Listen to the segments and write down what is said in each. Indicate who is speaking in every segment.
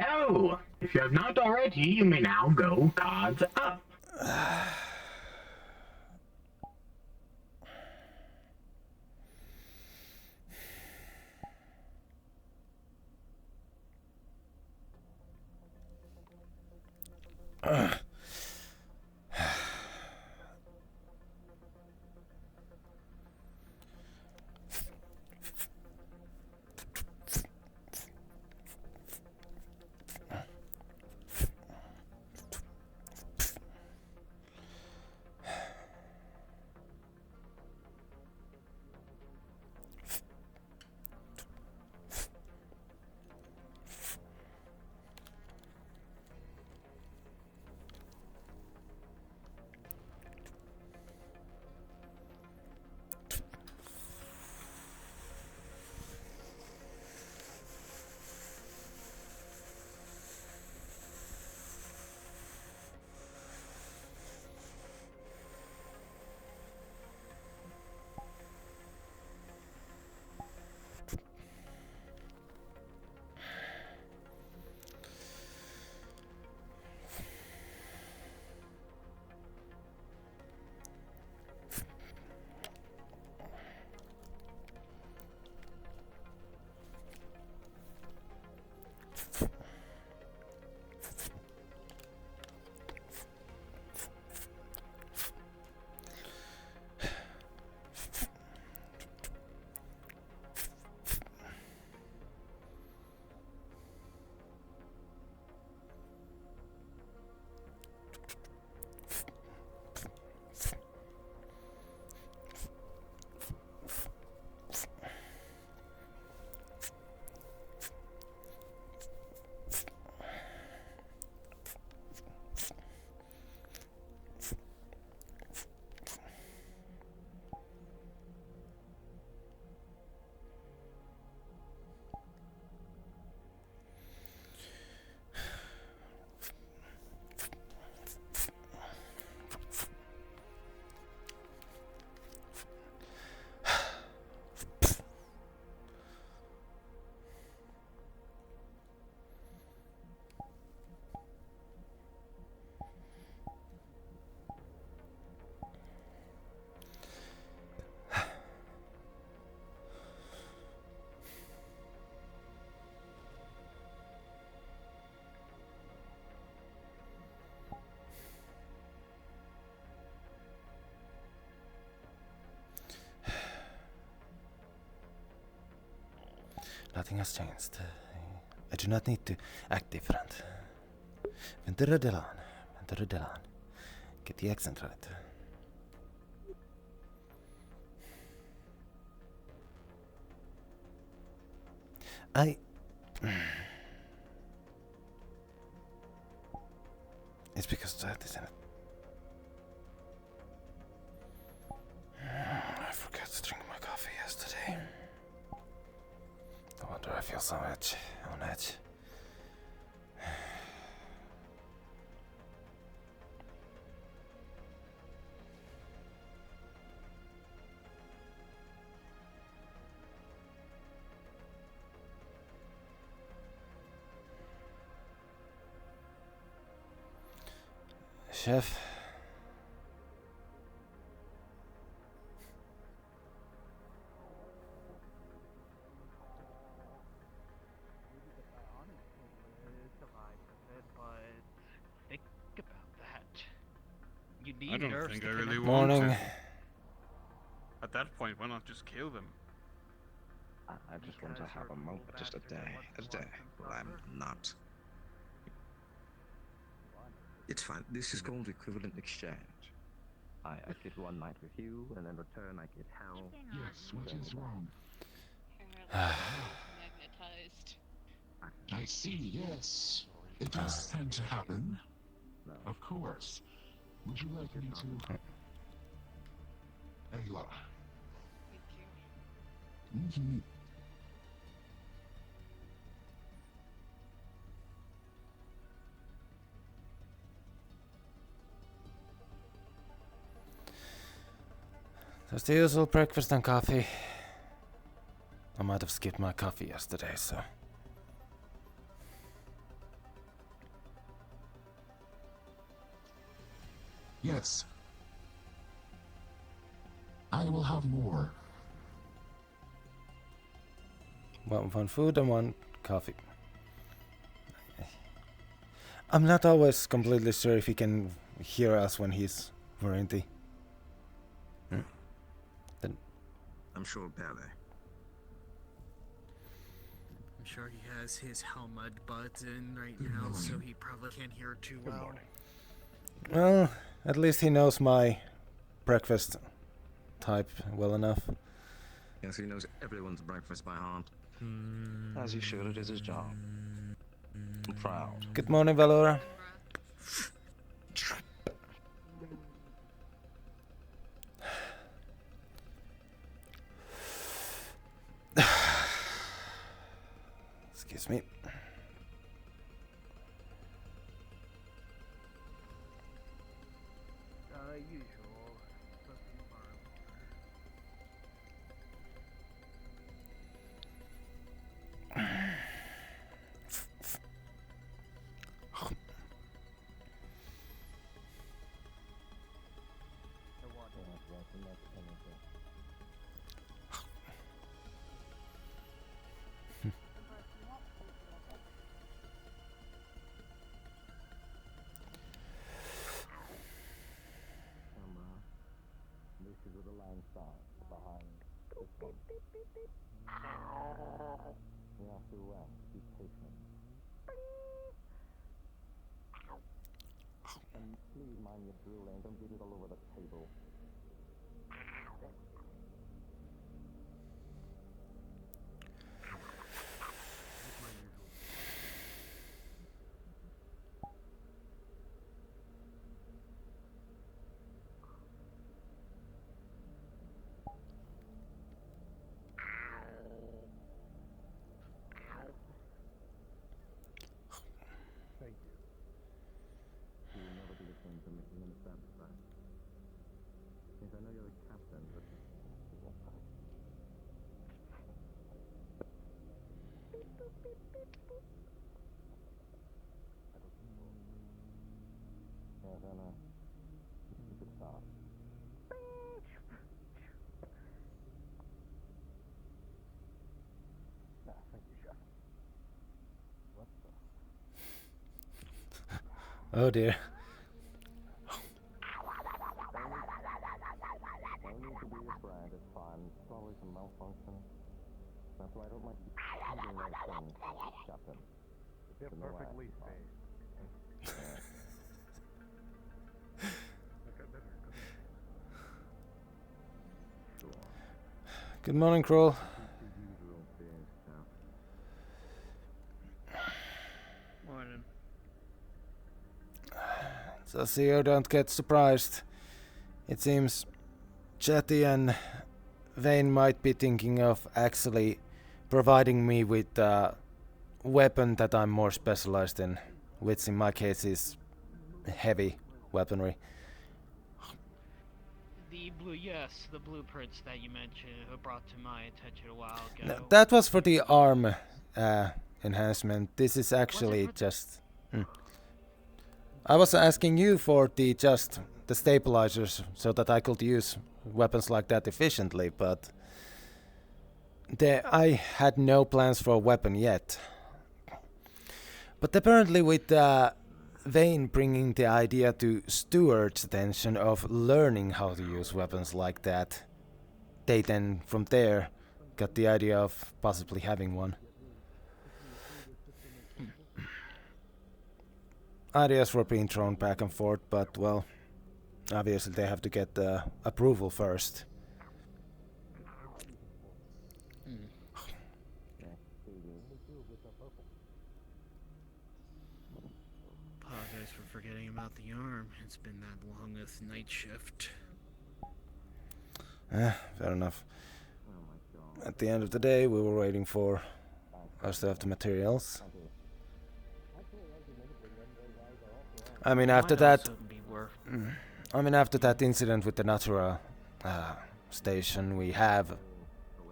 Speaker 1: Hello! If you have not already, you may now go cards up.
Speaker 2: Nothing has changed. I do not need to act different. Venturo Delon. Get the accent right. It's because that isn't it. I forgot to drink my coffee yesterday. No wonder I feel so much on edge. Chef?
Speaker 3: Think about that. You need
Speaker 4: I don't
Speaker 3: nerves
Speaker 4: think
Speaker 3: to
Speaker 4: I
Speaker 3: connect.
Speaker 4: really want
Speaker 2: Morning.
Speaker 4: to. At that point, why not just kill them?
Speaker 5: I just want to have a moment, just a day. Well, I'm not. It's fine. This is called equivalent exchange. I get one night with you, and in return I get hell.
Speaker 6: Yes, what is wrong?
Speaker 7: Magnetized.
Speaker 6: I see, yes. It does tend to happen.
Speaker 5: No.
Speaker 6: Of course. Would you like me to... There you are.
Speaker 7: Thank you.
Speaker 6: Mm-hmm.
Speaker 2: Just the usual breakfast and coffee. I might have skipped my coffee yesterday, so...
Speaker 6: Yes. I will have more.
Speaker 2: One food and one coffee. I'm not always completely sure if he can hear us when he's warranty.
Speaker 5: I'm sure barely.
Speaker 7: I'm sure he has his helmet button right now, so he probably can't hear too well.
Speaker 2: Well, at least he knows my breakfast type well enough.
Speaker 5: Yes, he knows everyone's breakfast by heart. As he should, it is his job. I'm proud.
Speaker 2: Good morning, Valora. Excuse me.
Speaker 3: Usual.
Speaker 5: This is where the line starts, behind this one. You have to rest, be patient. And please mind your drooling, don't get it all over the table. You will never do the same to me, you understand that? Yes, I know you're the captain, but... Yes, I know. You could start. Thank you, Chef. What the...
Speaker 2: Oh dear.
Speaker 5: No need to be afraid, it's fine. It's always a malfunction. That's why I don't like to be hiding those things, Captain.
Speaker 8: They're perfectly safe.
Speaker 2: Good morning, Kroll.
Speaker 7: Morning.
Speaker 2: So CEO, don't get surprised. It seems Chatty and Vane might be thinking of actually providing me with a weapon that I'm more specialized in, which in my case is heavy weaponry.
Speaker 3: The the blueprints that you mentioned were brought to my attention a while ago.
Speaker 2: No, that was for the arm enhancement. This is actually just... I was asking you for the stabilizers so that I could use weapons like that efficiently, but I had no plans for a weapon yet. But apparently with Vane bringing the idea to Stuart's attention of learning how to use weapons like that, they then from there got the idea of possibly having one. Ideas were being thrown back and forth, but well, obviously they have to get the approval first.
Speaker 7: Apologize for forgetting about the arm. It's been that longest night shift.
Speaker 2: Fair enough. At the end of the day, we were waiting for us to have the materials. I mean, after that, after that incident with the Natura station, we have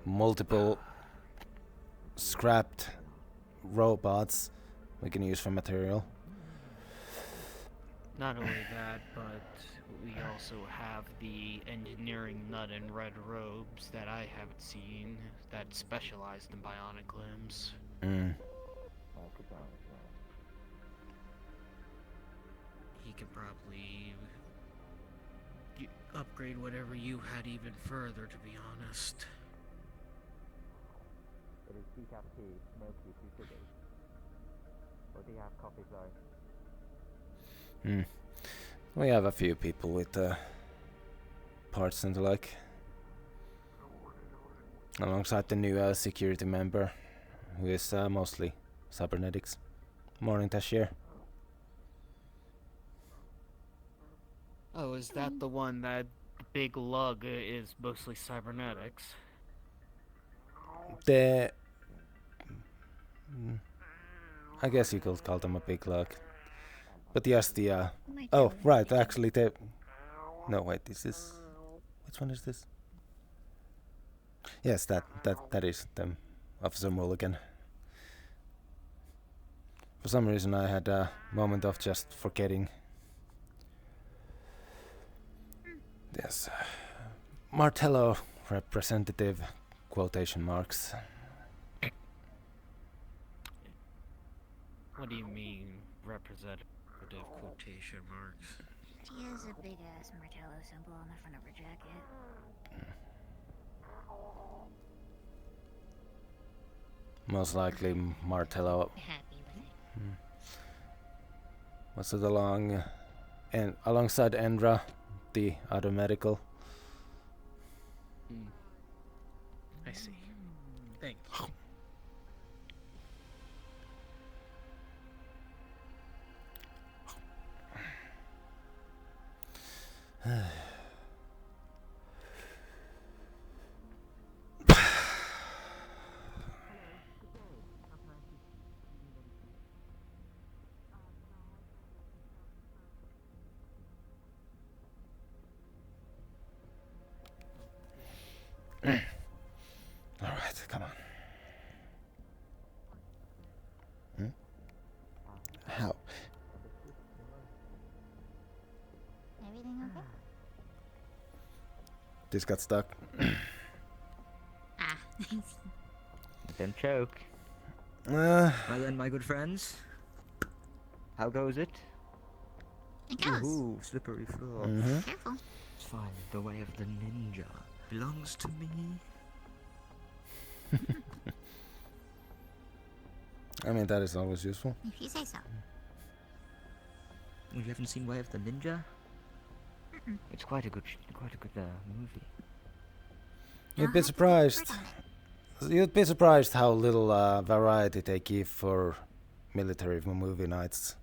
Speaker 2: multiple scrapped robots we can use for material.
Speaker 7: Not only that, but
Speaker 3: we also have the engineering nut in red robes that I haven't seen that specialized in bionic limbs.
Speaker 2: Mm.
Speaker 7: He could probably upgrade whatever you had even further, to be honest.
Speaker 5: It is decaf tea, milk tea, 2 sugars. Or do you have coffee, sorry?
Speaker 2: Mm. We have a few people with parts and the like. Alongside the new security member, who is mostly cybernetics. Morning, Tashir.
Speaker 3: Oh, is that the one that big lug is mostly cybernetics?
Speaker 2: The... I guess you could call them a big lug. But yes, the... oh, right, actually the... No, wait, this is... Which one is this? Yes, that is them. Officer Mulligan. For some reason I had a moment of just forgetting. Yes. Martello representative quotation marks.
Speaker 3: What do you mean, representative?
Speaker 7: Quotation marks.
Speaker 9: She has a big ass Martello symbol on the front of her jacket.
Speaker 2: Most likely Martello.
Speaker 9: Happy with it.
Speaker 2: Was it alongside Endra, the other medical?
Speaker 7: I see. Thank you.
Speaker 2: Alright, come on. How?
Speaker 9: Everything okay?
Speaker 2: This got stuck.
Speaker 9: Ah,
Speaker 10: Don't choke.
Speaker 2: Uh,
Speaker 10: Well then, my good friends. How goes it?
Speaker 9: it goes.
Speaker 10: Ooh, slippery floor.
Speaker 9: Careful.
Speaker 10: It's fine. The way of the ninja belongs to me.
Speaker 2: I mean, that is always useful.
Speaker 9: If you say so.
Speaker 10: You haven't seen Way of the Ninja?
Speaker 9: Mm-mm.
Speaker 10: It's quite a good movie.
Speaker 2: You'd be surprised. You'd be surprised how little variety they give for military movie nights.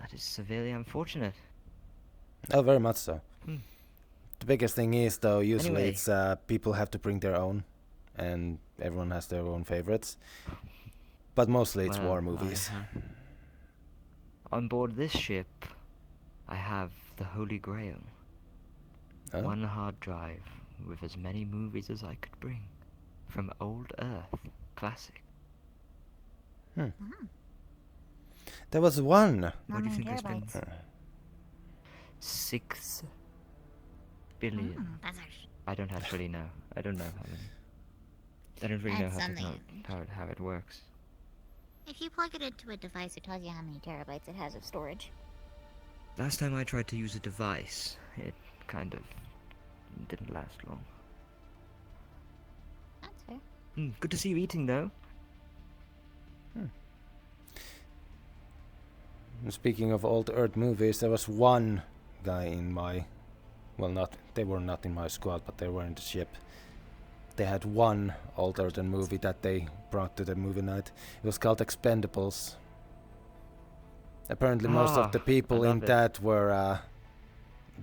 Speaker 10: That is severely unfortunate.
Speaker 2: Oh, very much so.
Speaker 10: Hmm.
Speaker 2: The biggest thing is, though, usually
Speaker 10: Anyway.
Speaker 2: it's people have to bring their own, and everyone has their own favorites. But mostly it's
Speaker 10: Well,
Speaker 2: war movies.
Speaker 10: On board this ship, I have the Holy Grail.
Speaker 2: Oh?
Speaker 10: One hard drive with as many movies as I could bring. From old Earth, classic.
Speaker 2: There was one.
Speaker 10: What do you think I
Speaker 9: terabytes.
Speaker 10: spent? 6 billion.
Speaker 9: That's actually
Speaker 10: I don't actually know. I don't know how many. I don't really know
Speaker 9: That's
Speaker 10: how,
Speaker 9: something.
Speaker 10: how it works.
Speaker 9: If you plug it into a device, it tells you how many terabytes it has of storage.
Speaker 10: Last time I tried to use a device, it kind of didn't last long.
Speaker 9: That's fair.
Speaker 10: Good to see you eating, though.
Speaker 2: And speaking of old Earth movies, there was one guy in my... Well, they were not in my squad, but they were in the ship. They had one old Earth movie that they brought to the movie night. It was called Expendables. Apparently most of the people
Speaker 10: I
Speaker 2: in
Speaker 10: love it.
Speaker 2: that were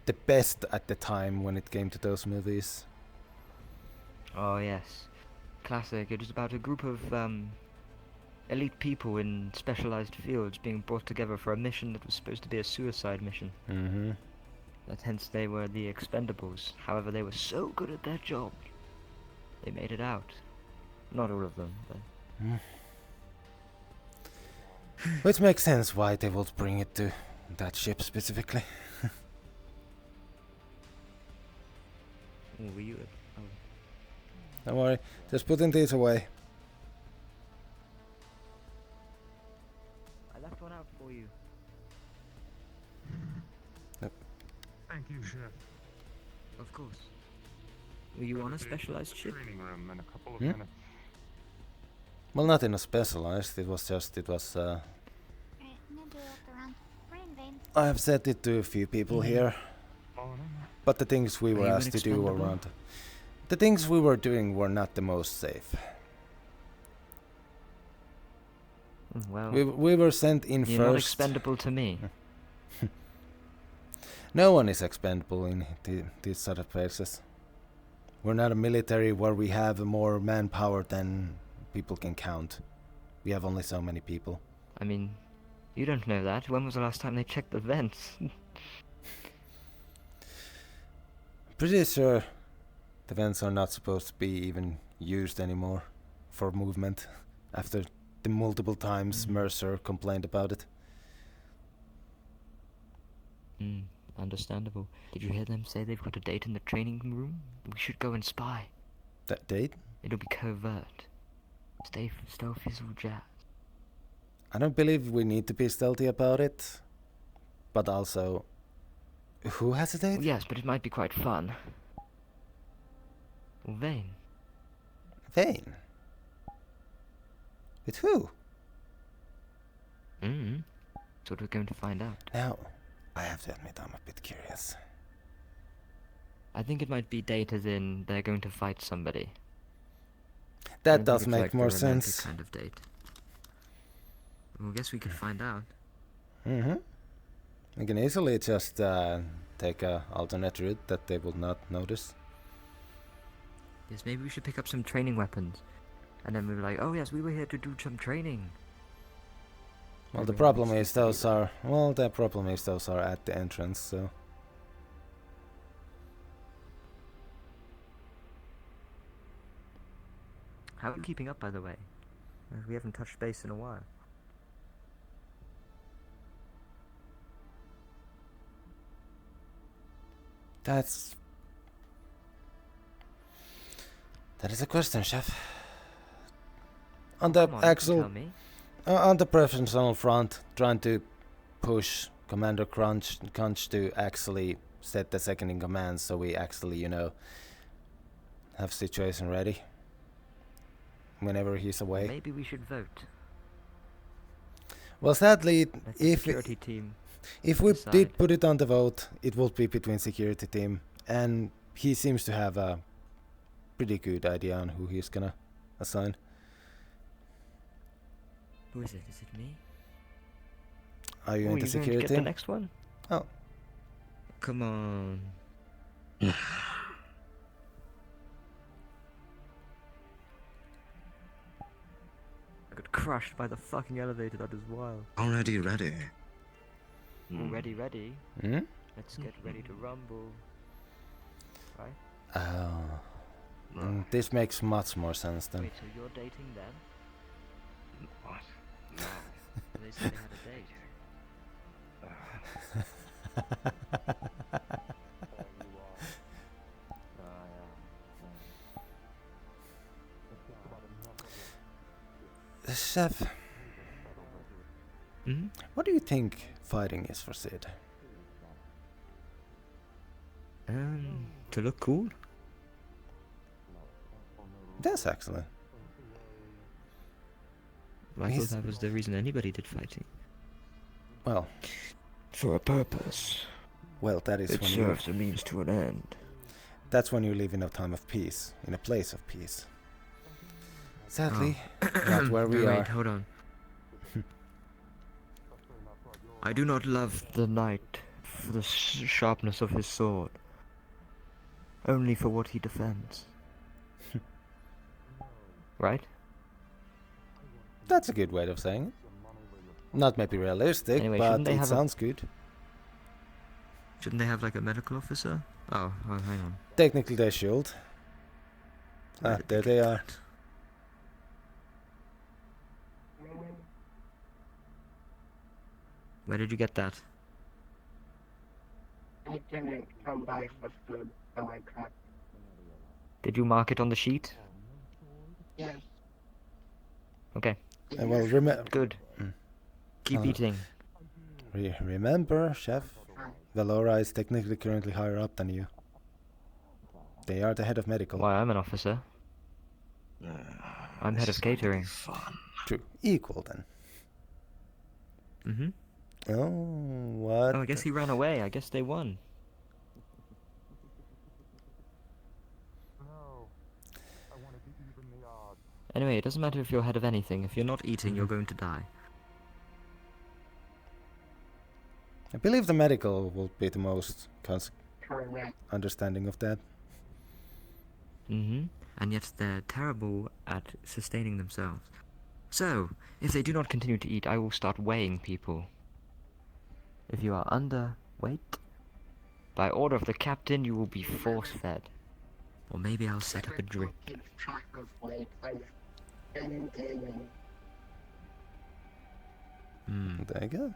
Speaker 2: the best at the time when it came to those movies.
Speaker 10: Oh, yes. Classic. It was about a group of elite people in specialized fields being brought together for a mission that was supposed to be a suicide mission.
Speaker 2: Mm-hmm.
Speaker 10: That hence they were the Expendables. However, they were so good at their job, they made it out. Not all of them, but...
Speaker 2: Which makes sense why they would bring it to that ship specifically.
Speaker 10: Oh, were you? Oh.
Speaker 2: Don't worry, just putting these away.
Speaker 10: I left one out for you.
Speaker 8: Thank you, Chef.
Speaker 10: Of course. Were you on a specialized ship?
Speaker 8: Training room in a couple of
Speaker 2: Hmm?
Speaker 8: minutes.
Speaker 2: Well, not in a specialized, it was
Speaker 9: Alright, I'm gonna do it around. We're in vain.
Speaker 2: I have said it to a few people here,
Speaker 8: Morning.
Speaker 2: but the things we
Speaker 10: Are
Speaker 2: were
Speaker 10: you
Speaker 2: asked to do were
Speaker 10: inexpendable?
Speaker 2: not. The things we were doing were not the most safe.
Speaker 10: Well,
Speaker 2: We were sent in
Speaker 10: you're not
Speaker 2: first.
Speaker 10: expendable to me.
Speaker 2: No one is expendable in these sort of places. We're not a military where we have more manpower than people can count. We have only so many people.
Speaker 10: I mean, you don't know that. When was the last time they checked the vents?
Speaker 2: Pretty sure the vents are not supposed to be even used anymore for movement after the multiple times Mercer complained about it.
Speaker 10: Understandable. Did you hear them say they've got a date in the training room? We should go and spy.
Speaker 2: That date?
Speaker 10: It'll be covert. Stealthy as all jazz.
Speaker 2: I don't believe we need to be stealthy about it. But also, who has a date?
Speaker 10: Yes, but it might be quite fun. Or vain.
Speaker 2: Vane. With who?
Speaker 10: That's what we're going to find out.
Speaker 2: Now, I have to admit I'm a bit curious.
Speaker 10: I think it might be date as in they're going to fight somebody. I
Speaker 2: That
Speaker 10: don't think
Speaker 2: does
Speaker 10: it's
Speaker 2: make
Speaker 10: like the
Speaker 2: more
Speaker 10: romantic
Speaker 2: sense.
Speaker 10: kind of date. Well, I guess we could find out.
Speaker 2: We can easily just take a alternate route that they will not notice.
Speaker 10: Yes, maybe we should pick up some training weapons. And then we were like, oh yes, we were here to do some training.
Speaker 2: Well, the
Speaker 10: Maybe
Speaker 2: problem
Speaker 10: that's
Speaker 2: is those are... Well, the problem is those are at the entrance, so...
Speaker 10: How are you keeping up, by the way? We haven't touched base in a while.
Speaker 2: That is a question, chef. On the
Speaker 10: Come on, you can
Speaker 2: actual...
Speaker 10: tell me.
Speaker 2: On the professional front, trying to push Commander Crunch to actually set the second in command, so we actually, you know, have situation ready whenever he's away.
Speaker 10: Maybe we should vote.
Speaker 2: Well, sadly,
Speaker 10: Let the security team
Speaker 2: if we
Speaker 10: decide.
Speaker 2: did put it on the vote, it would be between security team, and he seems to have a pretty good idea on who he's gonna assign.
Speaker 10: Who is it? Is it me?
Speaker 2: Are you
Speaker 10: Oh,
Speaker 2: in the
Speaker 10: you're going to
Speaker 2: security
Speaker 10: get the
Speaker 2: team?
Speaker 10: next one?
Speaker 2: Oh.
Speaker 10: Come on. I got crushed by the fucking elevator, that is wild.
Speaker 5: Already ready.
Speaker 10: Ready, ready.
Speaker 2: Hmm?
Speaker 10: Let's get ready to rumble. Right?
Speaker 2: Oh. This makes much more sense then.
Speaker 10: Wait, so you're dating them? What? No. They said they had a date.
Speaker 2: Chef,
Speaker 10: Hmm?
Speaker 2: what do you think fighting is for Sid?
Speaker 10: To look cool?
Speaker 2: Yes, actually.
Speaker 10: I
Speaker 2: He's-
Speaker 10: thought that was the reason anybody did fighting.
Speaker 2: Well,
Speaker 10: For a purpose.
Speaker 2: well, that is
Speaker 10: It
Speaker 2: when
Speaker 10: serves a means to an end.
Speaker 2: that's when you live in a time of peace, in a place of peace. Sadly, not where we
Speaker 10: Wait,
Speaker 2: are.
Speaker 10: hold on. I do not love the knight for the sharpness of his sword, only for what he defends. Right?
Speaker 2: That's a good way of saying it. Not maybe realistic,
Speaker 10: Anyway,
Speaker 2: but
Speaker 10: shouldn't they
Speaker 2: it
Speaker 10: have a-
Speaker 2: sounds good.
Speaker 10: Shouldn't they have like a medical officer? Oh, hang on.
Speaker 2: Technically they should.
Speaker 10: Where
Speaker 2: Ah,
Speaker 10: did
Speaker 2: there
Speaker 10: get
Speaker 2: they are.
Speaker 10: that? Where did you get that?
Speaker 1: I didn't come by for food, so I got
Speaker 10: Did you mark it on the sheet?
Speaker 9: Yes.
Speaker 10: Okay,
Speaker 2: Well,
Speaker 10: good. Keep eating.
Speaker 2: remember, Chef, Valora is technically currently higher up than you. They are the head of medical.
Speaker 10: Why, I'm an officer. I'm head of catering.
Speaker 2: True. Equal then.
Speaker 10: Mm-hmm.
Speaker 2: Oh, what?
Speaker 10: Oh, I guess he ran away. I guess they won.
Speaker 8: No. I wanted to even the odds.
Speaker 10: Anyway, it doesn't matter if you're head of anything. If you're not eating, you're going to die.
Speaker 2: I believe the medical will be the most understanding of that.
Speaker 10: Mm-hmm. And yet they're terrible at sustaining themselves. So, if they do not continue to eat, I will start weighing people. If you are underweight, by order of the captain, you will be force-fed. Or maybe I'll set up a drip.
Speaker 2: There you go.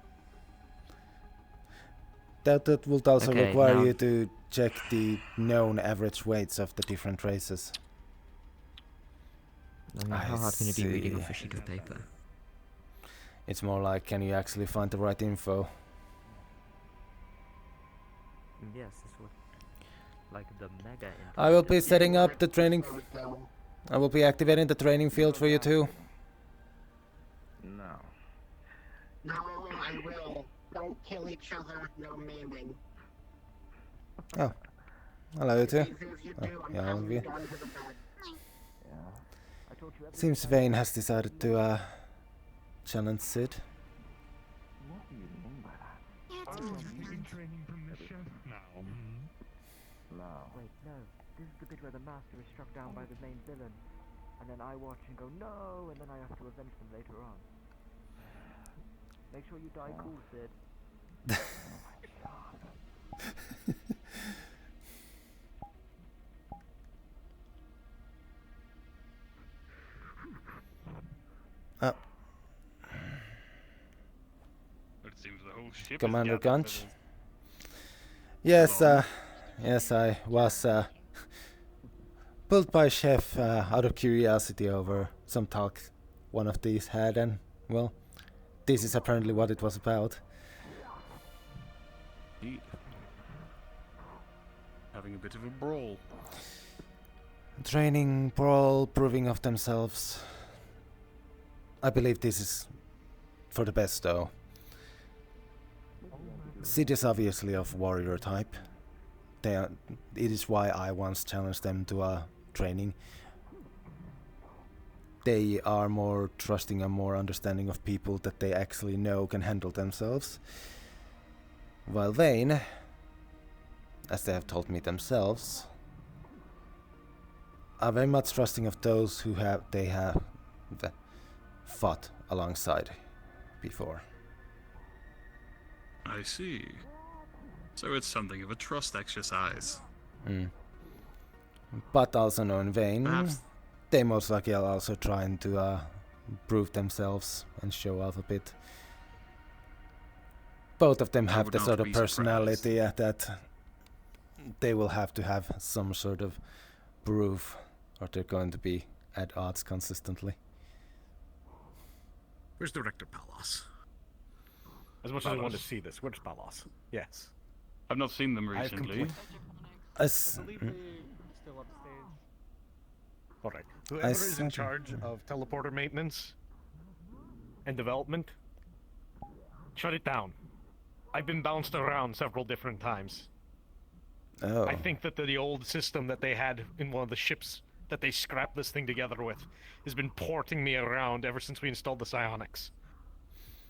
Speaker 2: That will also
Speaker 10: Okay,
Speaker 2: require
Speaker 10: now-
Speaker 2: you to check the known average weights of the different races.
Speaker 10: I mean, how hard can it be reading off a sheet of paper?
Speaker 2: It's more like, can you actually find the right info?
Speaker 10: Yes, that's what... Like the mega...
Speaker 2: I will be setting up the training... I will be activating the training field for you too.
Speaker 5: No.
Speaker 9: No, I will. Don't kill each other. No maiming.
Speaker 2: Oh. Hello, you two.
Speaker 9: If you
Speaker 2: Oh,
Speaker 9: do, I'm
Speaker 2: yeah, all of you.
Speaker 9: going to the bed.
Speaker 2: Seems Vane has decided to challenge Sid.
Speaker 5: What do you mean by that?
Speaker 9: Yeah, it's
Speaker 8: Oh,
Speaker 9: fine.
Speaker 8: you need training from the chef now.
Speaker 5: No.
Speaker 10: Wait, no. This is the bit where the master is struck down by the main villain. And then I watch and go, no! And then I have to avenge them later on. Make sure you die cool, Sid.
Speaker 2: Oh,
Speaker 4: It seems the whole ship
Speaker 2: Commander
Speaker 4: is gathered
Speaker 2: Gunch.
Speaker 4: for
Speaker 2: Yes, yes, I was pulled by Chef out of curiosity over some talk one of these had, and well, this is apparently what it was about.
Speaker 4: Indeed. Having a bit of a brawl.
Speaker 2: Training, brawl, proving of themselves. I believe this is for the best, though. Sid is obviously of warrior type. It is why I once challenged them to training. They are more trusting and more understanding of people that they actually know can handle themselves. While Vane, as they have told me themselves, are very much trusting of those who they have fought alongside before.
Speaker 4: I see. So it's something of a trust exercise.
Speaker 2: But also knowing Vane,
Speaker 4: Perhaps.
Speaker 2: they most likely are also trying to prove themselves and show off a bit. Both of them
Speaker 4: I
Speaker 2: have
Speaker 4: would
Speaker 2: the
Speaker 4: not
Speaker 2: sort of
Speaker 4: be surprised.
Speaker 2: personality that they will have to have some sort of proof, or they're going to be at odds consistently.
Speaker 11: Where's Director Palos?
Speaker 12: As much as I want to
Speaker 4: Palos.
Speaker 12: see this, where's Palos? Yes.
Speaker 4: I've not seen them
Speaker 12: I have
Speaker 4: recently.
Speaker 12: complete-
Speaker 2: As,
Speaker 7: Still upstairs.
Speaker 12: Alright. Whoever is in
Speaker 2: said-
Speaker 12: charge of teleporter maintenance and development, shut it down. I've been bounced around several different times.
Speaker 2: oh,
Speaker 12: I think that the old system that they had in one of the ships that they scrapped this thing together with has been porting me around ever since we installed the psionics.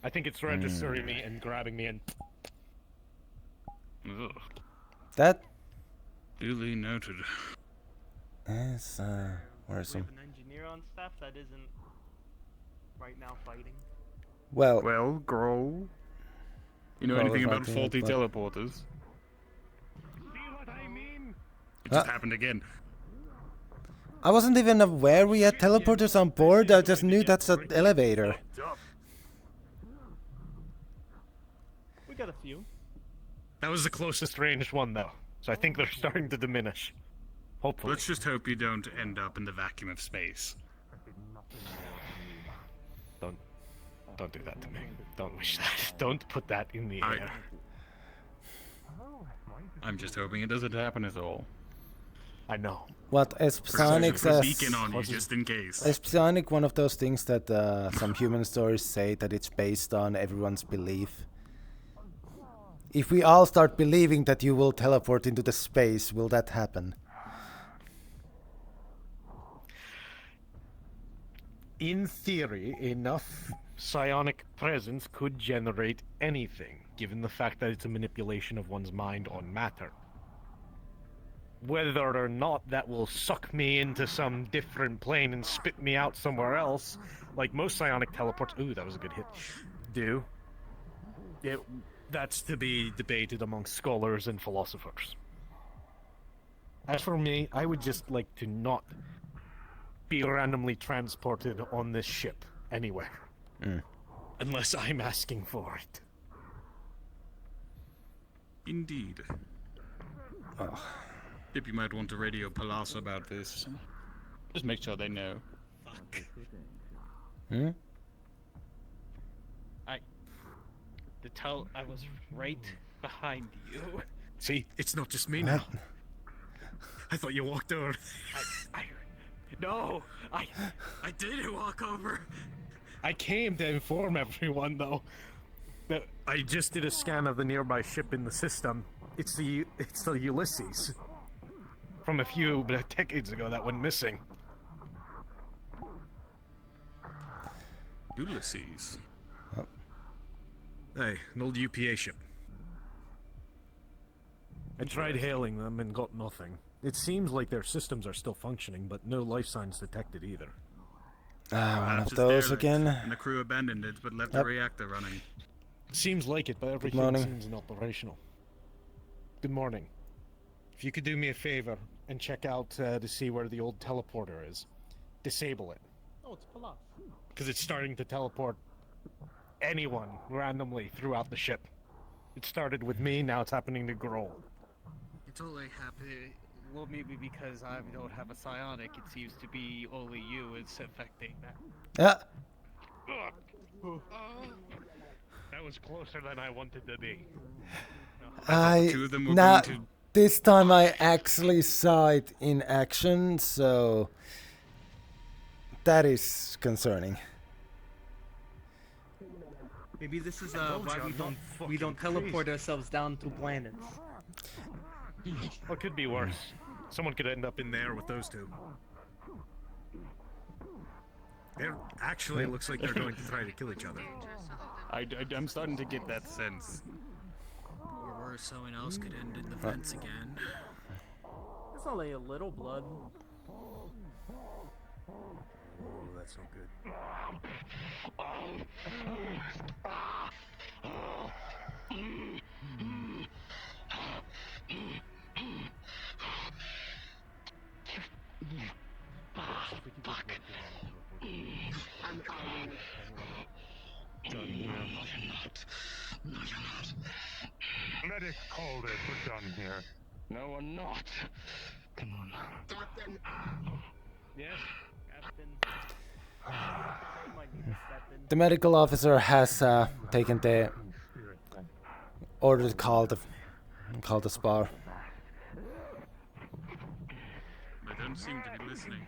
Speaker 12: I think it's registering me and grabbing me and...
Speaker 4: Ugh.
Speaker 2: that
Speaker 4: Duly noted.
Speaker 2: is where's
Speaker 7: We
Speaker 2: some?
Speaker 7: have an engineer on staff that isn't right now fighting.
Speaker 2: Well,
Speaker 4: Well, Grohl. You know
Speaker 2: Grohl
Speaker 4: anything
Speaker 2: is
Speaker 4: about
Speaker 2: writing
Speaker 4: faulty
Speaker 2: it, but-
Speaker 4: teleporters?
Speaker 12: See what I mean?
Speaker 4: It just
Speaker 2: Ah.
Speaker 4: happened again.
Speaker 2: I wasn't even aware we had teleporters on board. I just knew that's an elevator.
Speaker 7: We got a few.
Speaker 12: That was the closest ranged one, though. So I think they're starting to diminish. Hopefully.
Speaker 4: Let's just hope you don't end up in the vacuum of space.
Speaker 12: Don't do that to me. Don't wish that. Don't put that in the air.
Speaker 4: I'm just hoping it doesn't happen at all.
Speaker 12: I know.
Speaker 2: What Psionic says?
Speaker 4: Beacon on you just in case.
Speaker 2: Is Psionic one of those things that some human stories say that it's based on everyone's belief? If we all start believing that you will teleport into the space, will that happen?
Speaker 12: In theory, enough psionic presence could generate anything, given the fact that it's a manipulation of one's mind on matter. Whether or not that will suck me into some different plane and spit me out somewhere else, like most psionic teleports— ooh, that was a good hit— do, that's to be debated amongst scholars and philosophers. As for me, I would just like to not be randomly transported on this ship anywhere. Unless I'm asking for it.
Speaker 4: Indeed.
Speaker 2: Oh.
Speaker 4: Yep, you might want to radio Palasa about this. Just make sure they know.
Speaker 12: Fuck.
Speaker 3: I was right behind you.
Speaker 12: See, it's not just me now. I thought you walked over.
Speaker 3: No, I
Speaker 12: didn't walk over. I came to inform everyone, though, that I just did a scan of the nearby ship in the system. It's the Ulysses from a few decades ago that went missing.
Speaker 4: Ulysses.
Speaker 12: Hey, an old UPA ship. I tried hailing them and got nothing. It seems like their systems are still functioning, but no life signs detected either.
Speaker 2: One of those again.
Speaker 4: And the crew abandoned it, but left the reactor running.
Speaker 12: Seems like it, but everything seems inoperational. Good morning. If you could do me a favor and check out to see where the old teleporter is, disable it.
Speaker 7: Oh, it's Palaf.
Speaker 12: Because it's starting to teleport anyone randomly throughout the ship. It started with me, now it's happening to Grohl.
Speaker 3: It's only happening. Well, maybe because I don't have a psionic, it seems to be only you it's affecting that.
Speaker 12: That was closer than I wanted to be.
Speaker 2: This time I actually saw it in action, so that is concerning.
Speaker 11: Maybe this is why we don't teleport ourselves down to planets.
Speaker 12: Well, it could be worse. Someone could end up in there with those two. Actually, it looks like they're going to try to kill each other.
Speaker 4: I'm starting to get that sense.
Speaker 7: Or someone else could end in the vents again.
Speaker 11: It's only a little blood.
Speaker 12: Oh, that's not good.
Speaker 6: Fuck. I'm coming.
Speaker 8: Done here.
Speaker 6: No, you're not. No, you're not.
Speaker 8: Medic called it. We're done here.
Speaker 6: No, we're not. Come on. Captain.
Speaker 11: Yes, Captain.
Speaker 2: The medical officer has taken the order to call the spar.
Speaker 4: They don't seem to be listening.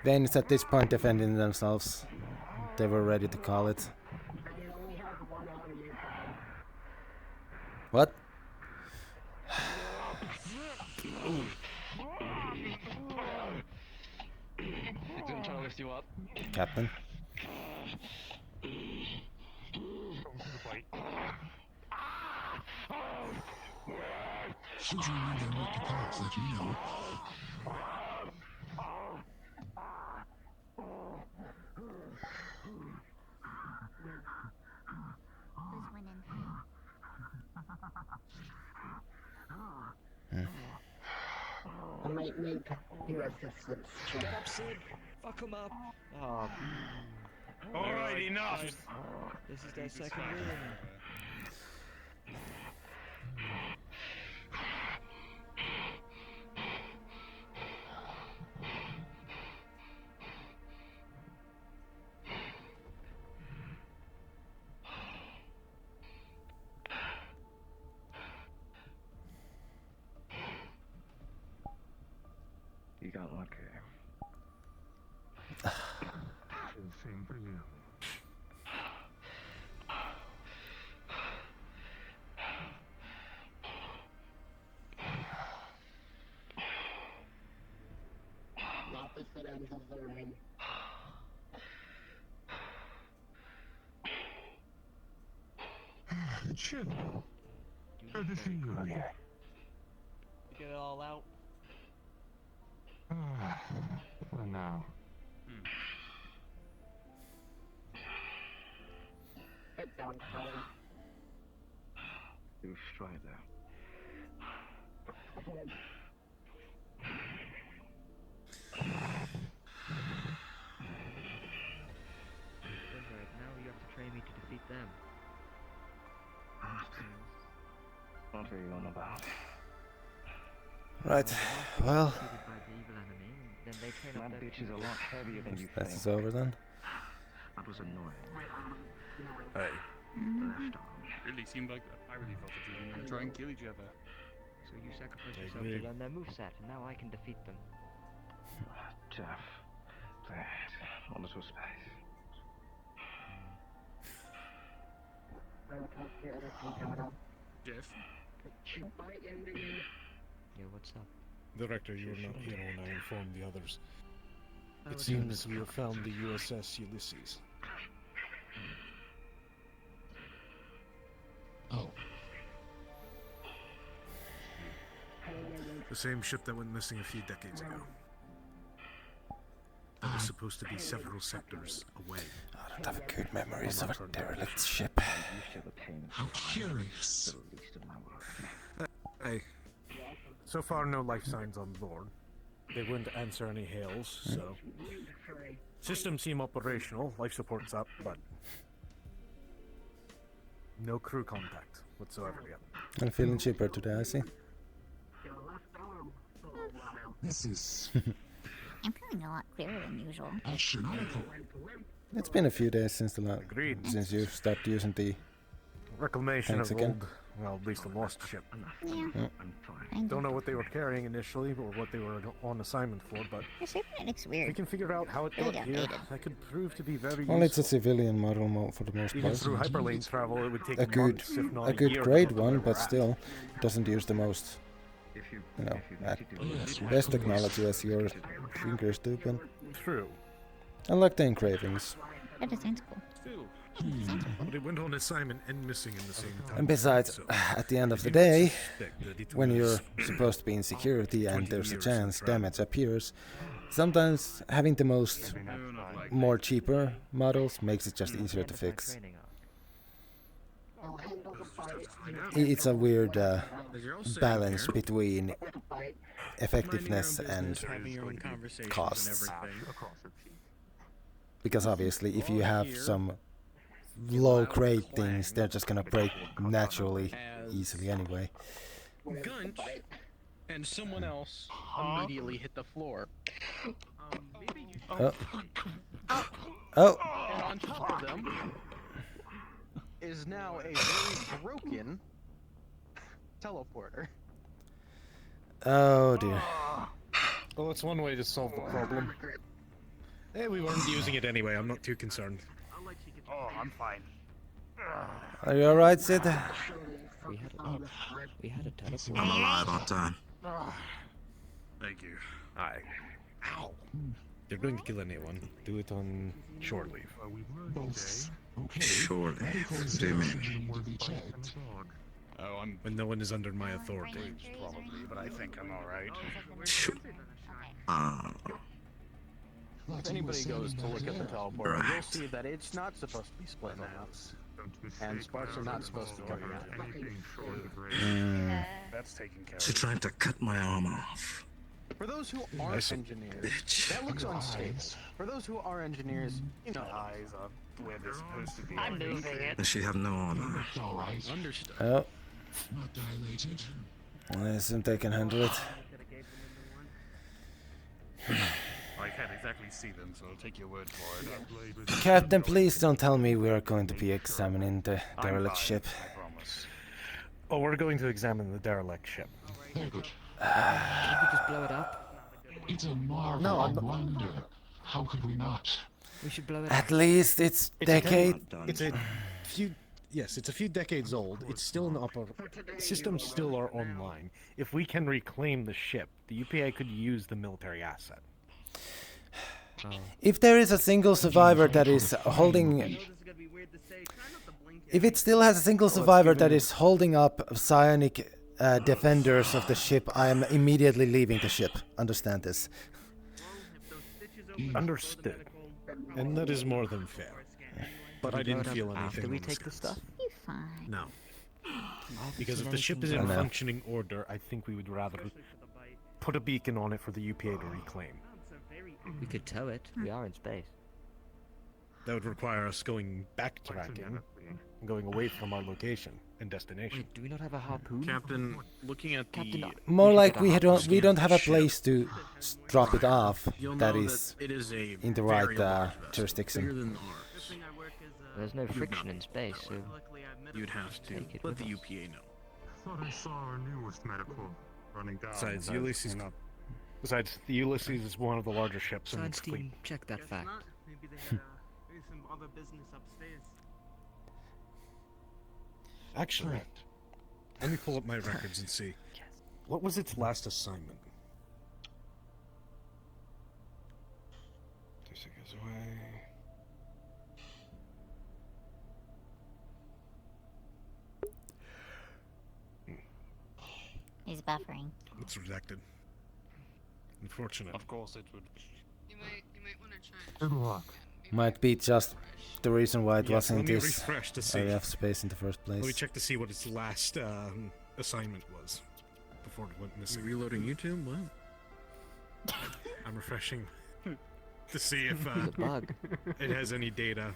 Speaker 2: Vane is at this point defending themselves. They were ready to call it. What?
Speaker 6: Didn't try to lift you up.
Speaker 2: Captain?
Speaker 6: Should you need them with the parts that you know?
Speaker 9: Who's winning?
Speaker 13: I might need your assistance.
Speaker 6: Get up, Sid. Fuck him up. Oh.
Speaker 12: Alright, enough.
Speaker 6: This is their second win.
Speaker 5: lucky.
Speaker 8: Same for you.
Speaker 13: Not the citizens of the ring.
Speaker 8: Chip. Good to see you again.
Speaker 3: Get it all out.
Speaker 8: For now.
Speaker 13: Sit down, Kelly.
Speaker 5: You stride there.
Speaker 10: Now you have to train me to defeat them.
Speaker 5: What are you on about?
Speaker 2: Right, well,
Speaker 10: Defeated by the evil enemy, then they train up
Speaker 5: That
Speaker 10: their
Speaker 5: bitch is a lot heavier than you
Speaker 2: this
Speaker 5: think.
Speaker 2: is over then.
Speaker 5: That was annoying.
Speaker 4: Hey.
Speaker 5: Left arm.
Speaker 4: Really seemed like I really thought that you were going to try and kill each other.
Speaker 10: So you sacrifice
Speaker 4: I
Speaker 10: yourself
Speaker 4: agree.
Speaker 10: to learn their moveset, and now I can defeat them.
Speaker 5: Jeff. That. A little space.
Speaker 4: Jeff?
Speaker 10: Yeah, what's up?
Speaker 12: Director, you were not here when I informed the others.
Speaker 10: I
Speaker 12: It
Speaker 10: was
Speaker 12: seems we have found the USS Ulysses.
Speaker 6: Oh.
Speaker 14: The same ship that went missing a few decades ago. That was supposed to be several sectors away.
Speaker 2: I don't have good memories of a derelict ship.
Speaker 6: How curious.
Speaker 14: Hey.
Speaker 12: So far, no life signs on board. They wouldn't answer any hails, so... Systems seem operational, life support's up, but... no crew contact whatsoever yet.
Speaker 2: I'm feeling cheaper today, I see.
Speaker 6: This is
Speaker 9: I'm feeling a lot clearer than usual.
Speaker 6: astronomical.
Speaker 2: It's been a few days since
Speaker 12: Agreed.
Speaker 2: since you stopped using the
Speaker 12: Reclamation
Speaker 2: Thanks
Speaker 12: of
Speaker 2: again.
Speaker 12: old, well, at least a lost ship.
Speaker 9: Yeah.
Speaker 12: Don't know what they were carrying initially, or what they were on assignment for, but
Speaker 9: The ship looks
Speaker 12: if we
Speaker 9: weird.
Speaker 12: can figure out how it
Speaker 9: Really
Speaker 12: got here,
Speaker 9: outdated.
Speaker 12: that could prove to be very
Speaker 2: well, it's a
Speaker 12: useful.
Speaker 2: civilian model for the most
Speaker 12: Even
Speaker 2: part.
Speaker 12: through hyperlane travel, it would take
Speaker 2: A good,
Speaker 12: months, if not
Speaker 2: a good
Speaker 12: year
Speaker 2: grade
Speaker 12: to get to
Speaker 2: one,
Speaker 12: where
Speaker 2: but
Speaker 12: we're at.
Speaker 2: still, it doesn't use the most, you know, best technology as your fingers do. But
Speaker 12: True.
Speaker 2: I like the engravings.
Speaker 9: That just sounds cool.
Speaker 14: Still.
Speaker 9: Sounds cool.
Speaker 14: But it went on assignment and missing in the same time.
Speaker 2: And besides,
Speaker 14: so
Speaker 2: at the end of the
Speaker 14: you would
Speaker 2: day,
Speaker 14: suspect that it
Speaker 2: when
Speaker 14: was
Speaker 2: you're supposed to be in security and
Speaker 14: 20
Speaker 2: there's a
Speaker 14: years
Speaker 2: chance
Speaker 14: in travel.
Speaker 2: damage appears, sometimes having the most more cheaper models makes it just easier to fix. It's a weird balance between effectiveness and
Speaker 7: Having your own conversations
Speaker 2: costs.
Speaker 7: and everything.
Speaker 2: Because obviously, if you have some low grade things, they're just gonna break naturally easily anyway.
Speaker 3: Gunch and someone else immediately hit the floor. Maybe you
Speaker 2: Oh. Oh.
Speaker 3: And on top of them is now a very broken teleporter.
Speaker 2: Oh dear.
Speaker 12: Well, it's one way to solve the problem.
Speaker 14: Hey, we weren't using it anyway. I'm not too concerned.
Speaker 12: Oh, I'm fine.
Speaker 2: Are you alright, Sid?
Speaker 10: We had a teleport.
Speaker 14: I'm alive
Speaker 6: on time.
Speaker 14: Thank you.
Speaker 12: Aye. Ow. If you're going to kill anyone, do it on shore leave.
Speaker 6: Surely. What do you mean?
Speaker 14: Oh, I'm when no one is under my authority, probably, but I think I'm alright.
Speaker 3: If anybody goes to look at the teleporter, you'll see that it's not supposed to be split in half. And sparks are not supposed to be coming out.
Speaker 14: That's taken care
Speaker 6: She's trying to cut my arm off.
Speaker 3: For those who aren't engineers, that looks unsafe. For those who are engineers, you know.
Speaker 14: Eyes up where they're supposed to be.
Speaker 3: I'm moving it.
Speaker 6: Does she have no armor?
Speaker 3: Understood.
Speaker 2: Oh.
Speaker 6: Not dilated.
Speaker 2: I assume they can handle it.
Speaker 14: I can't exactly see them, so I'll take your word for it.
Speaker 2: Captain, please don't tell me we are going to be examining the derelict ship.
Speaker 14: I promise.
Speaker 12: Oh, we're going to examine the derelict ship.
Speaker 10: Can't we just blow it up?
Speaker 6: It's a marvel,
Speaker 14: No,
Speaker 6: a wonder. How could we not?
Speaker 10: We should blow it
Speaker 2: At
Speaker 10: up.
Speaker 2: least it's decade.
Speaker 14: It's a few. Yes, it's a few decades old. It's still in
Speaker 12: Systems still are online. If we can reclaim the ship, the UPA could use the military asset.
Speaker 2: If there is a single survivor that is holding... If it still has a single survivor that is holding up psionic defenders of the ship, I am immediately leaving the ship. Understand this.
Speaker 12: Understood.
Speaker 14: And that is more than fair. But I didn't feel anything.
Speaker 10: After we
Speaker 14: on
Speaker 10: take the
Speaker 14: scans.
Speaker 10: stuff?
Speaker 9: You fine.
Speaker 14: No.
Speaker 12: Because if the ship is in functioning order, I think we would rather put a beacon on it for the UPA to reclaim.
Speaker 10: We could tow it. We are in space.
Speaker 14: That would require us going
Speaker 12: Backtracking and going away from our location and destination.
Speaker 10: Wait, do we not have a harpoon?
Speaker 4: Captain, looking at the...
Speaker 2: More like we don't have a place to drop it off that is
Speaker 4: it is a
Speaker 2: in the
Speaker 4: very
Speaker 2: right
Speaker 4: large vessel,
Speaker 2: jurisdiction.
Speaker 4: bigger than ours.
Speaker 10: There's no friction in space, so...
Speaker 4: You'd have to
Speaker 10: Take it
Speaker 4: let
Speaker 10: with
Speaker 4: the
Speaker 10: us.
Speaker 4: UPA know.
Speaker 8: Thought I saw our newest medical running down.
Speaker 14: Besides, Ulysses.
Speaker 12: Besides, the Ulysses is one of the larger ships in
Speaker 10: Science
Speaker 12: its fleet.
Speaker 10: team, check that fact.
Speaker 3: Maybe they had some other business upstairs.
Speaker 14: Actually, let me pull up my records and see.
Speaker 12: What was its last assignment? 2 seconds away.
Speaker 9: He's buffering.
Speaker 14: It's redacted. Unfortunate.
Speaker 4: Of course it would.
Speaker 13: You might want to try.
Speaker 8: Good luck.
Speaker 2: Might be just the reason why it
Speaker 14: Yes,
Speaker 2: wasn't
Speaker 14: let me
Speaker 2: this
Speaker 14: refresh to see.
Speaker 2: area of space in the first place.
Speaker 14: Let me check to see what its last assignment was before it went missing.
Speaker 4: Reloading YouTube? What?
Speaker 14: I'm refreshing to see if
Speaker 10: Bug.
Speaker 14: it has any data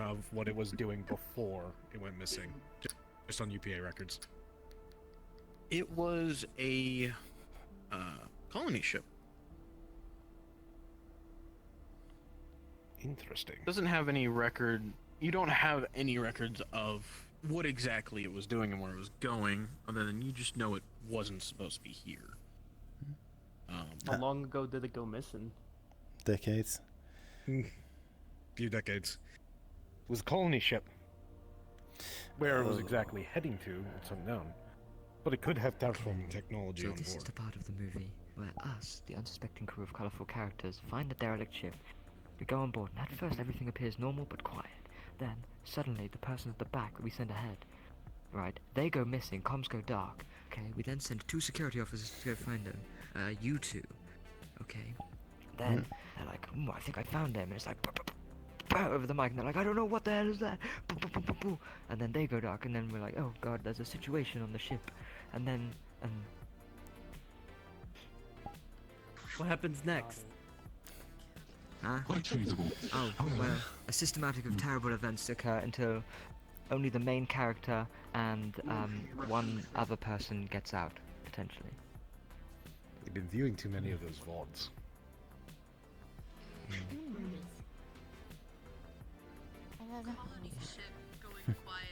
Speaker 14: of what it was doing before it went missing. Just on UPA records.
Speaker 4: It was a colony ship.
Speaker 12: Interesting.
Speaker 4: Doesn't have any record. You don't have any records of what exactly it was doing and where it was going, other than you just know it wasn't supposed to be here.
Speaker 11: How long ago did it go missing?
Speaker 2: Decades.
Speaker 14: Few decades.
Speaker 12: It was a colony ship. Where it was exactly heading to, it's unknown. But it could have terraforming technology
Speaker 10: So
Speaker 12: on
Speaker 10: this is
Speaker 12: board.
Speaker 10: the part of the movie where us, the unsuspecting crew of colourful characters, find the derelict ship. We go on board, and at first everything appears normal but quiet. Then, suddenly, the person at the back that we send ahead, right, they go missing, comms go dark. Okay, we then send 2 security officers to go find them. You two. Okay. Then, they're like, I think I found them. And it's like, over the mic, and they're like, I don't know what the hell is that. And then they go dark, and then we're like, oh god, there's a situation on the ship. And then,
Speaker 11: What happens next?
Speaker 10: Huh?
Speaker 6: Quite feasible.
Speaker 10: Oh, well, a systematic of terrible events occur until only the main character and one other person gets out, potentially.
Speaker 12: We've been viewing too many of those VODs.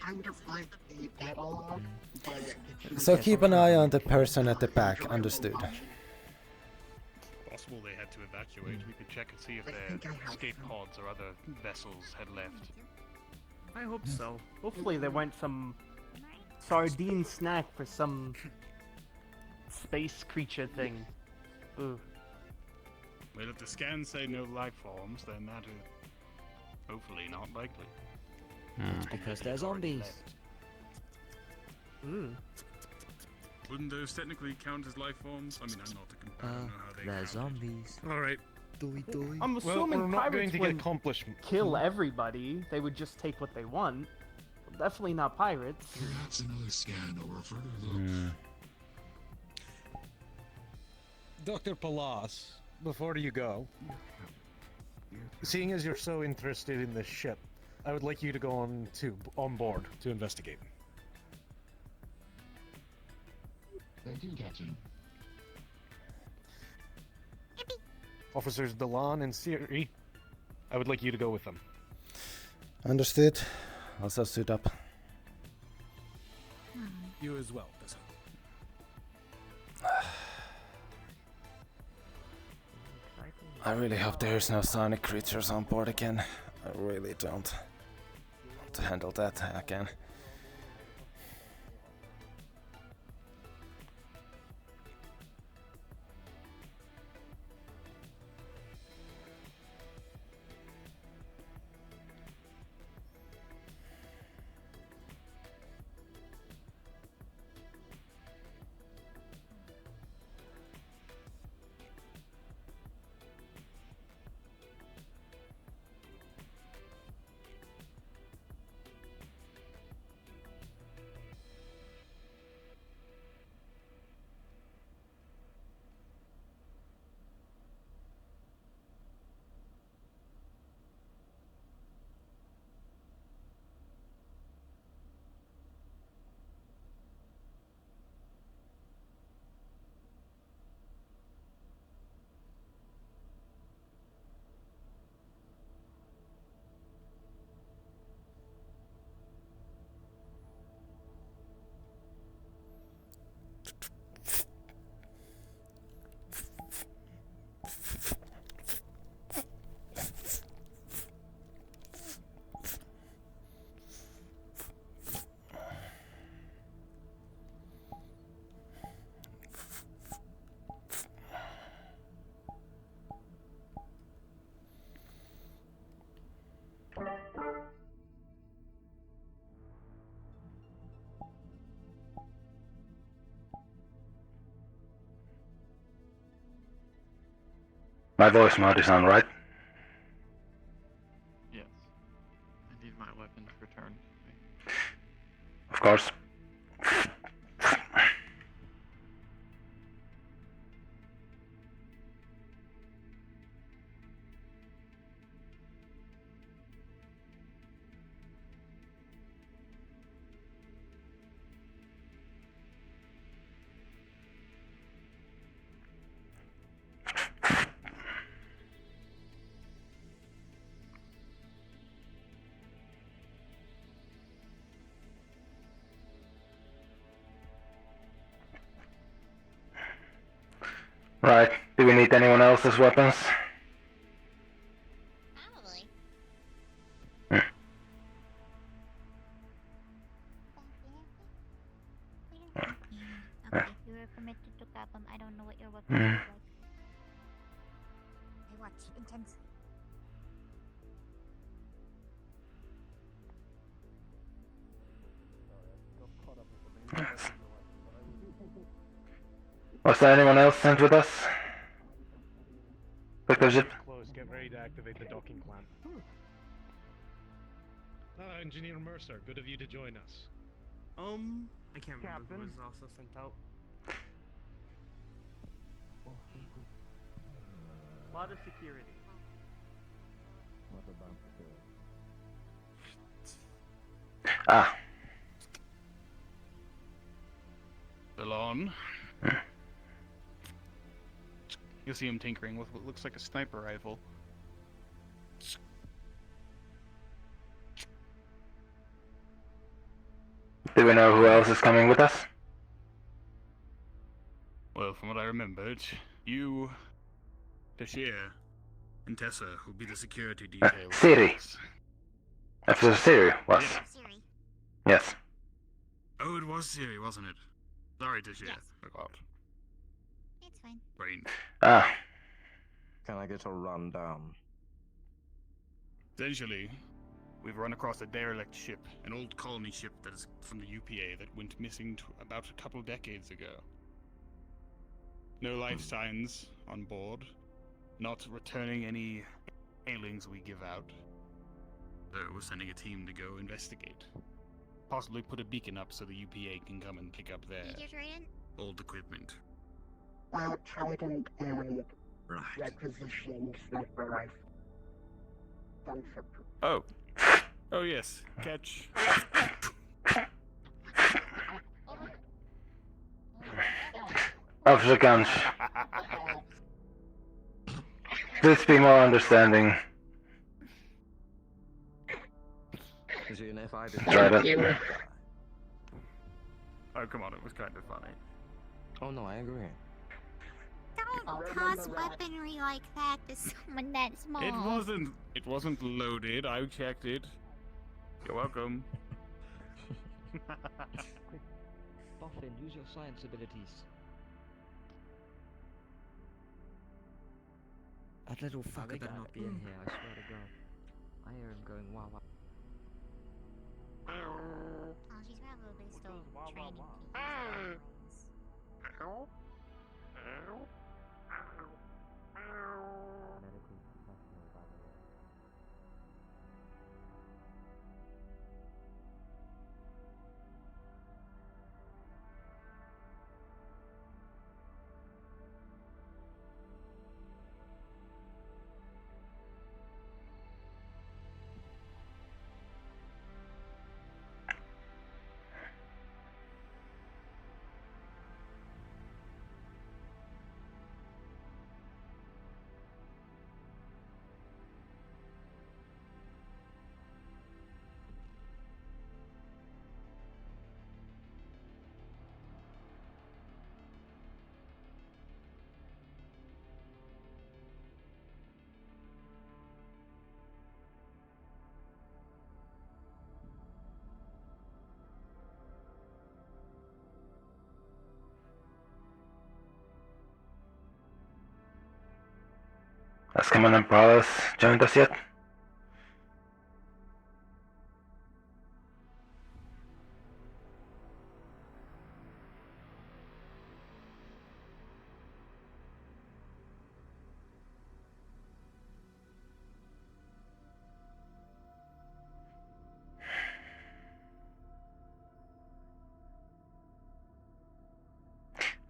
Speaker 13: I would have liked that all, but
Speaker 2: So keep an eye on the person at the back, understood.
Speaker 15: Possible they had to evacuate. We could check and see if their escape pods or other vessels had left.
Speaker 11: I hope so. Hopefully there weren't some sardine snack for some space creature thing. Ooh.
Speaker 15: Well, if the scans say no life forms, then that is hopefully not likely.
Speaker 10: It's because they're zombies.
Speaker 4: Wouldn't those technically count as life forms? I mean, I'm not a compare. I don't know how they
Speaker 10: They're
Speaker 4: count.
Speaker 10: zombies.
Speaker 14: Alright.
Speaker 11: I'm assuming
Speaker 12: we're not going
Speaker 11: pirates
Speaker 12: to get
Speaker 11: wouldn't
Speaker 12: accomplishment.
Speaker 11: kill everybody. They would just take what they want. Definitely not pirates.
Speaker 6: Perhaps another scan or a further look.
Speaker 12: Dr. Palas, before you go, seeing as you're so interested in this ship, I would like you to go on board to investigate.
Speaker 6: Thank you, Captain.
Speaker 12: Officers Delon and Siri, I would like you to go with them.
Speaker 2: Understood. Also suit up.
Speaker 14: You as well, Bessa.
Speaker 2: I really hope there's no sonic creatures on board again. I really don't want to handle that again.
Speaker 16: My voice mode is on, right?
Speaker 17: Yes. I need my weapons returned to me.
Speaker 16: Of course. Right. Do we need anyone else's weapons?
Speaker 9: Probably. Okay, you were permitted to grab them. I don't know what your weapons look like. I watch intensely.
Speaker 16: Was there anyone else sent with us? Victor ship?
Speaker 12: Close, get ready to activate the docking clamp. Engineer Mercer, good of you to join us.
Speaker 7: I can't remember who was also sent out.
Speaker 11: A lot of security.
Speaker 5: What about
Speaker 16: Ah.
Speaker 15: Delon. You'll see him tinkering with what looks like a sniper rifle.
Speaker 16: Do we know who else is coming with us?
Speaker 15: Well, from what I remembered, you, Tashir, and Tessa will be the security detail.
Speaker 16: Siri. Officer Siri was.
Speaker 9: Siri.
Speaker 16: Yes.
Speaker 15: Oh, it was Siri, wasn't it? Sorry, Tashir.
Speaker 9: Yes.
Speaker 15: Forgot.
Speaker 9: It's fine.
Speaker 15: Brain.
Speaker 16: Ah.
Speaker 5: Can I get a rundown?
Speaker 15: Essentially, we've run across a derelict ship, an old colony ship that is from the UPA that went missing about a couple decades ago. No life signs on board, not returning any aliens we give out. So we're sending a team to go investigate. Possibly put a beacon up so the UPA can come and pick up their old equipment.
Speaker 13: Well, tried an area requisitioning sniper rifle. Done for
Speaker 15: Oh. Oh yes. Catch.
Speaker 16: Officer Guns. Please be more understanding. Try that.
Speaker 15: Oh come on, it was kind of funny.
Speaker 5: Oh no, I agree.
Speaker 9: don't toss weaponry like that to someone that small.
Speaker 15: It wasn't loaded. I checked it. You're welcome.
Speaker 10: Boffin, use your science abilities. That little fucker better not be in here, I swear to God. I hear him going wah wah.
Speaker 9: Oh, she's probably still training people.
Speaker 10: Medical professional, by the way.
Speaker 16: Has Commandant Prowess joined us yet?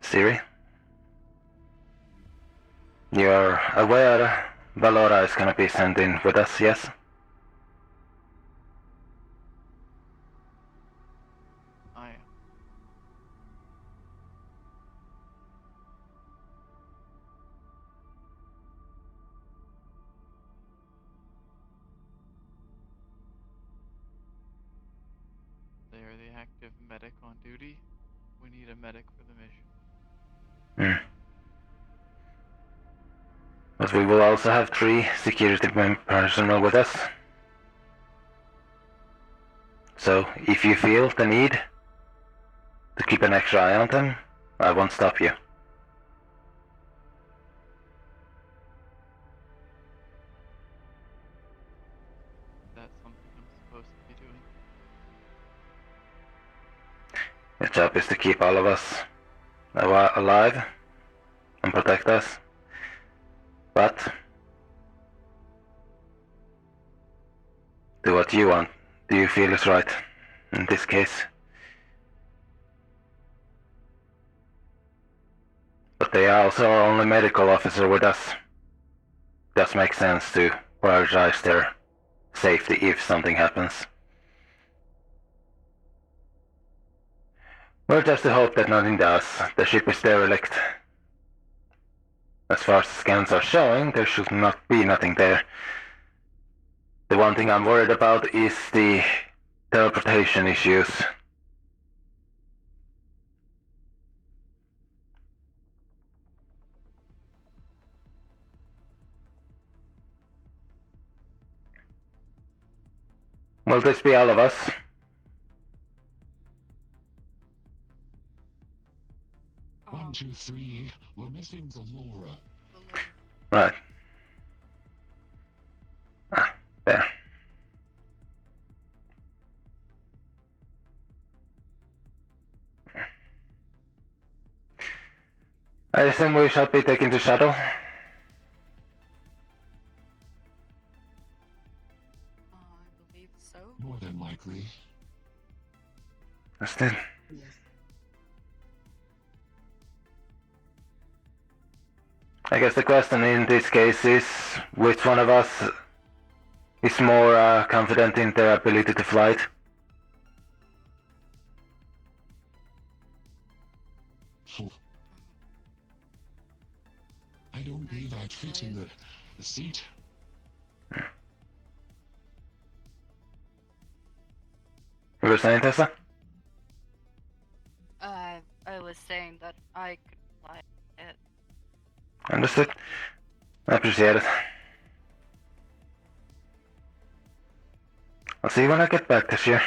Speaker 16: Siri? You're aware Valora is gonna be sent in with us, yes?
Speaker 17: I am. They are the active medic on duty. We need a medic for the mission.
Speaker 16: But we will also have 3 security personnel with us. So, if you feel the need to keep an extra eye on them, I won't stop you.
Speaker 17: That's something I'm supposed to be doing.
Speaker 16: Your job is to keep all of us alive and protect us. But do what you want. Do you feel is right in this case? But they are also our only medical officer with us. Does make sense to prioritize their safety if something happens. We're just to hope that nothing does. The ship is derelict. As far as the scans are showing, there should not be nothing there. The one thing I'm worried about is the teleportation issues. Will this be all of us?
Speaker 6: 1, 2, 3. We're missing the Laura.
Speaker 16: Right. There. I assume we shall be taken to shuttle.
Speaker 17: I believe so.
Speaker 6: More than likely.
Speaker 16: Understood.
Speaker 13: Yes.
Speaker 16: I guess the question in this case is which one of us is more confident in their ability to fly it?
Speaker 6: I don't believe I'd fit in the seat.
Speaker 16: You were saying, Tessa?
Speaker 18: I was saying that I could fly it.
Speaker 16: Understood. I appreciate it. I'll see you when I get back this year.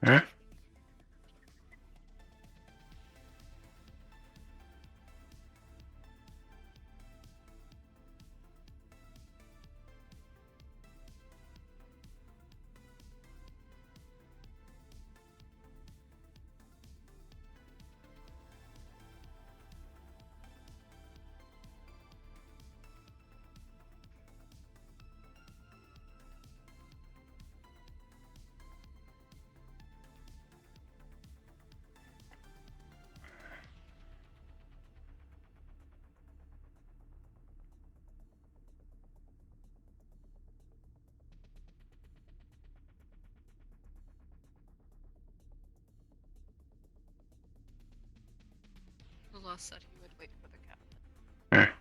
Speaker 16: Hmm?
Speaker 18: The law said he would wait for the captain.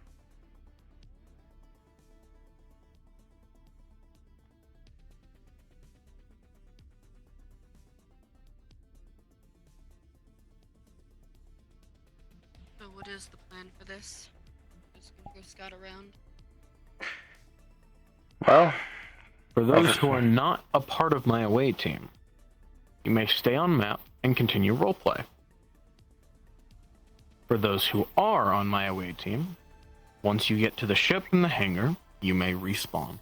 Speaker 18: So what is the plan for this? Just gonna go scout around?
Speaker 16: Well,
Speaker 4: for those who are not a part of my away team, you may stay on map and continue roleplay. For those who are on my away team, once you get to the ship in the hangar, you may respawn.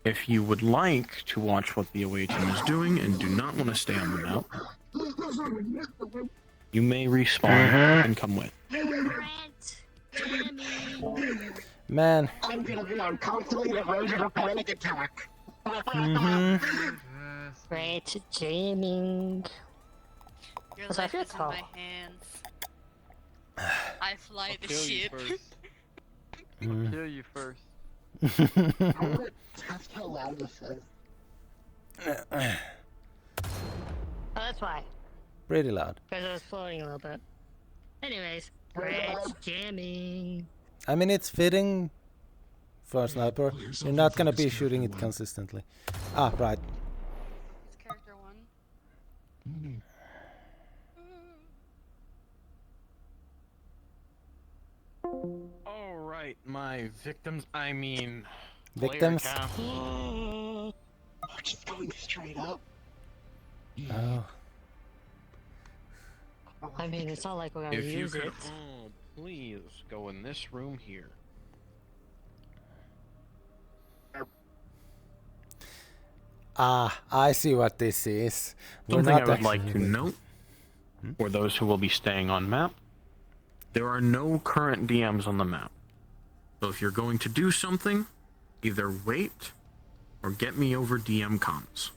Speaker 4: If you would like to watch what the away team is doing and do not want to stay on the map, you may respawn and come with.
Speaker 2: Man.
Speaker 13: I'm gonna be on constantly the verge of a panic attack.
Speaker 19: Great jamming.
Speaker 18: Your
Speaker 19: Cause I
Speaker 18: life
Speaker 19: feel
Speaker 18: is in
Speaker 19: tall.
Speaker 18: my hands. I fly the
Speaker 17: Kill you
Speaker 18: ship.
Speaker 17: first. Kill you first.
Speaker 13: I'm gonna test how loud this is.
Speaker 19: Oh, that's why.
Speaker 2: Pretty loud.
Speaker 19: Because I was floating a little bit. Anyways, great jamming.
Speaker 2: I mean, it's fitting for a sniper. You're not gonna be shooting it consistently. Ah, right.
Speaker 18: It's character 1.
Speaker 4: Alright, my victims, I mean...
Speaker 2: Victims?
Speaker 4: player count.
Speaker 13: Oh, just going straight up.
Speaker 2: Oh.
Speaker 19: I mean, it's not like we're gonna
Speaker 4: If you
Speaker 19: use
Speaker 4: could
Speaker 19: it.
Speaker 4: all please go in this room here.
Speaker 2: Ah, I see what this is.
Speaker 4: Something I would like to note, for those who will be staying on map, there are no current DMs on the map. So if you're going to do something, either wait or get me over DM comms.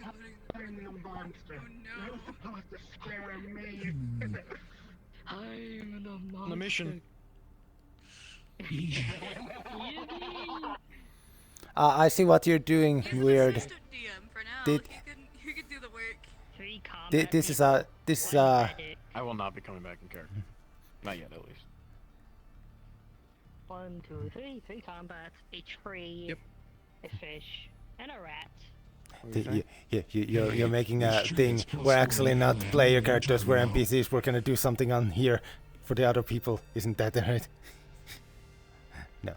Speaker 13: I'm the monster. You're supposed to scare me.
Speaker 19: I'm the monster.
Speaker 4: On the mission.
Speaker 2: I see what you're doing, weird.
Speaker 18: DM for now.
Speaker 2: Did,
Speaker 18: You can do the work.
Speaker 2: this is a
Speaker 4: I will not be coming back in character. Not yet, at least.
Speaker 19: 1, 2, 3. 3 combats. Each free. A fish. And a rat.
Speaker 2: You're making a thing where actually not player characters, where NPCs were gonna do something on here for the other people. Isn't that right? No.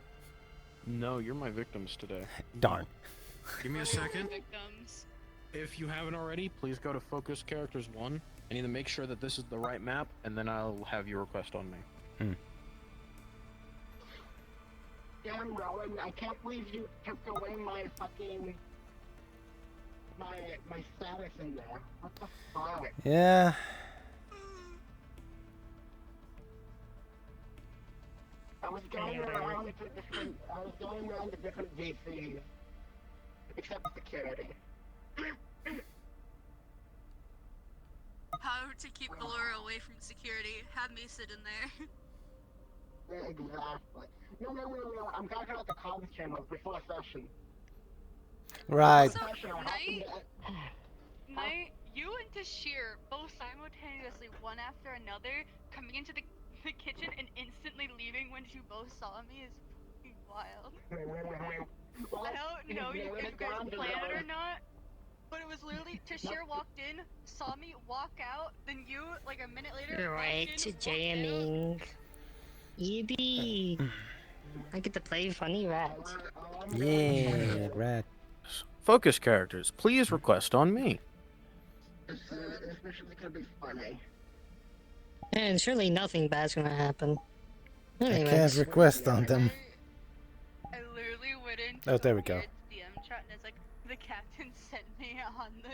Speaker 4: No, you're my victims today.
Speaker 2: Darn.
Speaker 4: Give me a second.
Speaker 18: Victims.
Speaker 4: If you haven't already, please go to Focus Characters 1. I need to make sure that this is the right map, and then I'll have your request on me.
Speaker 13: Damn, Rowan, I can't believe you took away my fucking... My status in there. What the fuck?
Speaker 2: Yeah.
Speaker 13: I was going around to different VCs. Except security.
Speaker 18: How to keep Galora away from security. Have me sit in there.
Speaker 13: Exactly. No, I'm talking about the comms channels before session.
Speaker 2: Right.
Speaker 18: So, Knight, you and Tashir both simultaneously, one after another, coming into the kitchen and instantly leaving when you both saw me is fucking wild. I don't know if you guys planned it or not, but it was literally Tashir walked in, saw me walk out, then you, like a minute later,
Speaker 19: Right,
Speaker 18: walked in,
Speaker 19: jamming. Yippee! I get to play funny rat.
Speaker 2: Yeah, rat.
Speaker 4: Focus characters, please request on me.
Speaker 13: It's especially gonna be funny.
Speaker 19: And surely nothing bad's gonna happen.
Speaker 2: I
Speaker 19: Anyways.
Speaker 2: can't request on them.
Speaker 18: I literally went into
Speaker 2: Oh, there we go.
Speaker 18: DM chat and it's like, the captain sent me on the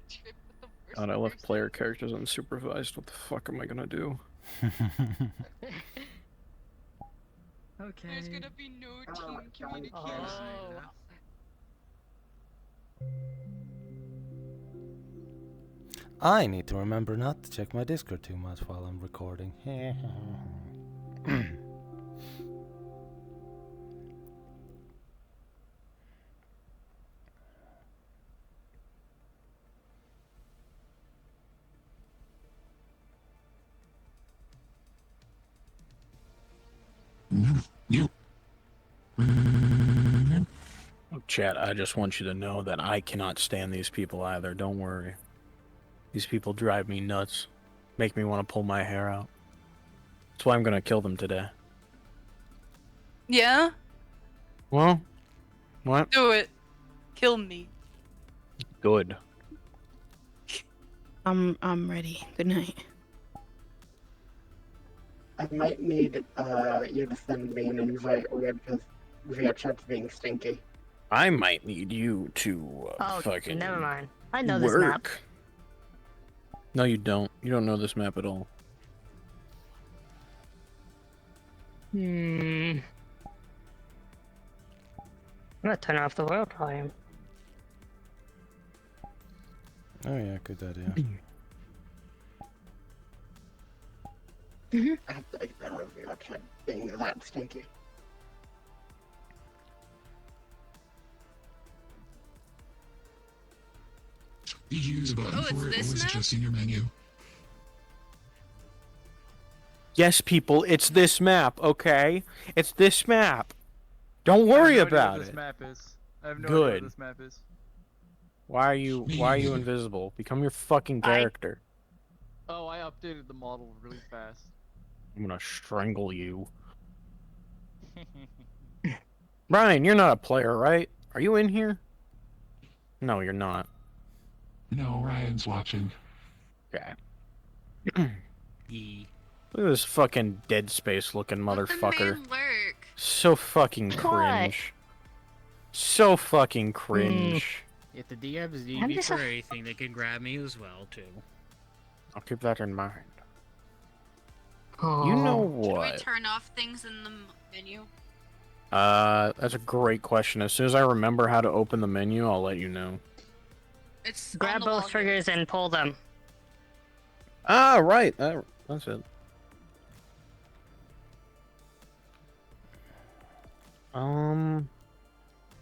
Speaker 18: trip with the worst
Speaker 4: God, I left player characters unsupervised. What the fuck am I gonna do?
Speaker 17: Okay.
Speaker 18: There's gonna be no team communication.
Speaker 19: Oh.
Speaker 2: I need to remember not to check my Discord too much while I'm recording.
Speaker 4: Chat, I just want you to know that I cannot stand these people either. Don't worry. These people drive me nuts. Make me want to pull my hair out. That's why I'm gonna kill them today.
Speaker 18: Yeah?
Speaker 4: Well, what?
Speaker 18: Do it. Kill me.
Speaker 4: Good.
Speaker 20: I'm ready. Good night.
Speaker 13: I might need you to send me an invite because VRchat's being stinky.
Speaker 4: I might need you to
Speaker 19: Oh,
Speaker 4: fucking
Speaker 19: never mind. I know this
Speaker 4: work.
Speaker 19: map.
Speaker 4: No, you don't. You don't know this map at all.
Speaker 19: I'm gonna turn off the world volume.
Speaker 2: Oh yeah, good idea.
Speaker 13: I have to take that with VRchat being that stinky.
Speaker 6: Did you use a button for it, or was it just in your menu?
Speaker 4: Yes, people, it's this map, okay? It's this map. Don't worry about
Speaker 17: This
Speaker 4: it.
Speaker 17: map is. I have no
Speaker 4: Good.
Speaker 17: idea what this map is.
Speaker 4: Why are you invisible? Become your fucking character.
Speaker 17: Oh, I updated the model really fast.
Speaker 4: I'm gonna strangle you. Brian, you're not a player, right? Are you in here? No, you're not.
Speaker 6: No, Ryan's watching.
Speaker 4: Okay. Look at this fucking Dead Space looking motherfucker.
Speaker 18: Lurk.
Speaker 4: So fucking cringe. So fucking cringe.
Speaker 7: If the DMs need
Speaker 19: I'm
Speaker 7: me
Speaker 19: just
Speaker 7: for
Speaker 19: a-
Speaker 7: anything, they can grab me as well, too.
Speaker 4: I'll keep that in mind.
Speaker 19: Oh.
Speaker 4: You know
Speaker 18: Should we
Speaker 4: what?
Speaker 18: turn off things in the menu?
Speaker 4: That's a great question. As soon as I remember how to open the menu, I'll let you know.
Speaker 18: It's
Speaker 19: Grab both triggers and pull them.
Speaker 4: Ah, right. That's it.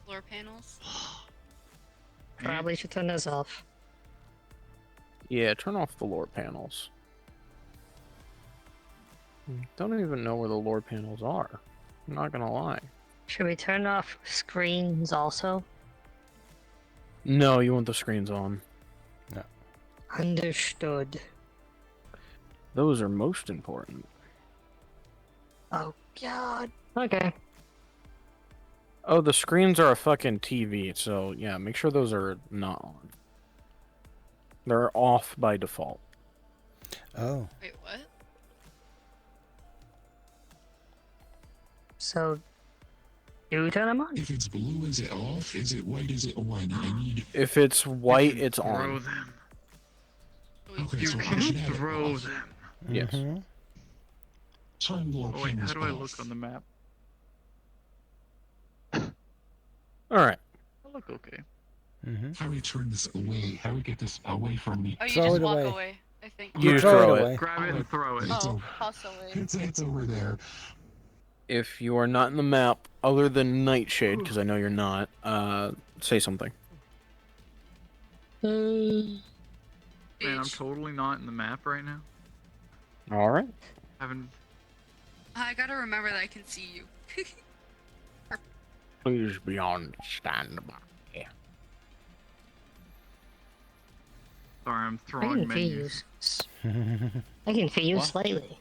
Speaker 18: Floor panels.
Speaker 19: Probably should turn those off.
Speaker 4: Yeah, turn off the lore panels. Don't even know where the lore panels are. I'm not gonna lie.
Speaker 19: Should we turn off screens also?
Speaker 4: No, you want the screens on.
Speaker 2: No.
Speaker 19: Understood.
Speaker 4: Those are most important.
Speaker 19: Oh god. Okay.
Speaker 4: Oh, the screens are a fucking TV, so yeah, make sure those are not on. They're off by default.
Speaker 2: Oh.
Speaker 18: Wait, what?
Speaker 19: So, do we turn them on?
Speaker 6: If it's blue, is it off? Is it white? Is it on? I need.
Speaker 4: If it's white, it's
Speaker 7: Throw
Speaker 4: on.
Speaker 7: them.
Speaker 6: Okay,
Speaker 7: You
Speaker 6: so I
Speaker 7: can
Speaker 6: should have it
Speaker 7: throw
Speaker 6: off.
Speaker 7: them.
Speaker 4: Yes.
Speaker 6: Turn lore
Speaker 17: Oh, wait, how
Speaker 6: panels
Speaker 17: do I
Speaker 6: off.
Speaker 17: look on the map?
Speaker 4: Alright.
Speaker 17: I look okay.
Speaker 6: How do we turn this away? How do we get this away from me?
Speaker 18: Oh, you
Speaker 2: Throw
Speaker 18: just
Speaker 2: it
Speaker 18: walk
Speaker 2: away.
Speaker 18: away, I think.
Speaker 4: You throw it.
Speaker 17: Grab it and throw it.
Speaker 6: It's
Speaker 18: Oh,
Speaker 6: over.
Speaker 18: toss away.
Speaker 6: It's over there.
Speaker 4: If you are not in the map, other than Nightshade, because I know you're not, say something.
Speaker 17: Man, I'm totally not in the map right now.
Speaker 4: Alright.
Speaker 17: Haven't.
Speaker 18: I gotta remember that I can see you.
Speaker 4: Please be on standby.
Speaker 17: Sorry, I'm
Speaker 19: I
Speaker 17: throwing
Speaker 19: can feel you.
Speaker 17: menus.
Speaker 19: I can feel you
Speaker 17: What?
Speaker 19: slightly.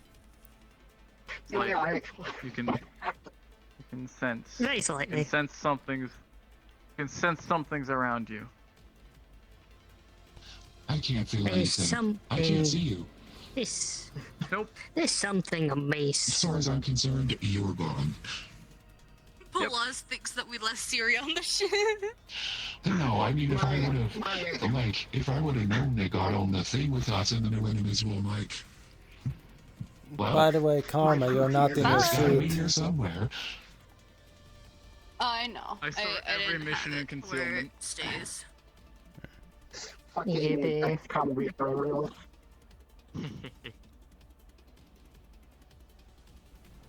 Speaker 17: Like, you can sense.
Speaker 19: Very slightly.
Speaker 17: You can sense something's around you.
Speaker 6: I can't feel
Speaker 19: There's
Speaker 6: anything.
Speaker 19: something.
Speaker 6: I can't see you.
Speaker 17: Nope.
Speaker 19: There's something amiss.
Speaker 6: As far as I'm concerned, you're gone.
Speaker 18: Plus thinks that we left Siri on the ship.
Speaker 6: No, I mean, if I would have known they got on the thing with us and then I went in as well, Mike. Well,
Speaker 2: By the way, Karma, you're not in your
Speaker 6: it's gotta be
Speaker 2: suit.
Speaker 6: here somewhere.
Speaker 18: I know.
Speaker 17: I saw every mission in concealment.
Speaker 18: Where it stays.
Speaker 13: Fucking XCOM Reaper rules.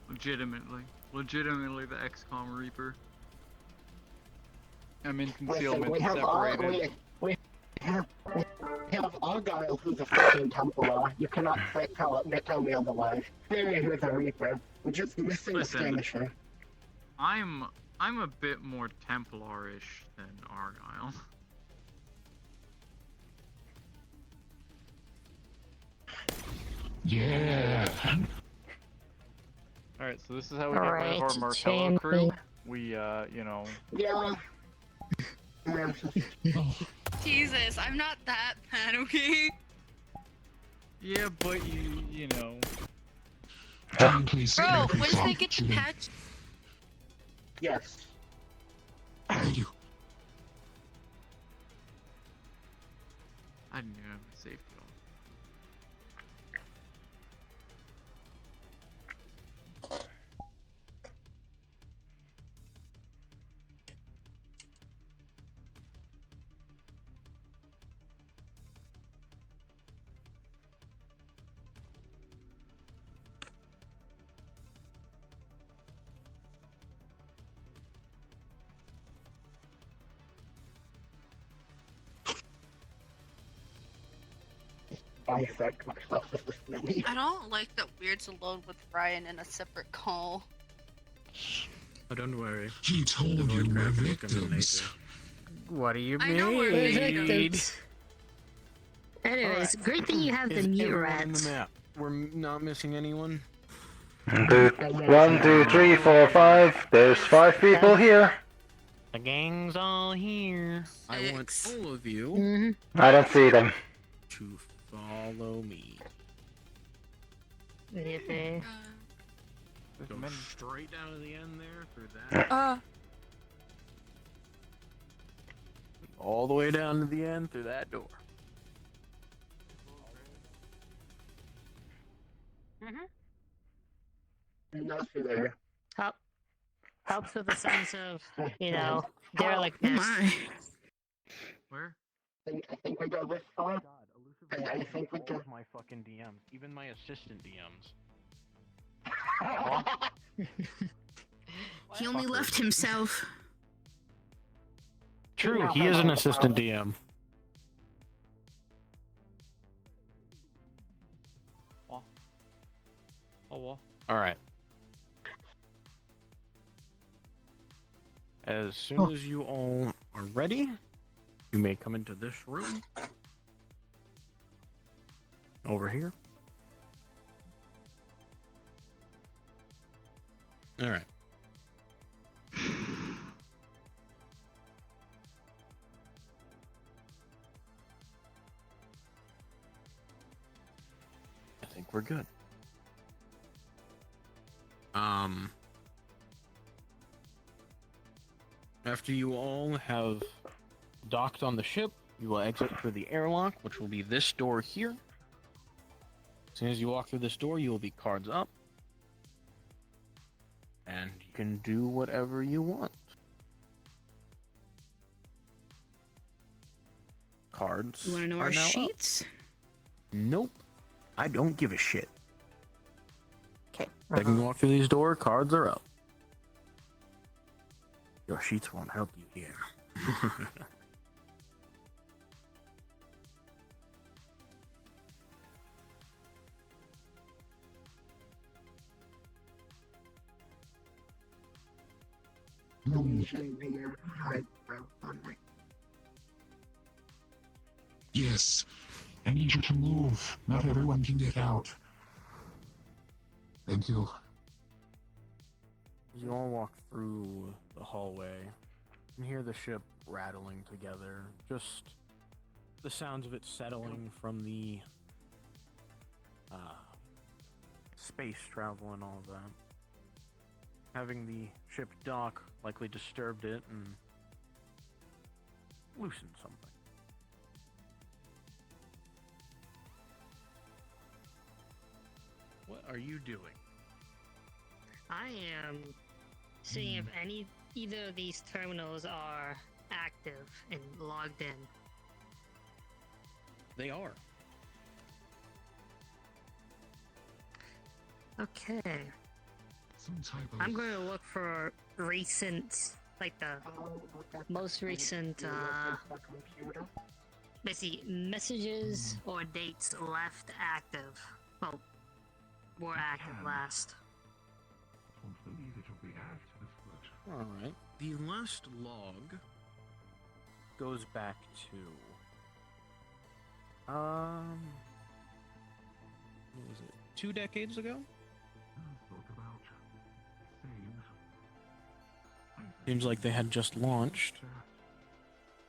Speaker 17: Legitimately the XCOM Reaper. I'm in
Speaker 13: Listen,
Speaker 17: concealment,
Speaker 13: we have
Speaker 17: separated.
Speaker 13: we have Argyle, who's a fucking Templar. You cannot tell me otherwise. Barry, who's a Reaper. We're just missing a skirmisher.
Speaker 17: I'm a bit more Templarish than Argyle.
Speaker 6: Yeah.
Speaker 17: Alright, so this is how we get rid
Speaker 19: Alright,
Speaker 17: of our Martello
Speaker 19: champion.
Speaker 17: crew. We, you know...
Speaker 13: Yeah.
Speaker 18: Jesus, I'm not that bad, okay?
Speaker 17: Yeah, but you know...
Speaker 6: Please,
Speaker 18: Bro, once they get the patch...
Speaker 13: Yes.
Speaker 6: Thank you.
Speaker 17: I didn't even have a safety on.
Speaker 13: Dissect myself with this many.
Speaker 18: I don't like that Weird's alone with Ryan in a separate call.
Speaker 4: Oh, don't worry.
Speaker 6: He told
Speaker 4: The
Speaker 6: you
Speaker 4: void
Speaker 6: we're
Speaker 4: crack will come in
Speaker 6: victims.
Speaker 17: What do you
Speaker 18: I know we're
Speaker 19: Victims. Anyways, great thing you have the
Speaker 4: Is
Speaker 19: mute
Speaker 4: everyone on
Speaker 19: rats.
Speaker 4: the map? We're not missing anyone?
Speaker 16: 1, 2, 3, 4, 5. There's 5 people here.
Speaker 4: The gang's all here. I want all of you
Speaker 16: I don't see them.
Speaker 4: to follow me.
Speaker 19: Yippee.
Speaker 4: Go straight down to the end there through that. All the way down to the end through that door.
Speaker 13: Not through there.
Speaker 19: Helps with the sense of, you know, derelictness.
Speaker 17: Where?
Speaker 13: I think we go this far. I think we
Speaker 4: All
Speaker 13: go.
Speaker 4: of my fucking DMs, even my assistant DMs.
Speaker 20: He only left himself.
Speaker 4: True, he is an assistant DM.
Speaker 17: Oh, well.
Speaker 4: Alright. As soon as you all are ready, you may come into this room. Over here. Alright. I think we're good. After you all have docked on the ship, you will exit through the airlock, which will be this door here. As soon as you walk through this door, you will be cards up. And you can do whatever you want. Cards.
Speaker 20: You want to know
Speaker 4: are
Speaker 20: our
Speaker 4: now up.
Speaker 20: sheets?
Speaker 4: Nope. I don't give a shit.
Speaker 20: Okay.
Speaker 4: Second you walk through these doors, cards are up. Your sheets won't help you here.
Speaker 6: Yes. I need you to move. Not everyone can get out. Thank you.
Speaker 4: You all walk through the hallway and hear the ship rattling together. Just the sounds of it settling from the space travel and all of that. Having the ship dock likely disturbed it and loosened something. What are you doing?
Speaker 19: I am seeing if either of these terminals are active and logged in.
Speaker 4: They are.
Speaker 19: Okay. I'm going to look for recent, like the most recent, basically messages or dates left active. Well, were active last.
Speaker 4: Alright. The last log goes back to what was it? 2 decades ago? Seems like they had just launched.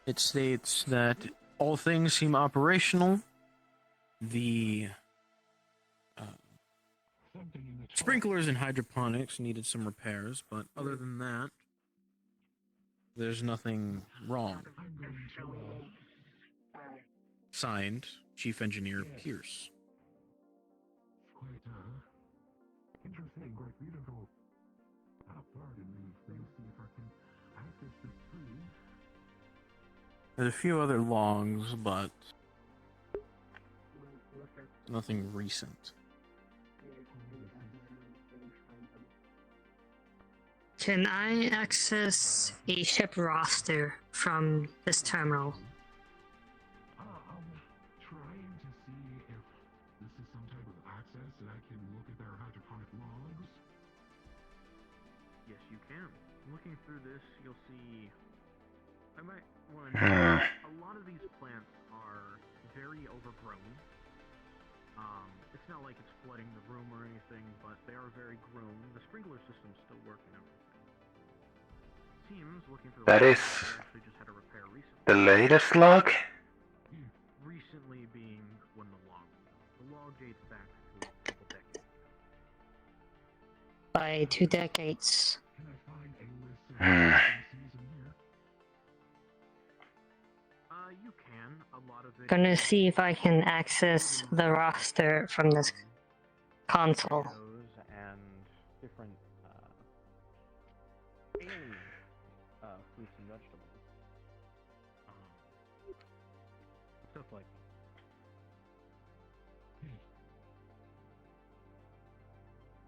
Speaker 4: It states that all things seem operational. The sprinklers and hydroponics needed some repairs, but other than that, there's nothing wrong. Signed, Chief Engineer Pierce.
Speaker 6: Quite interesting, quite beautiful. Pardon me, please see if I can access the tree.
Speaker 4: There's a few other logs, but nothing recent.
Speaker 19: Can I access a ship roster from this terminal?
Speaker 6: I'm trying to see if this is some type of access that I can look at their hydroponic logs.
Speaker 4: Yes, you can. Looking through this, you'll see. I might want to know. A lot of these plants are very overgrown. It's not like it's flooding the room or anything, but they are very grown. The sprinkler system's still working. Seems, looking for the
Speaker 16: That is
Speaker 4: actually just had a repair recently.
Speaker 16: the latest log?
Speaker 4: Recently being when the log dates back to a couple decades.
Speaker 19: By 2 decades.
Speaker 4: You can. A lot of it.
Speaker 19: Gonna see if I can access the roster from this console.
Speaker 4: And different alien fruits and vegetables. Stuff like that.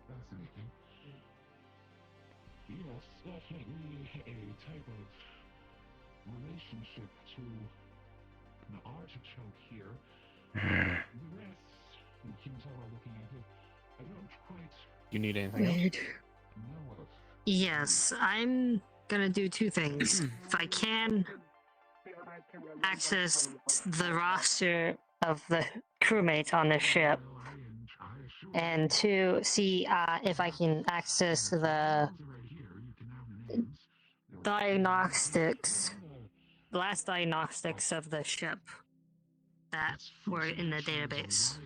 Speaker 6: Fascinating. Yes, definitely a type of relationship to an artichoke here. The rest, you can tell by looking at it, I don't quite
Speaker 4: You need anything
Speaker 19: Weird.
Speaker 6: know of.
Speaker 19: Yes, I'm gonna do 2 things. If I can access the roster of the crewmates on the ship, and 2, see if I can access the diagnostics, last diagnostics of the ship that were in the database.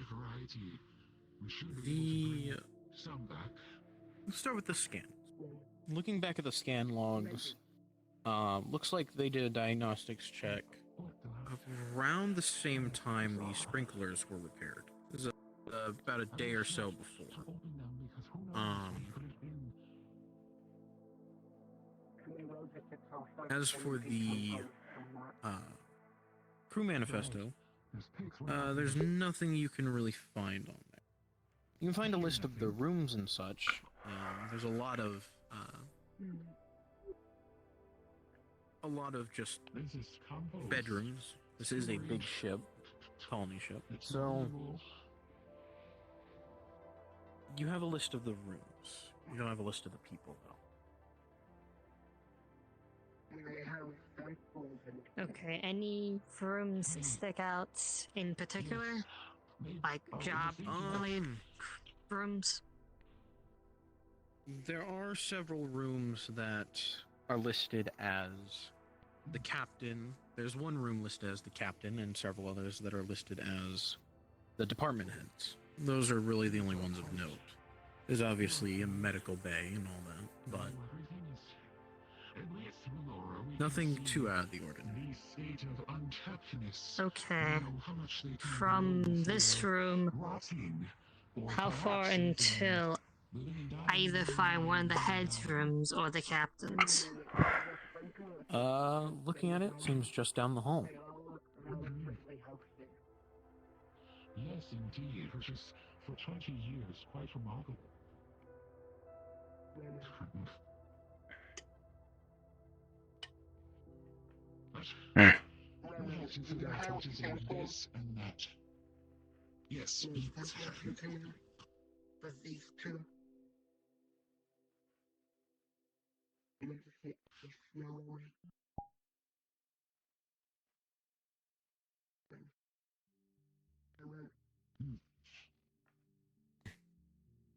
Speaker 4: Let's start with the scans. Looking back at the scan logs, looks like they did a diagnostics check around the same time the sprinklers were repaired. This is about a day or so before. As for the crew manifesto, there's nothing you can really find on there. You can find a list of the rooms and such. There's a lot of just bedrooms. This is a big ship, colony ship. So you have a list of the rooms. You don't have a list of the people, though.
Speaker 19: Okay, any rooms stick out in particular? Like job related rooms?
Speaker 4: There are several rooms that are listed as the captain. There's one room listed as the captain, and several others that are listed as the department heads. Those are really the only ones of note. There's obviously a medical bay and all that, but nothing too out of the ordinary.
Speaker 19: Okay. From this room, how far until I either find one of the heads' rooms or the captain's?
Speaker 4: Looking at it, seems just down the hall.
Speaker 6: Yes, indeed, which is for 20 years quite remarkable.
Speaker 16: Hmm.
Speaker 6: We have to figure out what is in this and that. Yes,
Speaker 13: For these two.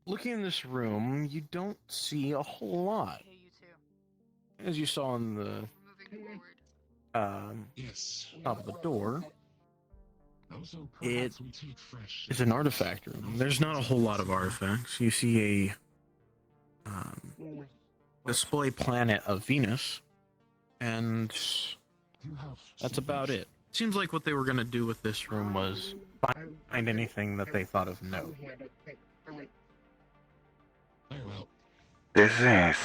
Speaker 4: Looking in this room, you don't see a whole lot.
Speaker 18: Hey, you two.
Speaker 4: As you saw in the top of the door, it is an artifact room. There's not a whole lot of artifacts. You see a display planet of Venus, and that's about it. Seems like what they were going to do with this room was find anything that they thought of note.
Speaker 16: This is...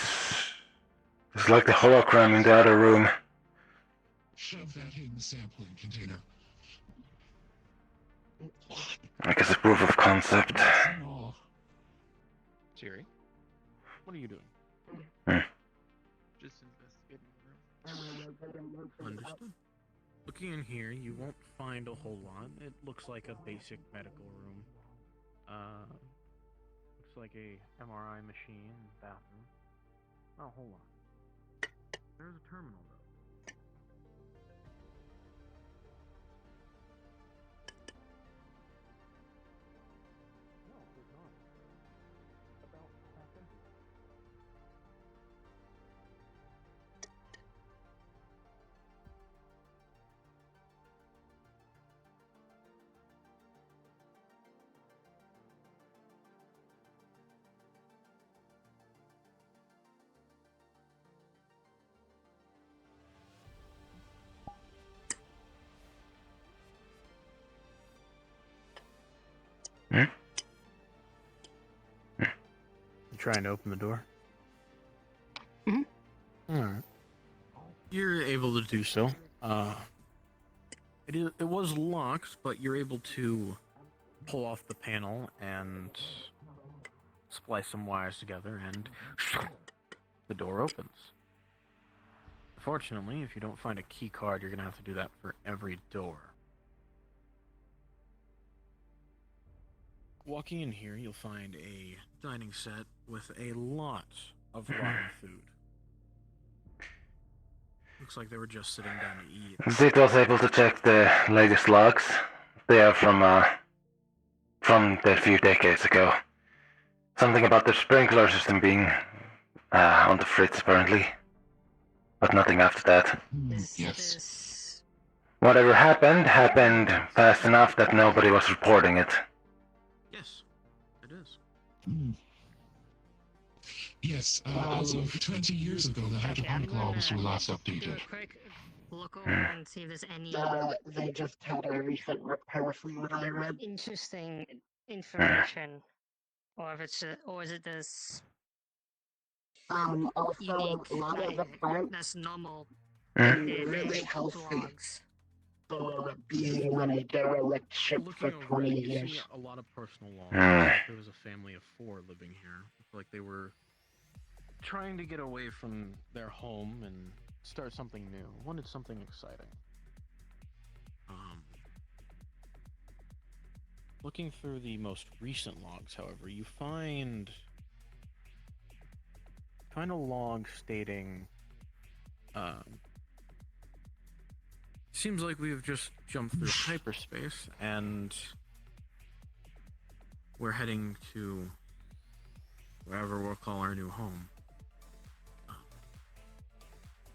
Speaker 16: It's like the hologram in the other room.
Speaker 6: Shove that in the sampling container.
Speaker 16: I guess a proof of concept.
Speaker 4: Siri, what are you doing?
Speaker 17: Just investigating the room.
Speaker 4: Understood. Looking in here, you won't find a whole lot. It looks like a basic medical room. Looks like a MRI machine, bathroom. Oh, hold on. There's a terminal, though. No, there's not. About half empty. You trying to open the door? Alright. You're able to do so. It was locked, but you're able to pull off the panel and splice some wires together, and the door opens. Fortunately, if you don't find a key card, you're gonna have to do that for every door. Walking in here, you'll find a dining set with a lot of rotten food. Looks like they were just sitting down to eat.
Speaker 16: Zit was able to check the latest logs. They are from a few decades ago. Something about the sprinkler system being on the fritz apparently. But nothing after that.
Speaker 6: Yes.
Speaker 16: Whatever happened fast enough that nobody was reporting it.
Speaker 4: Yes, it is.
Speaker 6: Yes, as of 20 years ago, the hydroponic laws were last updated.
Speaker 19: Quick look over and see if there's any
Speaker 13: They just had a recent repair from what I read.
Speaker 19: interesting information, or if it's or is it this
Speaker 13: Also,
Speaker 19: unique,
Speaker 13: a lot of the plants
Speaker 19: that's normal
Speaker 13: really healthy
Speaker 19: logs.
Speaker 13: for being on a derelict ship for 20
Speaker 4: You
Speaker 13: years.
Speaker 4: see a lot of personal loss. There was a family of 4 living here. It's like they were trying to get away from their home and start something new. Wanted something exciting. Looking through the most recent logs, however, you find a log stating Seems like we've just jumped through hyperspace, and we're heading to wherever we'll call our new home.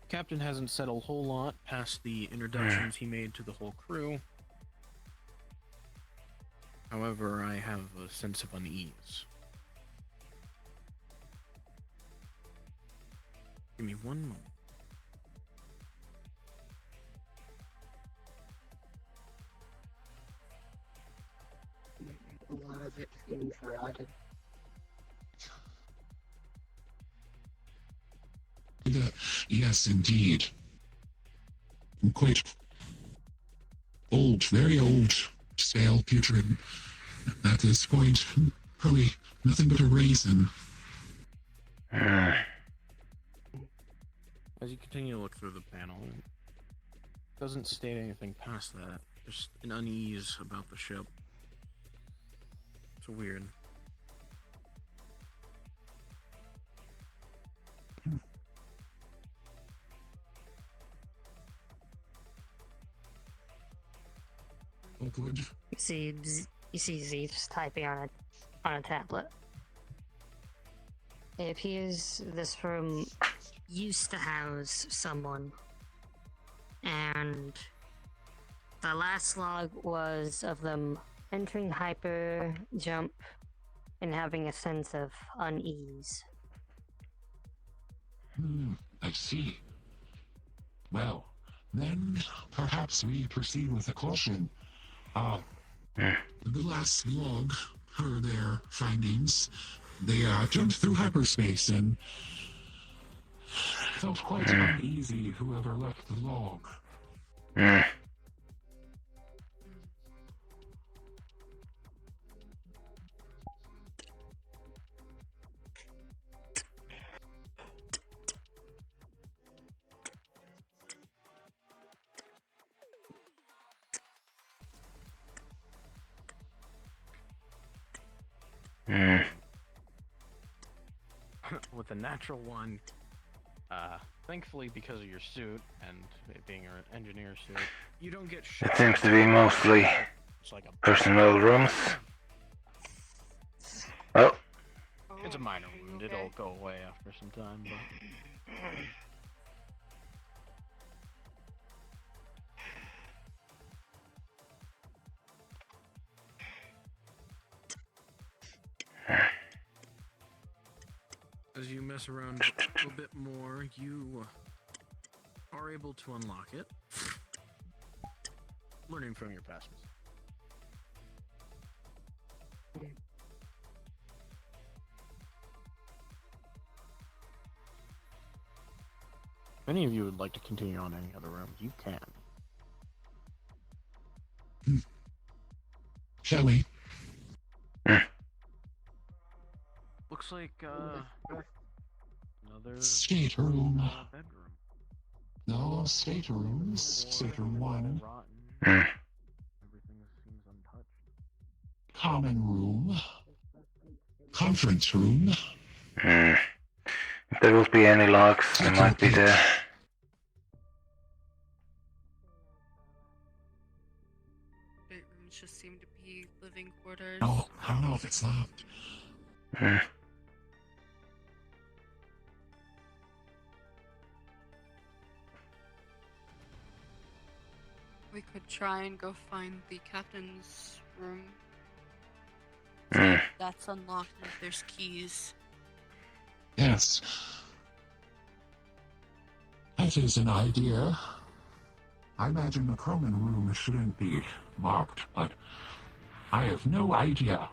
Speaker 4: Captain hasn't said a whole lot past the introductions he made to the whole crew. However, I have a sense of unease. Give me one moment.
Speaker 13: A lot of it seems rotted.
Speaker 6: Yes, indeed. Quite old, very old, stale, putrid. At this point, probably nothing but a raisin.
Speaker 4: As you continue to look through the panel, it doesn't state anything past that. Just an unease about the ship. It's weird.
Speaker 6: Oh, good.
Speaker 19: You see Z just typing on a tablet. It appears this room used to house someone, and the last log was of them entering hyper jump and having a sense of unease.
Speaker 6: I see. Well, then perhaps we proceed with a caution. The last log, per their findings, they jumped through hyperspace and felt quite uneasy, whoever left the log.
Speaker 4: With a natural one, thankfully because of your suit and it being an engineer suit, you don't get shot.
Speaker 16: It seems to be mostly personnel rooms. Oh.
Speaker 4: It's a minor wound. It'll go away after some time, but... As you mess around a little bit more, you are able to unlock it. Learning from your past mistakes. If any of you would like to continue on any other rooms, you can.
Speaker 6: Shall we?
Speaker 4: Looks like, another...
Speaker 6: Stateroom.
Speaker 4: Bedroom.
Speaker 6: No, staterooms. Stateroom 1.
Speaker 4: Everything seems untouched.
Speaker 6: Common room. Conference room.
Speaker 16: If there will be any logs, they might be there.
Speaker 18: Bedrooms just seem to be living quarters.
Speaker 6: No, I don't know if it's locked.
Speaker 18: We could try and go find the captain's room. That's unlocked and if there's keys.
Speaker 6: Yes. That is an idea. I imagine the Cronin room shouldn't be marked, but I have no idea.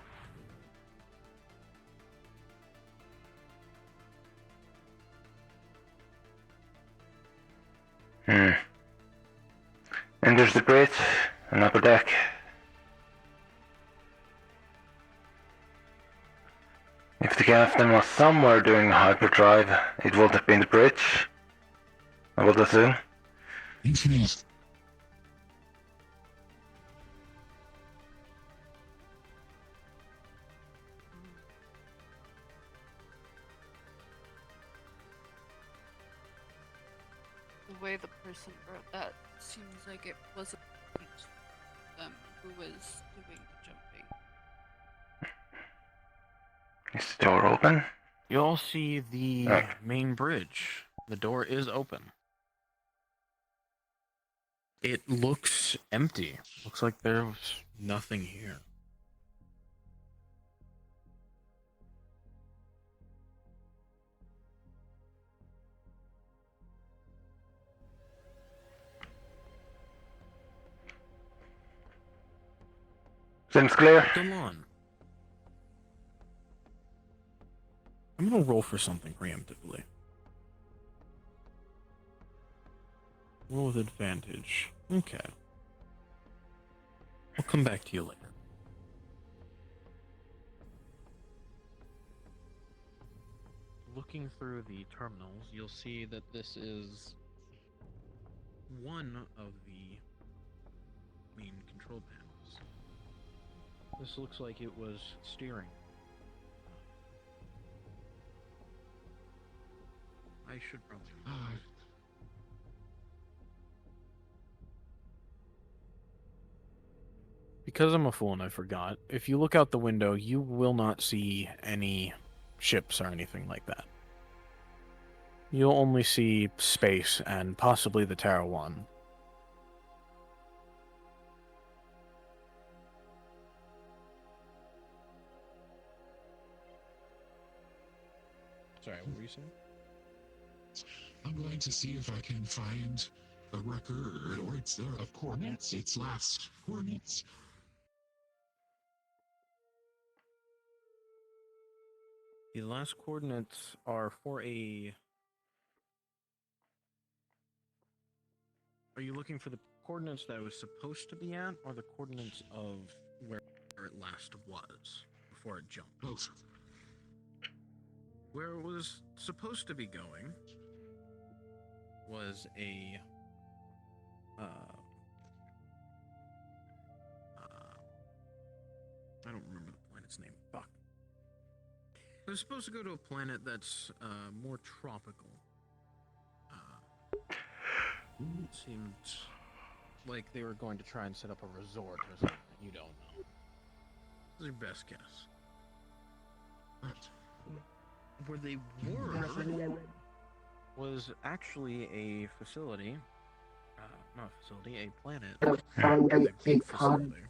Speaker 16: And there's the bridge, an upper deck. If the captain was somewhere doing hyperdrive, it would have been the bridge, I would assume.
Speaker 6: Infinite.
Speaker 17: person wrote that. Seems like it wasn't them who was doing the jumping.
Speaker 16: Is the door open?
Speaker 4: You all see the main bridge. The door is open. It looks empty. Looks like there's nothing here.
Speaker 16: Seems clear.
Speaker 4: Delon. I'm gonna roll for something preemptively. Roll with advantage. Okay. I'll come back to you later. Looking through the terminals, you'll see that this is one of the main control panels. This looks like it was steering. I should probably... Because I'm a fool and I forgot, if you look out the window, you will not see any ships or anything like that. You'll only see space and possibly the Terra 1.
Speaker 14: Sorry, what were you saying?
Speaker 6: I'm going to see if I can find a record, or it's of coordinates. It's last coordinates.
Speaker 4: The last coordinates are for a... Are you looking for the coordinates that it was supposed to be at, or the coordinates of where it last was, before it jumped?
Speaker 6: Both.
Speaker 4: Where it was supposed to be going was a... I don't remember the planet's name. Fuck. It was supposed to go to a planet that's more tropical. It seemed like they were going to try and set up a resort or something. You don't know. This is your best guess. Where they were was actually a facility. Not a facility, a planet. A big facility.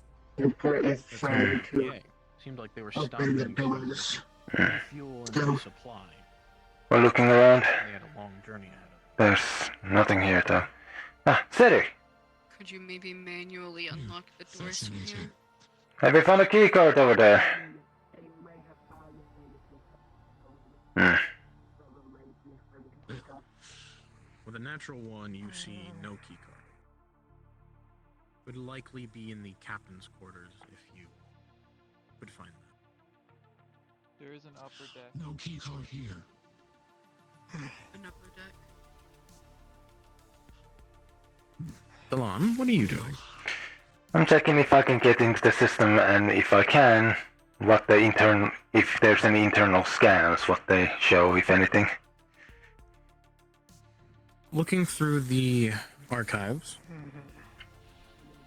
Speaker 4: Yeah. Seemed like they were stopping to fuel and resupply.
Speaker 16: We're looking around.
Speaker 4: They had a long journey ahead of them.
Speaker 16: There's nothing here, though. Ah, City!
Speaker 17: Could you maybe manually unlock the doors from here?
Speaker 16: Have you found a key card over there?
Speaker 4: With a natural one, you see no key card. Would likely be in the captain's quarters if you could find that.
Speaker 17: There is an upper deck.
Speaker 6: No key card here.
Speaker 17: An upper deck.
Speaker 4: Delon, what are you doing?
Speaker 16: I'm checking if I can get into the system, and if I can, what the if there's any internal scans, what they show, if anything.
Speaker 4: Looking through the archives,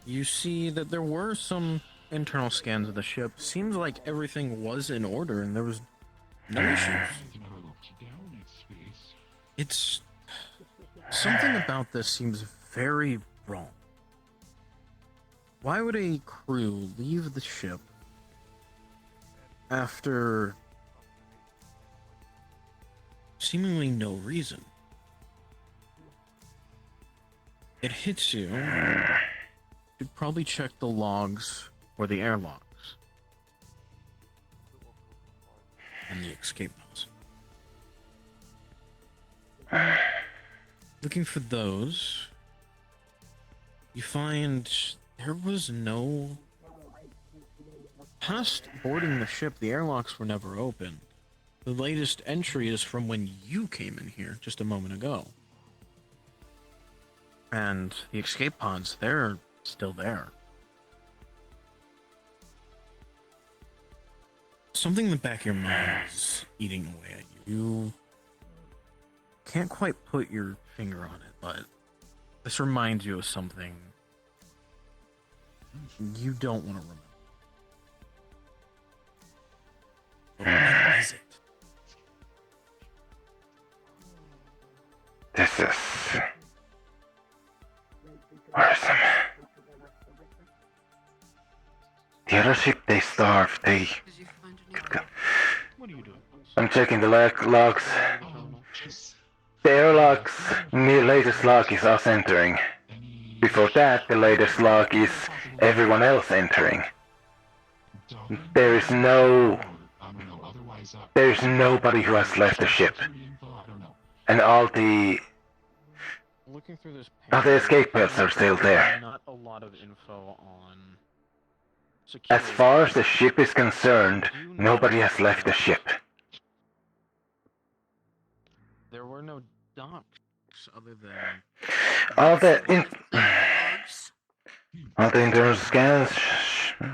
Speaker 4: you see that there were some internal scans of the ship. Seems like everything was in order and there was no issues. It's... Something about this seems very wrong. Why would a crew leave the ship after seemingly no reason? It hits you. You'd probably check the logs or the airlocks and the escape notes. Looking for those, you find there was no... Past boarding the ship, the airlocks were never opened. The latest entry is from when you came in here just a moment ago. And the escape pods, they're still there. Something in the back of your mind is eating away at you. You can't quite put your finger on it, but This reminds you of something you don't want to remember. What is it?
Speaker 16: This is worrisome. The other ship, they starved. They.
Speaker 4: What are you doing?
Speaker 16: I'm checking the logs. The airlock's latest log is us entering. Before that, the latest log is everyone else entering. There is nobody who has left the ship. And all the
Speaker 4: Looking through this
Speaker 16: escape pods are still there.
Speaker 4: Not a lot of info on
Speaker 16: As far as the ship is concerned, nobody has left the ship.
Speaker 4: There were no docks other than
Speaker 16: All the internal scans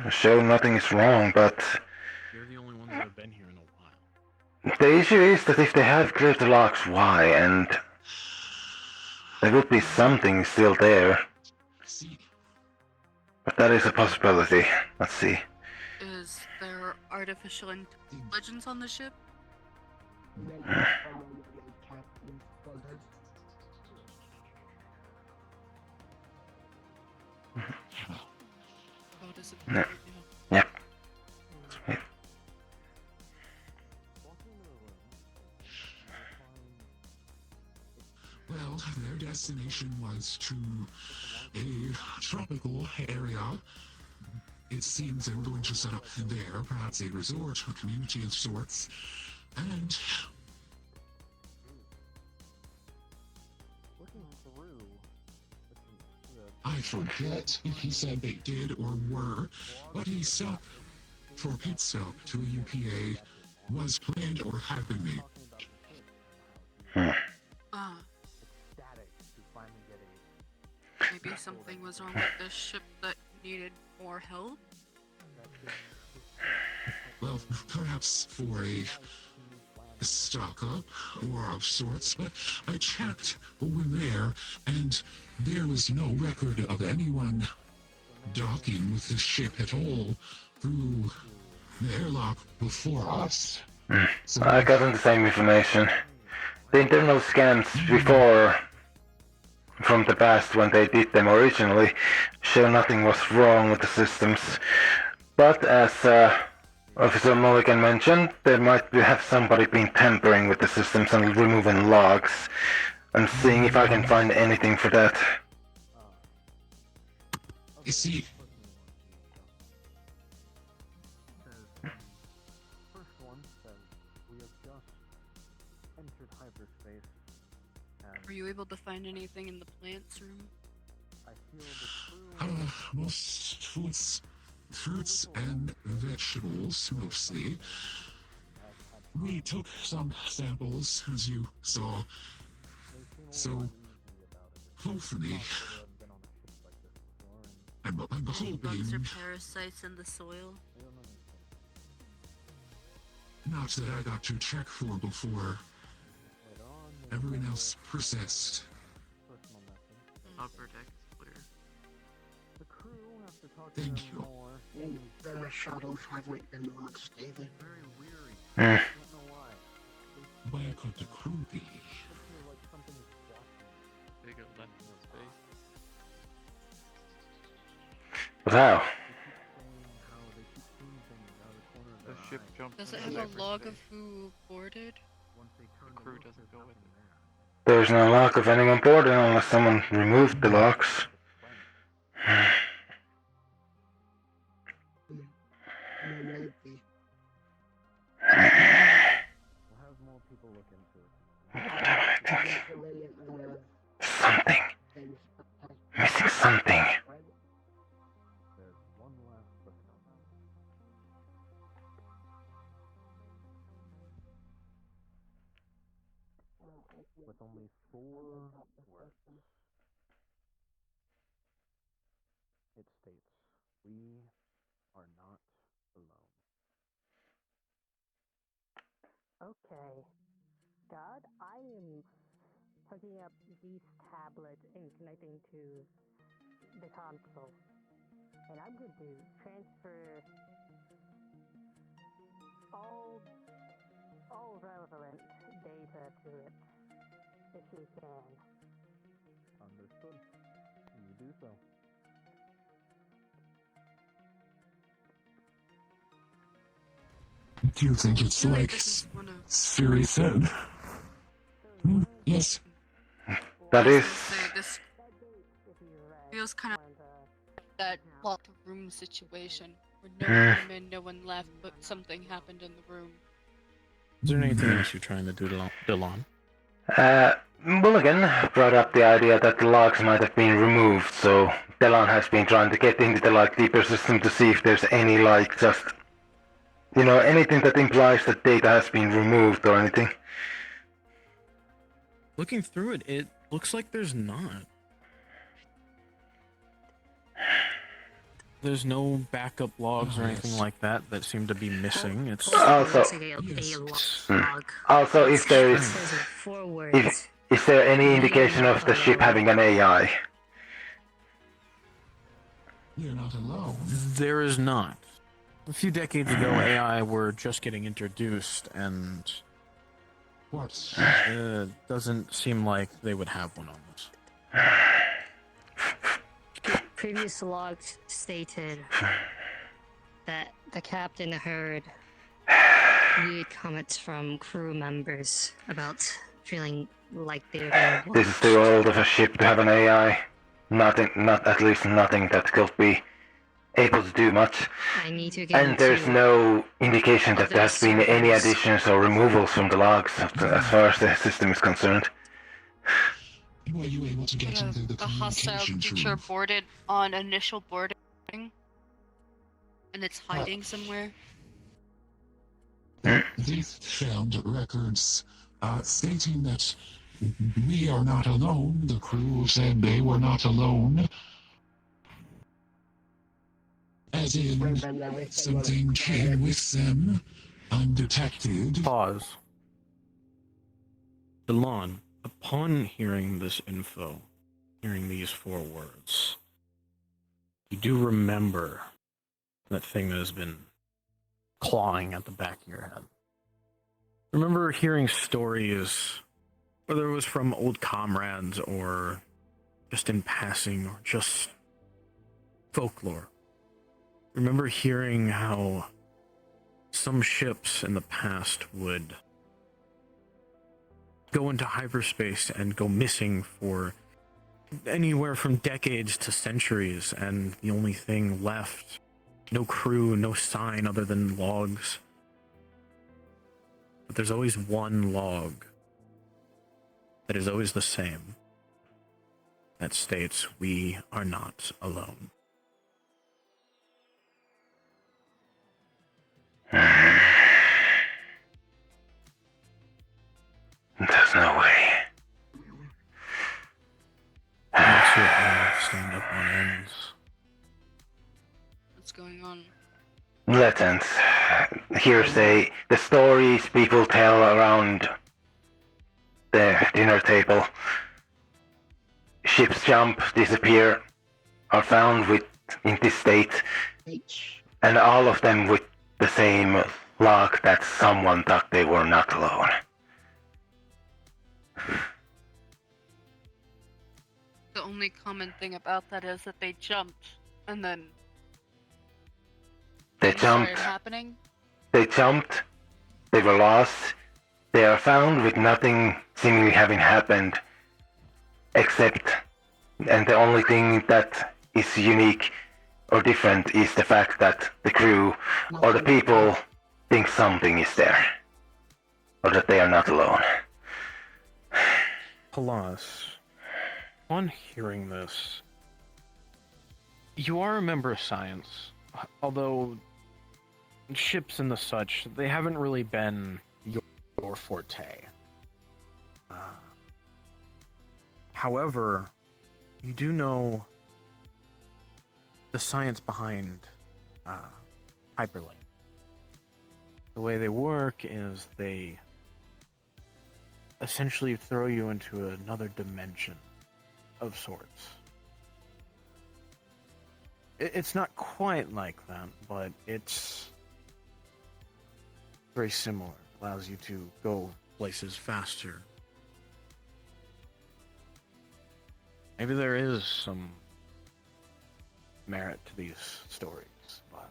Speaker 16: show nothing is wrong, but
Speaker 4: you're the only ones that have been here in a while.
Speaker 16: the issue is that if they have cleared the locks, why? And there would be something still there. But that is a possibility. Let's see.
Speaker 21: Is there artificial intelligence on the ship? How does it
Speaker 16: No. Yep.
Speaker 6: Well, their destination was to a tropical area. It seems they were going to set up there, perhaps a resort, a community of sorts, and I forget if he said they did or were, but a stop for a pit stop to a UPA was planned or had been made.
Speaker 21: Maybe something was wrong with this ship that needed more help?
Speaker 6: Well, perhaps for a stock-up or of sorts, but I checked over there, and there was no record of anyone docking with the ship at all through the airlock before us.
Speaker 16: I got the same information. The internal scans before, from the past when they did them originally, show nothing was wrong with the systems. But as Officer Mulligan mentioned, there might have somebody been tampering with the systems and removing logs. I'm seeing if I can find anything for that.
Speaker 6: You see,
Speaker 21: Were you able to find anything in the plants room?
Speaker 6: most fruits and vegetables, mostly. We took some samples, as you saw, so hopefully, I'm
Speaker 21: Any bugs or
Speaker 6: hoping,
Speaker 21: parasites in the soil?
Speaker 6: not that I got to check for before everyone else processed.
Speaker 17: Upper deck is clear.
Speaker 6: Thank you.
Speaker 13: The shuttles haven't been launched either.
Speaker 6: Where could the crew be?
Speaker 17: They got left in space.
Speaker 16: Wow.
Speaker 17: The ship jumped.
Speaker 21: Does it
Speaker 17: into
Speaker 21: have a log
Speaker 17: hyperspace.
Speaker 21: of who boarded?
Speaker 17: The crew doesn't go with it.
Speaker 16: There's no lock of anyone boarding unless someone removed the locks. Something. Missing something.
Speaker 5: With only 4 words. It states, "We are not alone."
Speaker 19: Okay. God, I am hooking up these tablets and connecting to the console. And I'm going to transfer all relevant data to it, if you can.
Speaker 5: Understood. You do so.
Speaker 6: Do you think it's like Siri said? Yes.
Speaker 16: That is.
Speaker 21: This feels kind of that locked room situation where no one came in, no one left, but something happened in the room.
Speaker 4: Is there anything else you're trying to do, Delon?
Speaker 16: Mulligan brought up the idea that the logs might have been removed, so Delon has been trying to get into the deeper system to see if there's any just anything that implies that data has been removed or anything.
Speaker 4: Looking through it, it looks like there's not. There's no backup logs or anything like that seem to be missing. It's
Speaker 16: also, if there is there any indication of the ship having an AI?
Speaker 6: You're not alone.
Speaker 4: There is not. A few decades ago, AI were just getting introduced, and doesn't seem like they would have one on this.
Speaker 19: Previous logs stated that the captain heard weird comments from crew members about feeling like they were being watched.
Speaker 16: This is too old of a ship to have an AI. Nothing that could be able to do much.
Speaker 19: I need to get
Speaker 16: and there's no indication that there has been any additions or removals from the logs as far as the system is concerned.
Speaker 6: Were you able to get into the
Speaker 21: a hostile creature boarded on initial boarding, and it's hiding somewhere.
Speaker 6: They found records stating that we are not alone. The crew said they were not alone. As in, something came with them, undetected.
Speaker 4: Pause. Delon, upon hearing this info, hearing these 4 words, you do remember that thing that has been clawing at the back of your head. Remember hearing stories, whether it was from old comrades or just in passing or just folklore. Remember hearing how some ships in the past would go into hyperspace and go missing for anywhere from decades to centuries, and the only thing left, no crew, no sign other than logs. But there's always one log that is always the same, that states, "We are not alone."
Speaker 16: There's no way.
Speaker 4: Makes your hair stand up on ends.
Speaker 21: What's going on?
Speaker 16: Legends, hearsay, the stories people tell around the dinner table. Ships jump, disappear, are found in this state, and all of them with the same log that someone thought they were not alone.
Speaker 21: The only common thing about that is that they jumped, and then
Speaker 16: They
Speaker 21: things
Speaker 16: jumped,
Speaker 21: started happening.
Speaker 16: they were lost, they are found with nothing seemingly having happened, and the only thing that is unique or different is the fact that the crew or the people think something is there, or that they are not alone.
Speaker 4: Palas, on hearing this, you are a member of science, although ships and the such, they haven't really been your forte. However, you do know the science behind hyperlink. The way they work is they essentially throw you into another dimension of sorts. It's not quite like that, but it's very similar. Allows you to go places faster. Maybe there is some merit to these stories, but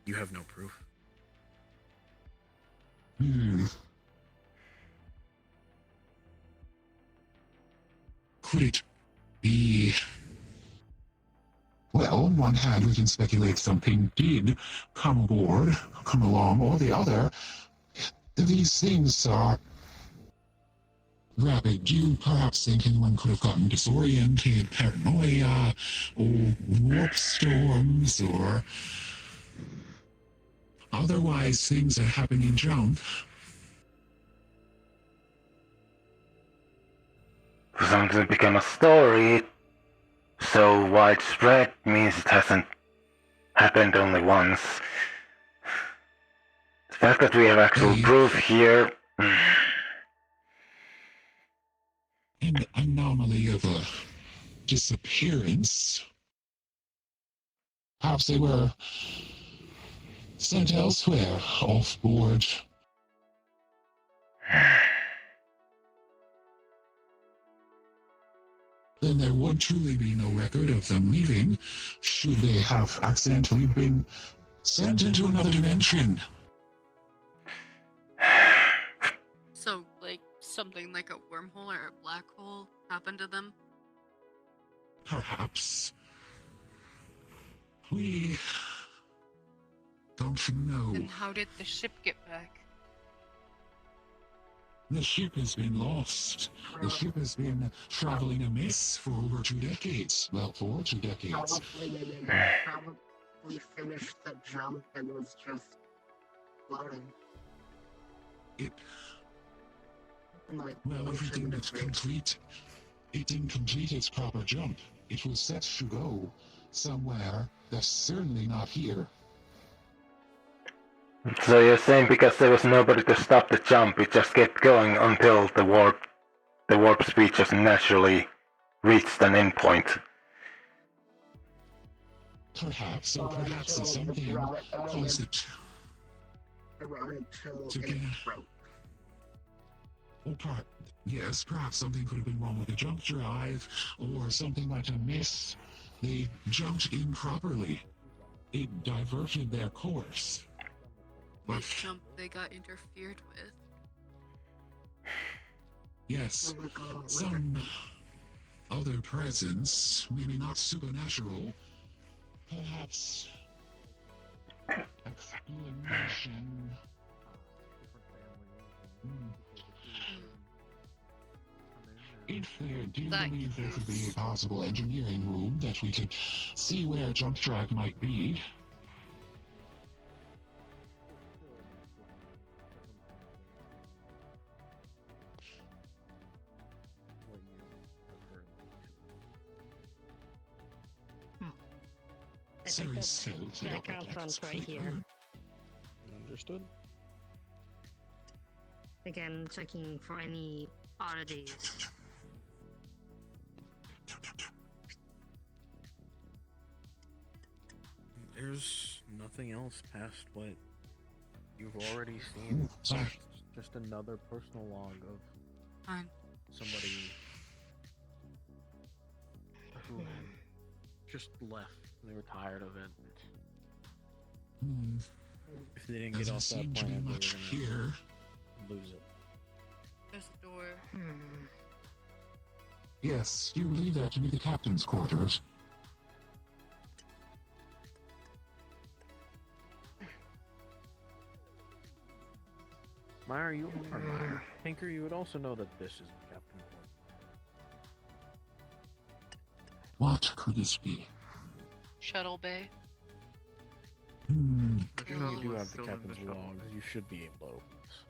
Speaker 4: you have no proof.
Speaker 6: Could it be... Well, on one hand, we can speculate something did come aboard, come along, or the other. These things are... Rabbit, do you perhaps think anyone could have gotten disoriented, paranoia, or warp storms, or... Otherwise, things that happen in junk?
Speaker 16: For something to become a story so widespread means it hasn't happened only once. The fact that we have actual proof here...
Speaker 6: An anomaly of a disappearance. Perhaps they were sent elsewhere, off board. Then there would truly be no record of them leaving, should they have accidentally been sent into another dimension.
Speaker 21: So, like, something like a wormhole or a black hole happened to them?
Speaker 6: Perhaps. We don't know.
Speaker 21: Then how did the ship get back?
Speaker 6: The ship has been lost. The ship has been traveling amiss for over 2 decades. Well, for 2 decades.
Speaker 13: Probably finished the jump and was just floating.
Speaker 6: Well, if it didn't complete... It didn't complete its proper jump. It was set to go somewhere that's certainly not here.
Speaker 16: So you're saying because there was nobody to stop the jump, it just kept going until the warp speed just naturally reached an endpoint?
Speaker 6: Perhaps, or perhaps something caused it to get... Yes, perhaps something could have been wrong with the jump drive, or something went amiss. They jumped improperly. It diverted their course. But
Speaker 21: Jump they got interfered with.
Speaker 6: yes, some other presence, maybe not supernatural, perhaps explanation. If there do believe there could be a possible engineering room that we could see where jump drive might be.
Speaker 19: I think that counts on right here.
Speaker 14: Understood.
Speaker 19: Again, checking for any oddities.
Speaker 4: There's nothing else past what you've already seen. Just another personal log of somebody who just left. They were tired of it. If they didn't get off that planet, they were gonna lose it.
Speaker 21: There's a door.
Speaker 6: Yes, you leave that to be the captain's quarters.
Speaker 4: Meyer, Tinker, you would also know that this is the captain's quarters.
Speaker 6: What could this be?
Speaker 21: Shuttle bay.
Speaker 4: You do have the captain's logs. You should be able to open this.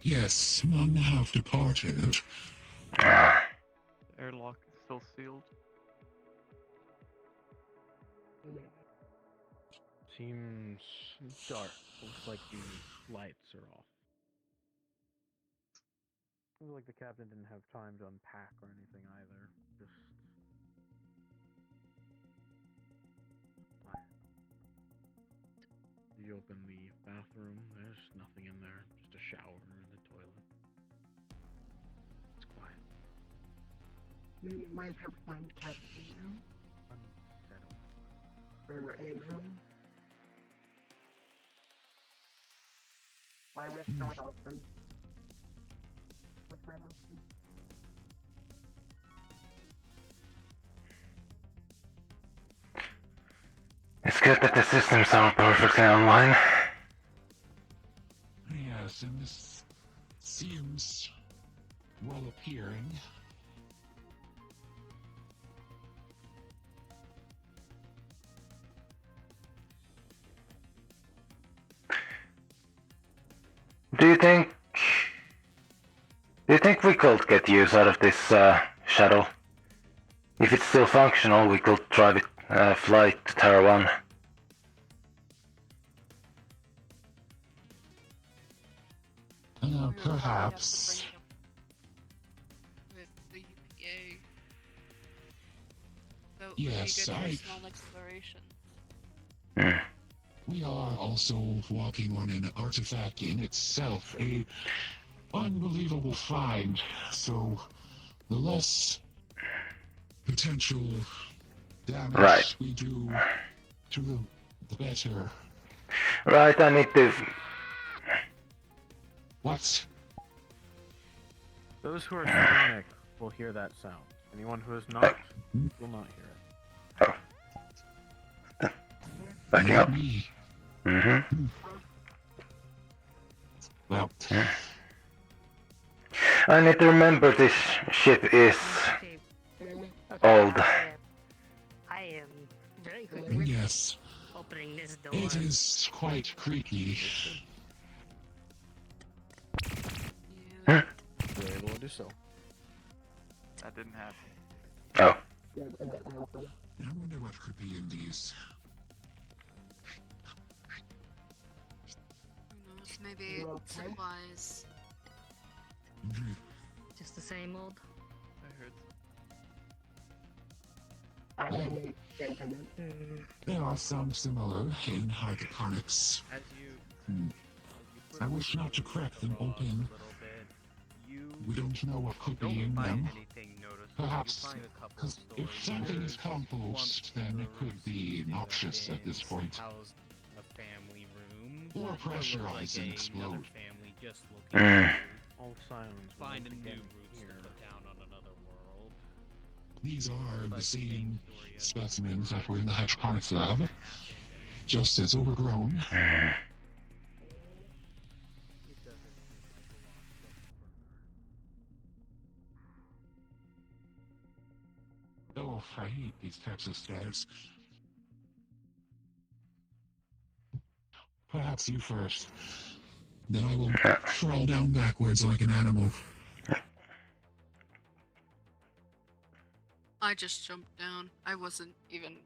Speaker 6: Yes, none have departed.
Speaker 17: The airlock is still sealed.
Speaker 4: Seems dark. Looks like the lights are off. Seems like the captain didn't have time to unpack or anything either. Just... You open the bathroom, there's nothing in there. Just a shower and a toilet. It's quiet.
Speaker 13: You might have found Captain.
Speaker 4: Unsettled.
Speaker 13: Or Andrew. Why was the door open? What's my motion?
Speaker 16: It's good that the systems are perfectly online.
Speaker 6: Yes, and this seems well appearing.
Speaker 16: Do you think we could get use out of this shuttle? If it's still functional, we could drive it flight to Terra 1.
Speaker 6: Perhaps.
Speaker 21: With the UPA. So
Speaker 6: Yes,
Speaker 21: pretty good personal exploration.
Speaker 6: We are also walking on an artifact in itself, a unbelievable find. So, the less potential damage we do to the better.
Speaker 16: Right, I need to...
Speaker 6: What?
Speaker 4: Those who are psionic will hear that sound. Anyone who is not will not hear it.
Speaker 16: Backing up.
Speaker 6: Well,
Speaker 16: I need to remember this ship is old.
Speaker 19: I am very quickly
Speaker 6: yes,
Speaker 19: opening this door.
Speaker 6: it is quite creaky.
Speaker 4: You're able to do so.
Speaker 17: That didn't happen.
Speaker 16: Oh.
Speaker 6: I wonder what could be in these.
Speaker 21: Who knows? Maybe supplies.
Speaker 19: Just the same old.
Speaker 17: I heard.
Speaker 6: There are some similar in hydroponics.
Speaker 17: As you
Speaker 6: I wish not to crack them open. We don't know what could be in them. Perhaps, because if something is compost, then it could be noxious at this point.
Speaker 12: A family room.
Speaker 6: Or pressurize and explode.
Speaker 12: Family just looking
Speaker 4: All silence.
Speaker 12: find a new route to put down on another world.
Speaker 6: These are the same specimens that were in the hydroponics lab, just as overgrown. Oh, I hate these types of stairs. Perhaps you first. Then I will crawl down backwards like an animal.
Speaker 21: I just jumped down. I wasn't even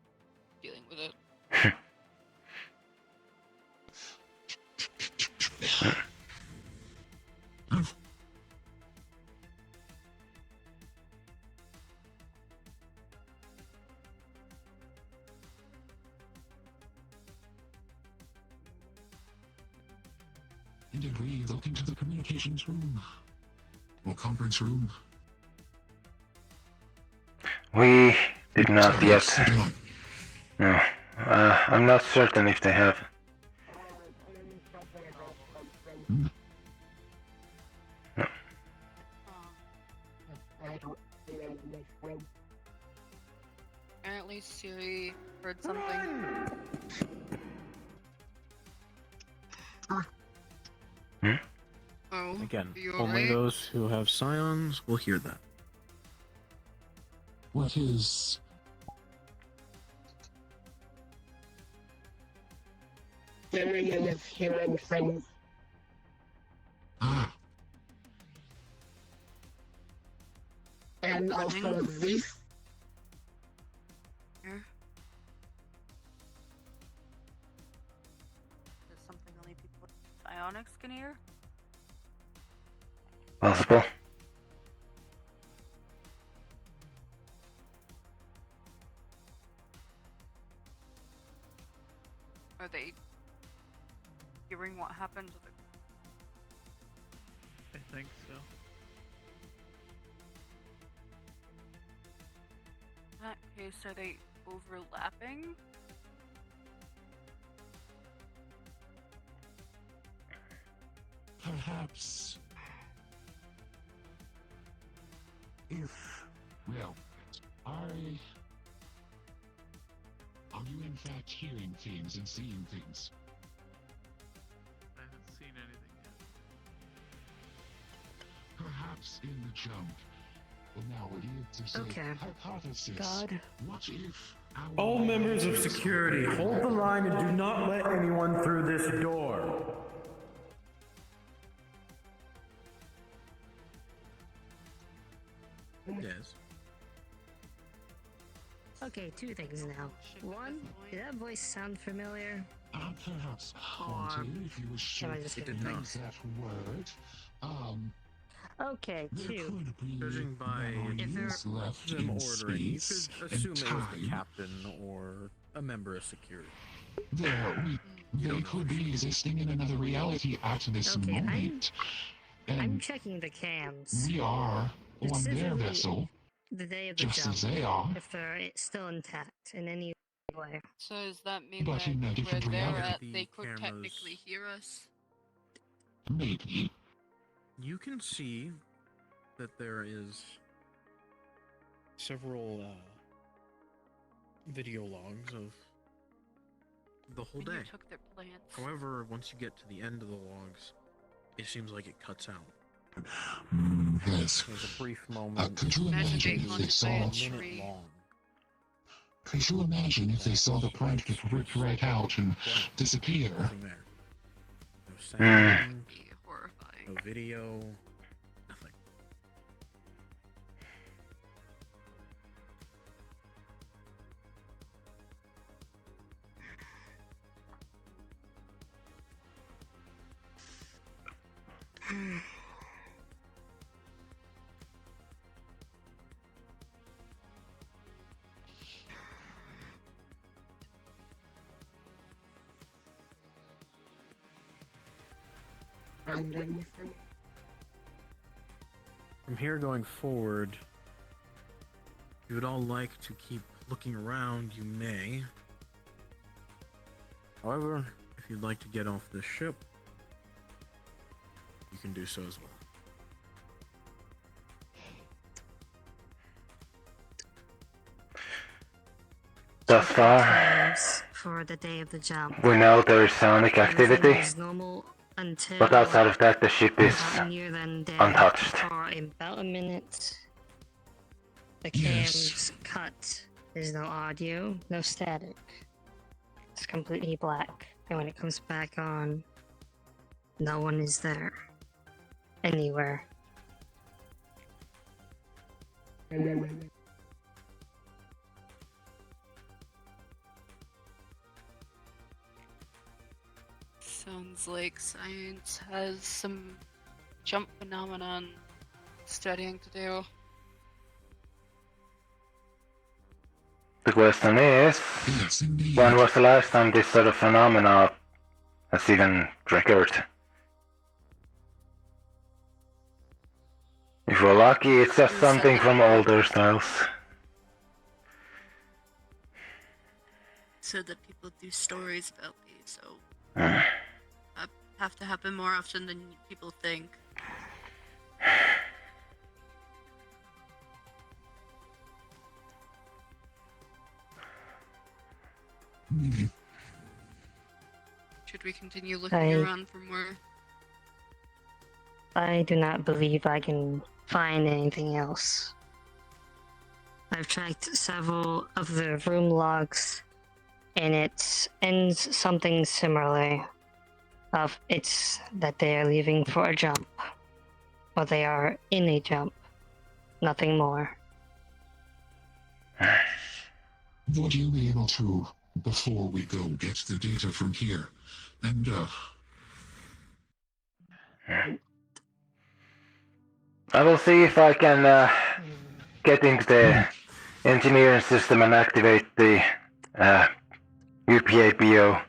Speaker 21: dealing with it.
Speaker 6: And did we look into the communications room? Or conference room?
Speaker 16: We did not yet. No. I'm not certain if they have.
Speaker 21: Apparently Siri heard something. Oh,
Speaker 4: Again,
Speaker 21: are you
Speaker 4: only
Speaker 21: alright?
Speaker 4: those who have scions will hear that.
Speaker 6: What is...
Speaker 13: Darian is hearing things.
Speaker 6: Ah.
Speaker 13: And also this.
Speaker 21: Here. Is something only people with psionics can hear?
Speaker 16: Possible.
Speaker 21: Are they hearing what happened to the...
Speaker 17: I think so.
Speaker 21: In that case, are they overlapping?
Speaker 6: Perhaps if, well, are you in fact hearing things and seeing things?
Speaker 17: I haven't seen anything yet.
Speaker 6: Perhaps in the jump. Well, now we're here to say hypothesis.
Speaker 19: God.
Speaker 6: What if
Speaker 4: All members of security, hold the line and do not let anyone through this door. Yes.
Speaker 19: Okay, two things now. One, did that voice sound familiar?
Speaker 6: Perhaps haunted, if you wish to use that word.
Speaker 19: Okay, two.
Speaker 4: Judging by them ordering, you could assume it was the captain or a member of security.
Speaker 6: They could be existing in another reality at this moment.
Speaker 19: I'm checking the cams.
Speaker 6: We are on their vessel,
Speaker 19: the day of the
Speaker 6: just
Speaker 19: jump,
Speaker 6: as they are.
Speaker 19: if they're still intact in any way.
Speaker 21: So does that mean
Speaker 6: But
Speaker 21: that
Speaker 6: in a
Speaker 21: where
Speaker 6: different
Speaker 21: they're
Speaker 6: reality.
Speaker 21: at, they could technically hear us?
Speaker 6: Maybe.
Speaker 4: You can see that there is several video logs of the whole
Speaker 21: When
Speaker 4: day.
Speaker 21: you took their plants.
Speaker 4: However, once you get to the end of the logs, it seems like it cuts out.
Speaker 6: Yes.
Speaker 4: There's a brief moment.
Speaker 6: Could you imagine if they saw? Could you imagine if they saw the plant get ripped right out and disappear?
Speaker 4: No sound, no video, nothing. From here going forward, if you would all like to keep looking around, you may. However, if you'd like to get off this ship, you can do so as well.
Speaker 16: Thus far,
Speaker 19: For the day of the jump.
Speaker 16: we know there is sonic activity,
Speaker 19: Everything is normal until
Speaker 16: but outside of that, the ship is
Speaker 19: about near then dead
Speaker 16: untouched.
Speaker 19: for about a minute. The cams cut. There's no audio, no static. It's completely black. And when it comes back on, no one is there. Anywhere.
Speaker 21: Sounds like science has some jump phenomenon studying to do.
Speaker 16: The question is, when was the last time this sort of phenomena has even recurred? If we're lucky, it's just something from older styles.
Speaker 21: So that people do stories about me, so have to happen more often than people think. Should we continue looking around for more?
Speaker 19: I do not believe I can find anything else. I've tracked several of the room logs, and it ends something similar. It's that they are leaving for a jump, or they are in a jump. Nothing more.
Speaker 6: Would you be able to, before we go, get the data from here? And,
Speaker 16: I will see if I can get into the engineering system and activate the UPA BO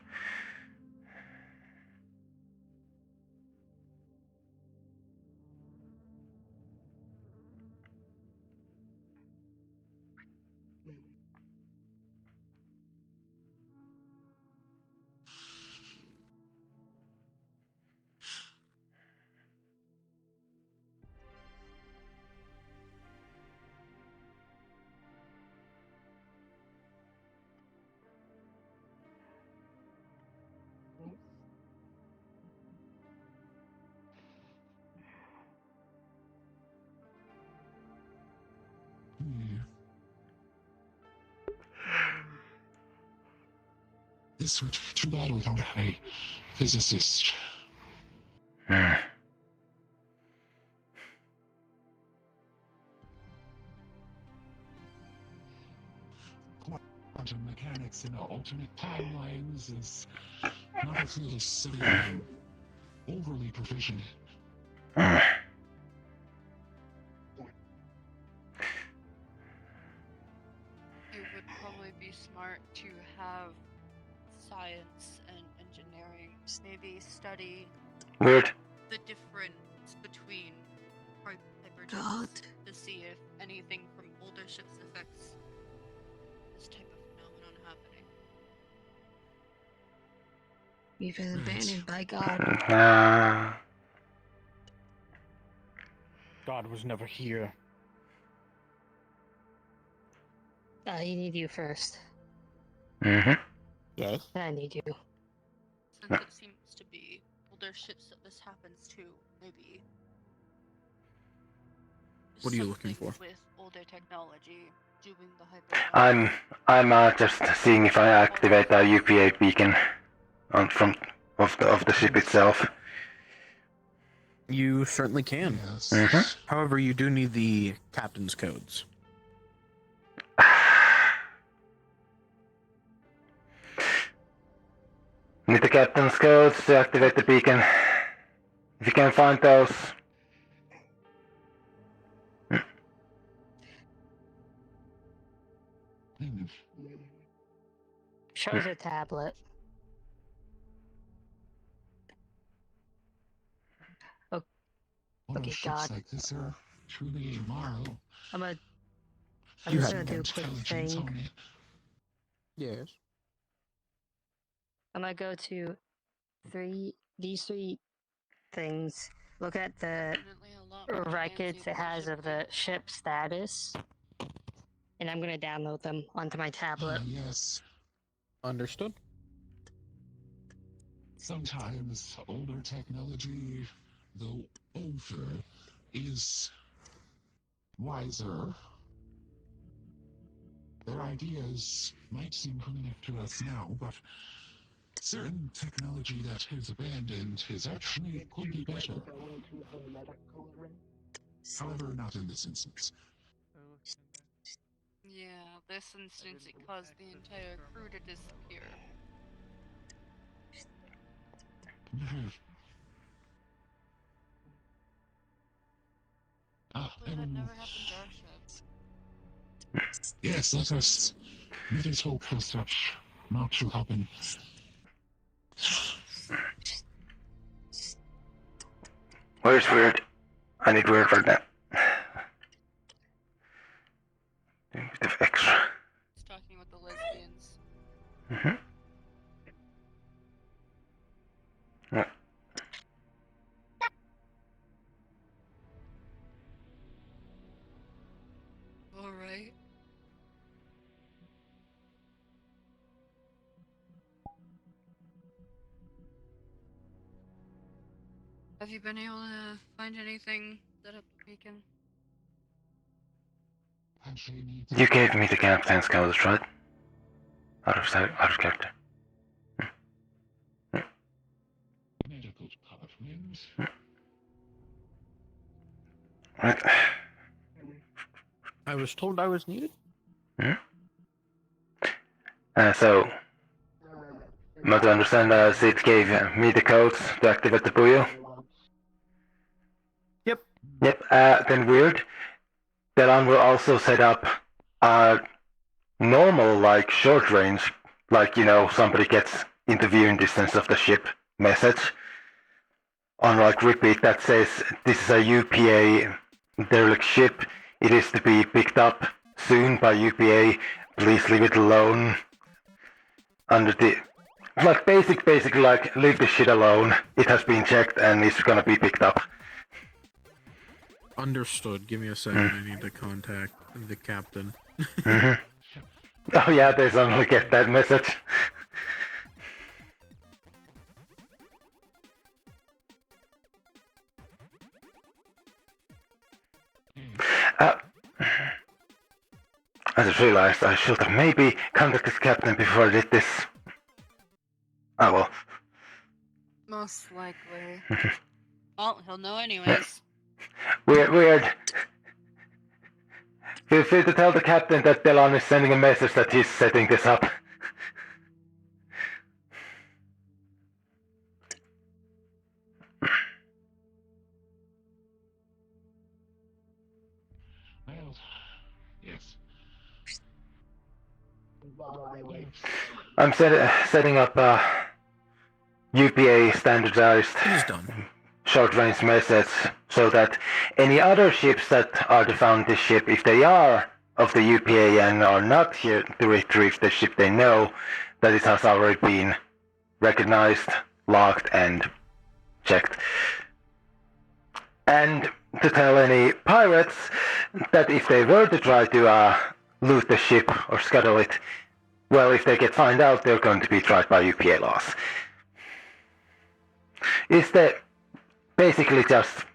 Speaker 6: It's too bad we don't have a physicist. Quantum mechanics in alternate timelines is not a field of study I'm overly proficient in.
Speaker 21: It would probably be smart to have science and engineering maybe study
Speaker 16: Weird.
Speaker 21: the difference between hyperjets to see if anything from older ships affects this type of phenomenon happening.
Speaker 19: You've been abandoned by God.
Speaker 4: God was never here.
Speaker 19: I need you first.
Speaker 16: Yes.
Speaker 19: I need you.
Speaker 21: Since it seems to be older ships that this happens to, maybe.
Speaker 4: What are you looking for?
Speaker 21: With older technology, doing the hyper.
Speaker 16: I'm just seeing if I activate the UPA beacon of the ship itself.
Speaker 4: You certainly can.
Speaker 16: Yes.
Speaker 4: However, you do need the captain's codes.
Speaker 16: Need the captain's codes to activate the beacon. If you can find those.
Speaker 19: Shows a tablet. Oh, okay, God.
Speaker 6: Like this are truly a marvel.
Speaker 19: I'm just gonna do a quick thing.
Speaker 4: Yes.
Speaker 19: I'm gonna go to these three things. Look at the records it has of the ship status, and I'm gonna download them onto my tablet.
Speaker 6: Yes.
Speaker 4: Understood.
Speaker 6: Sometimes older technology, though older, is wiser. Their ideas might seem primitive to us now, but certain technology that is abandoned is actually could be better. However, not in this instance.
Speaker 21: Yeah, this instance it caused the entire crew to disappear. Hopefully that never happened to our ships.
Speaker 6: Yes, let us hope for such not to happen.
Speaker 16: Where's Weird? I need Weird right now. A bit of extra.
Speaker 21: He's talking with the lesbians.
Speaker 16: Yeah.
Speaker 21: Alright. Have you been able to find anything set up the beacon?
Speaker 16: You gave me the captain's codes, right? Out of character.
Speaker 6: Medical department.
Speaker 16: Right.
Speaker 4: I was told I was needed.
Speaker 16: So, not to understand, Sid gave me the codes to activate the Puyo.
Speaker 4: Yep.
Speaker 16: Then Weird. Delon will also set up a normal, like, short range, like, somebody gets into viewing distance of the ship message on, like, repeat that says, this is a UPA derelict ship, it is to be picked up soon by UPA, please leave it alone. Under the, like, basically, like, leave the shit alone, it has been checked and it's gonna be picked up.
Speaker 4: Understood. Give me a second. I need to contact the captain.
Speaker 16: Oh yeah, they suddenly get that message. I just realized I should have maybe contacted the captain before I did this. Oh well.
Speaker 21: Most likely. Well, he'll know anyways.
Speaker 16: Weird. Feel free to tell the captain that Delon is sending a message that he's setting this up.
Speaker 6: Well, yes.
Speaker 16: I'm setting up UPA standardized short-range message so that any other ships that are to found this ship, if they are of the UPA and are not here to retrieve the ship, they know that it has already been recognized, logged, and checked. And to tell any pirates that if they were to try to loot the ship or scuttle it, well, if they get found out, they're going to be tried by UPA laws. It's basically just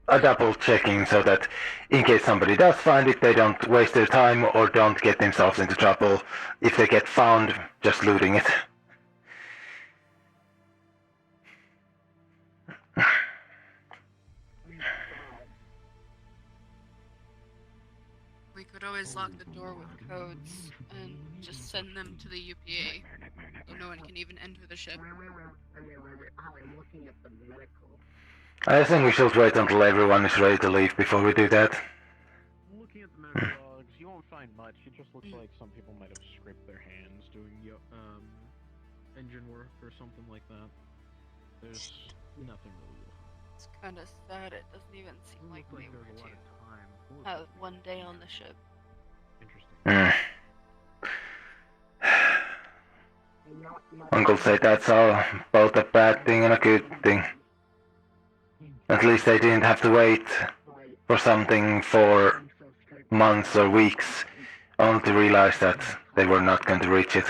Speaker 16: a double checking so that in case somebody does find it, they don't waste their time or don't get themselves into trouble. If they get found, just looting it.
Speaker 21: We could always lock the door with codes and just send them to the UPA, so no one can even enter the ship.
Speaker 13: I'm looking at the medical.
Speaker 16: I think we should wait until everyone is ready to leave before we do that.
Speaker 4: Looking at the medical logs, you won't find much. It just looks like some people might have scraped their hands doing engine work or something like that. There's nothing really.
Speaker 21: It's kind of sad. It doesn't even seem like we were
Speaker 4: There's a lot
Speaker 21: to
Speaker 4: of time.
Speaker 21: have one day on the ship.
Speaker 4: Interesting.
Speaker 16: Uncle said that's all both a bad thing and a good thing. At least they didn't have to wait for something for months or weeks, only to realize that they were not going to reach it.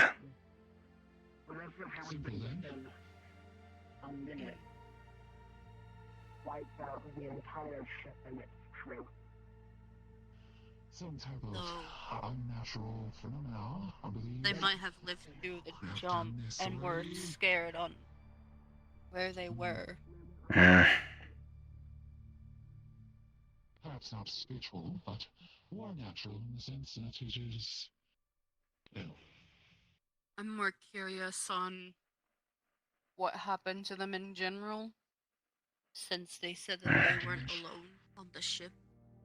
Speaker 13: Wiped out the entire ship and its crew.
Speaker 6: Some type of unnatural phenomena, I believe.
Speaker 21: They might have lived through the jump and were scared on where they were.
Speaker 6: Perhaps not spiritual, but more natural in the sense that it is.
Speaker 21: I'm more curious on what happened to them in general, since they said that they weren't alone on the ship.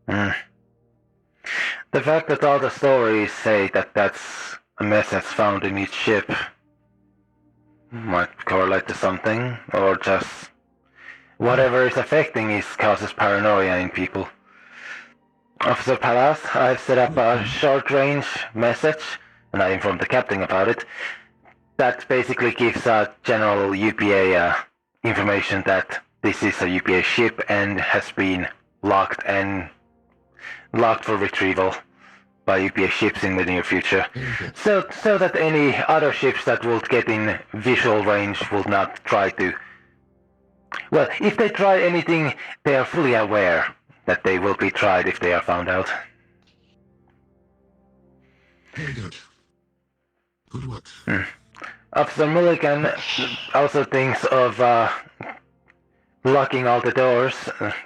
Speaker 16: The fact that all the stories say that that's a message found in each ship might correlate to something, or just whatever is affecting it causes paranoia in people. Officer Palas, I've set up a short-range message, and I informed the captain about it, that basically gives a general UPA information that this is a UPA ship and has been locked for retrieval by UPA ships in the near future. So that any other ships that would get in visual range will not try to... Well, if they try anything, they are fully aware that they will be tried if they are found out.
Speaker 6: Very good. Good work.
Speaker 16: Officer Mulligan also thinks of locking all the doors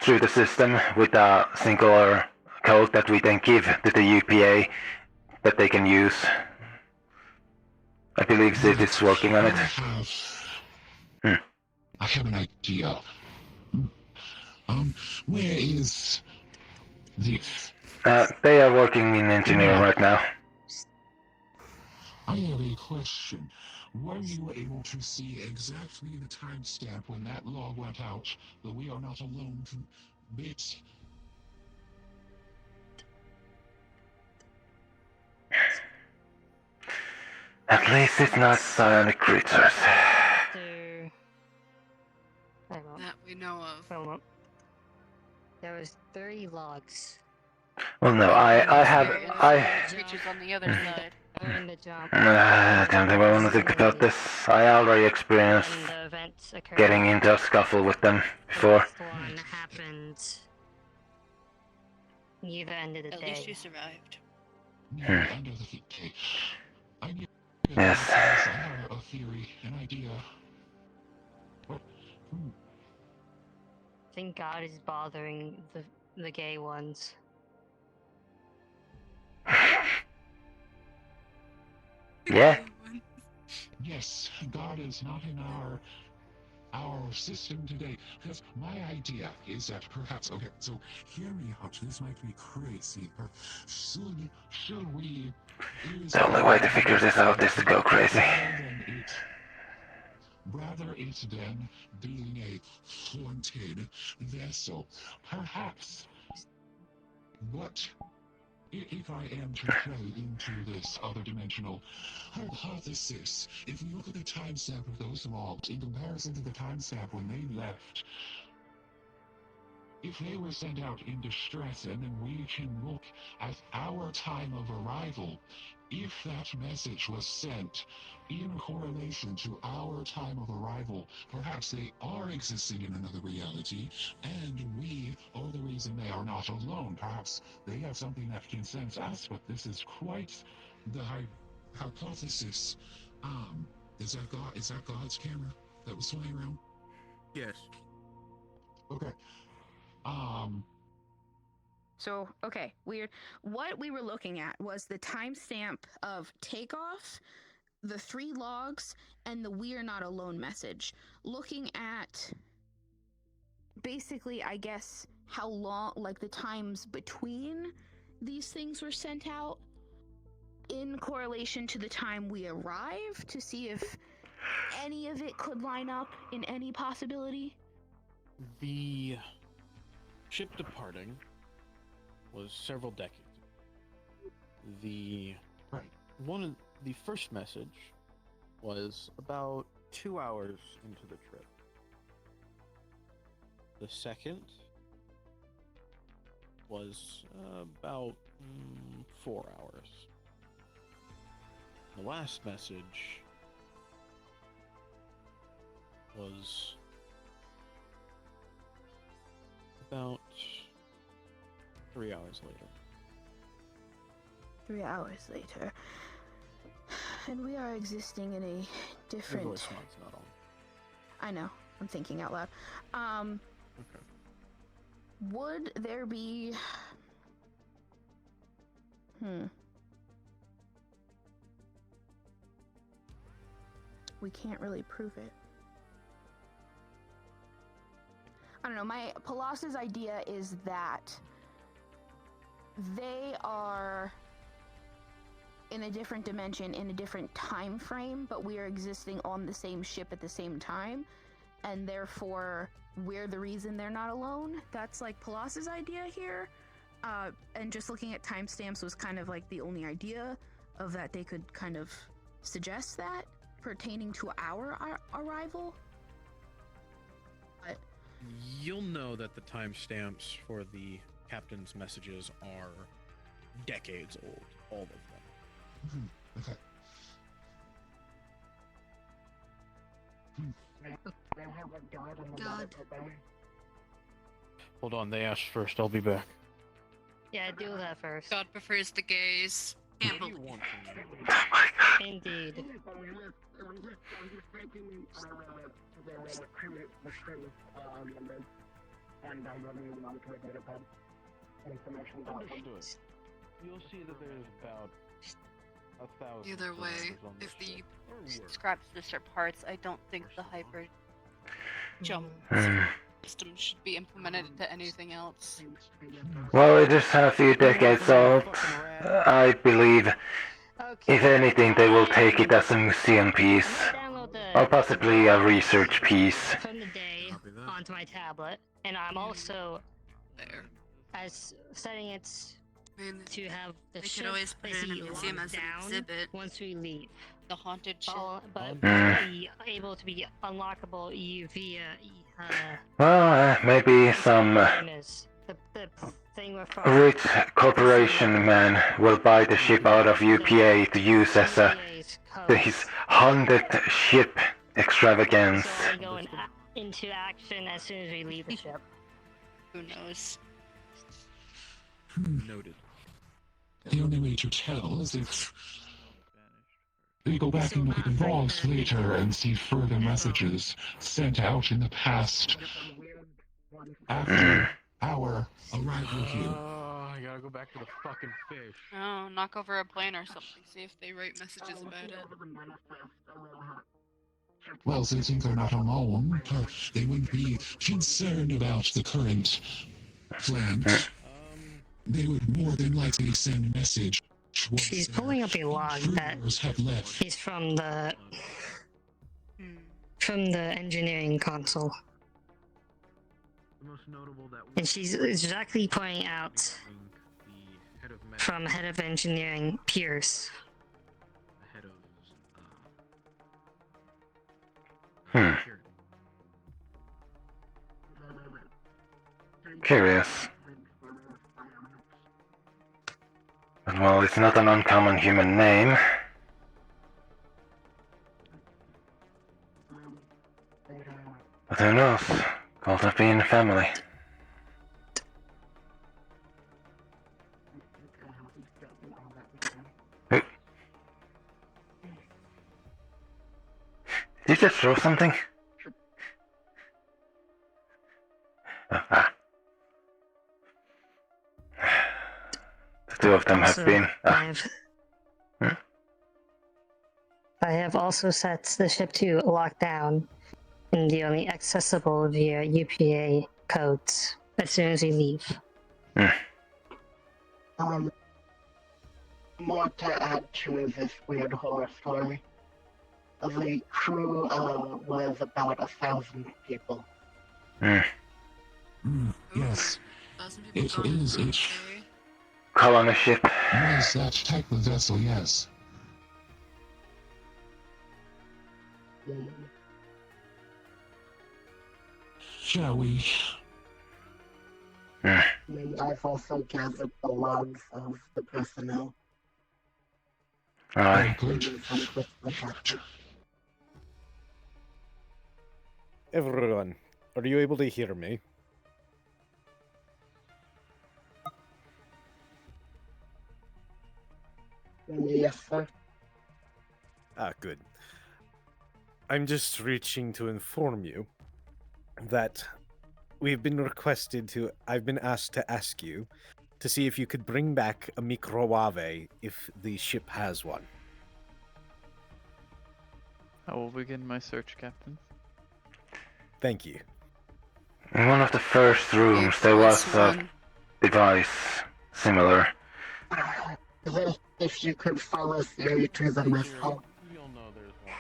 Speaker 16: through the system with a singular code that we then give to the UPA that they can use. I believe Sid is working on it.
Speaker 6: I have an idea. Where is the...
Speaker 16: They are working in engineering right now.
Speaker 6: I have a question. Were you able to see exactly the timestamp when that log went out, that we are not alone to bits?
Speaker 16: At least it's not psionic creatures.
Speaker 21: That we know of.
Speaker 19: There was 3 logs.
Speaker 16: Well, no,
Speaker 21: Creatures on the other side.
Speaker 19: During the jump.
Speaker 16: I don't think I want to think about this. I already experienced
Speaker 19: The events occurred.
Speaker 16: getting into a scuffle with them before.
Speaker 19: The next one happened near the end of the
Speaker 21: At
Speaker 19: day.
Speaker 21: least you survived.
Speaker 6: End of the day.
Speaker 16: Yes.
Speaker 6: I have a theory, an idea.
Speaker 19: God is bothering the gay ones.
Speaker 16: Yeah.
Speaker 6: Yes, God is not in our system today. Because my idea is that perhaps, okay, so hear me out. This might be crazy, but should we use
Speaker 16: The only way to figure this out is to go crazy.
Speaker 6: Rather it than being a haunted vessel, perhaps. But if I am to play into this other dimensional hypothesis, if we look at the timestamp of those logs in comparison to the timestamp when they left, if they were sent out in distress, and then we can look at our time of arrival, if that message was sent in correlation to our time of arrival, perhaps they are existing in another reality, and we are the reason they are not alone. Perhaps they have something that can sense us, but this is quite the hypothesis. Is that God's camera that was flying around?
Speaker 4: Yes.
Speaker 6: Okay.
Speaker 1: So, okay, weird. What we were looking at was the timestamp of takeoff, the 3 logs, and the "We are not alone" message. Looking at basically, I guess, how long, like the times between these things were sent out in correlation to the time we arrived, to see if any of it could line up in any possibility.
Speaker 4: The ship departing was several decades ago. The first message was about 2 hours into the trip. The second was about 4 hours. The last message was about 3 hours later.
Speaker 1: 3 hours later. And we are existing in a different...
Speaker 4: Your voice mic's not on.
Speaker 1: I know. I'm thinking out loud.
Speaker 4: Okay.
Speaker 1: Would there be... We can't really prove it. I don't know. My Palas's idea is that they are in a different dimension, in a different time frame, but we are existing on the same ship at the same time, and therefore we're the reason they're not alone. That's like Palas's idea here. And just looking at timestamps was kind of like the only idea of that they could kind of suggest that pertaining to our arrival. But
Speaker 4: you'll know that the timestamps for the captain's messages are decades old, all of them.
Speaker 6: Okay.
Speaker 19: God.
Speaker 4: Hold on, they asked first. I'll be back.
Speaker 19: Yeah, do that first.
Speaker 21: God prefers the gays. Can't believe.
Speaker 19: Indeed.
Speaker 4: You'll see that there's about 1,000.
Speaker 21: Either way, if the
Speaker 18: Scraps this are parts, I don't think the hyper jump system should be implemented to anything else.
Speaker 16: Well, it is a few decades old. I believe, if anything, they will take it as a museum piece. Or possibly a research piece.
Speaker 19: From the day onto my tablet, and I'm also
Speaker 21: there
Speaker 19: as setting it to have the
Speaker 21: they
Speaker 19: ship
Speaker 21: could always put it in a
Speaker 19: basically
Speaker 21: museum
Speaker 19: locked
Speaker 21: as an
Speaker 19: down
Speaker 21: exhibit.
Speaker 19: once we leave.
Speaker 18: The haunted ship.
Speaker 19: But be able to be unlockable via
Speaker 16: Well, maybe some
Speaker 19: the thing with
Speaker 16: rich corporation man will buy the ship out of UPA to use as his haunted ship extravagance.
Speaker 19: going into action as soon as we leave the ship.
Speaker 18: Who knows?
Speaker 4: Noted.
Speaker 6: The only way to tell is if we go back and look at the logs later and see further messages sent out in the past. after our arrival here.
Speaker 4: Oh, I gotta go back to the fucking fish.
Speaker 21: Oh, knock over a plane or something. See if they write messages about it.
Speaker 6: Well, since they're not alone, they wouldn't be concerned about the current plan. They would more than likely send a message.
Speaker 19: She's pulling up a log that is from the engineering console. And she's exactly pointing out from head of engineering, Pierce.
Speaker 16: Curious. But well, it's not an uncommon human name. But who knows? Called up being a family. Did you just throw something? The two of them have been.
Speaker 19: I have also set the ship to lockdown and be only accessible via UPA codes as soon as we leave.
Speaker 13: More to add to this weird horror story. The crew was about 1,000 people.
Speaker 6: Yes, it is a
Speaker 16: colony ship.
Speaker 6: Was that type of vessel? Yes. Shall we?
Speaker 13: I've also gathered the logs of the personnel.
Speaker 16: Alright.
Speaker 12: Everyone, are you able to hear me?
Speaker 13: Yes, sir.
Speaker 12: Ah, good. I'm just reaching to inform you that I've been asked to ask you to see if you could bring back a microwave if the ship has one.
Speaker 17: I will begin my search, Captain.
Speaker 12: Thank you.
Speaker 16: In one of the first rooms there was a device similar.
Speaker 13: If you could follow Siri to the missile.
Speaker 4: You'll know there's one.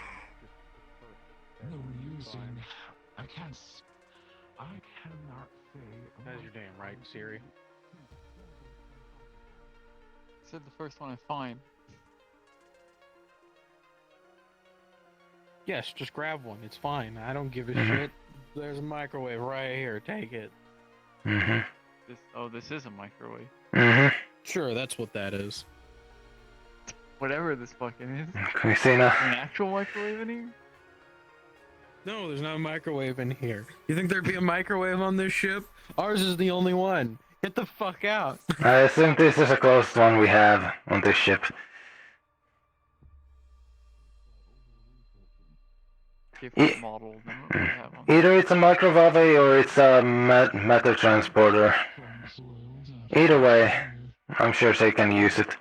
Speaker 6: No using. I cannot say.
Speaker 4: That's your name, right, Siri?
Speaker 17: Said the first one I find.
Speaker 4: Yes, just grab one. It's fine. I don't give a shit. There's a microwave right here. Take it.
Speaker 17: This is a microwave.
Speaker 4: Sure, that's what that is.
Speaker 17: Whatever this fucking is.
Speaker 16: Can we see now?
Speaker 17: An actual microwave in here?
Speaker 4: No, there's not a microwave in here. You think there'd be a microwave on this ship? Ours is the only one. Get the fuck out.
Speaker 16: I assume this is the closest one we have on this ship.
Speaker 17: Model, then what do we have on?
Speaker 16: Either it's a microwave or it's a matter transporter. Either way, I'm sure they can use it.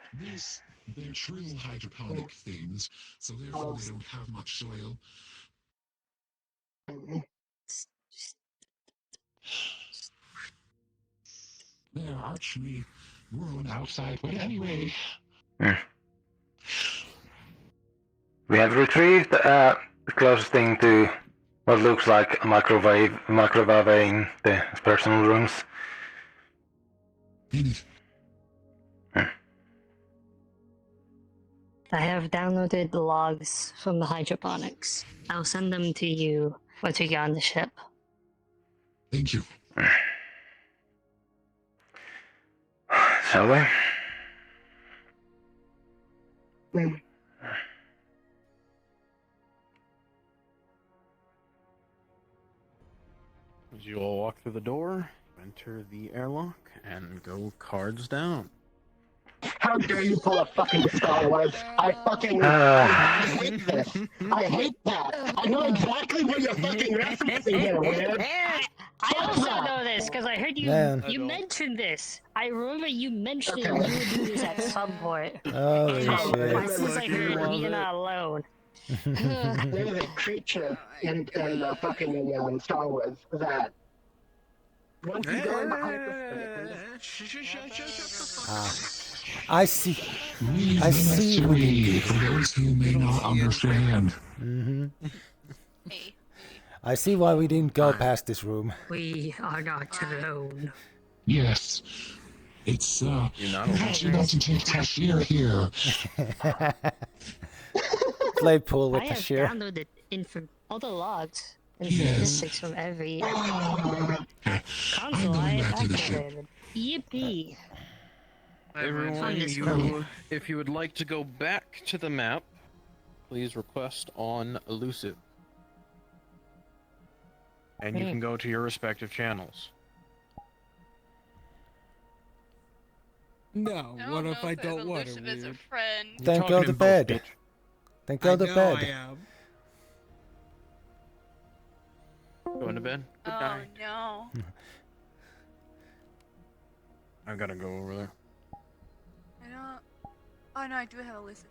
Speaker 6: They're true hydroponic things, so therefore they don't have much soil. They're actually grown outside, but anyway.
Speaker 16: We have retrieved the closest thing to what looks like a microwave in the personal rooms.
Speaker 19: I have downloaded the logs from the hydroponics. I'll send them to you once we get on the ship.
Speaker 6: Thank you.
Speaker 16: Shall we?
Speaker 4: As you all walk through the door, enter the airlock, and go cards down.
Speaker 13: How dare you pull a fucking Star Wars? I hate this. I hate that. I know exactly what you're fucking referencing here, weird.
Speaker 19: I also know this because I heard you
Speaker 2: Man.
Speaker 19: you mentioned this. I remember you mentioning you would do this at some point.
Speaker 2: Holy
Speaker 19: And
Speaker 2: shit.
Speaker 19: as soon as I heard it, you're not alone.
Speaker 13: There's a creature in fucking Star Wars that once you go into hyperspace.
Speaker 2: I see.
Speaker 6: Please
Speaker 2: I
Speaker 6: do not
Speaker 2: see
Speaker 6: sue
Speaker 2: what
Speaker 6: me for those who may not understand.
Speaker 2: I see why we didn't go past this room.
Speaker 19: We are not alone.
Speaker 6: Yes. It's,
Speaker 4: You're not
Speaker 6: you about to take Tashir here.
Speaker 2: Play pool with
Speaker 19: I have
Speaker 2: Tashir.
Speaker 19: downloaded all the logs and
Speaker 6: Yes.
Speaker 19: statistics from every console I have activated. Yippee!
Speaker 4: Everyone, if you would like to go back to the map, please request on Elusive. And you can go to your respective channels.
Speaker 14: No, what if I don't want to?
Speaker 18: Elusive is a friend.
Speaker 2: Then go to bed. Then go to bed.
Speaker 14: I am.
Speaker 4: Going to bed? Good night.
Speaker 18: No.
Speaker 4: I gotta go over there.
Speaker 18: I don't. Oh no, I do have Elusive.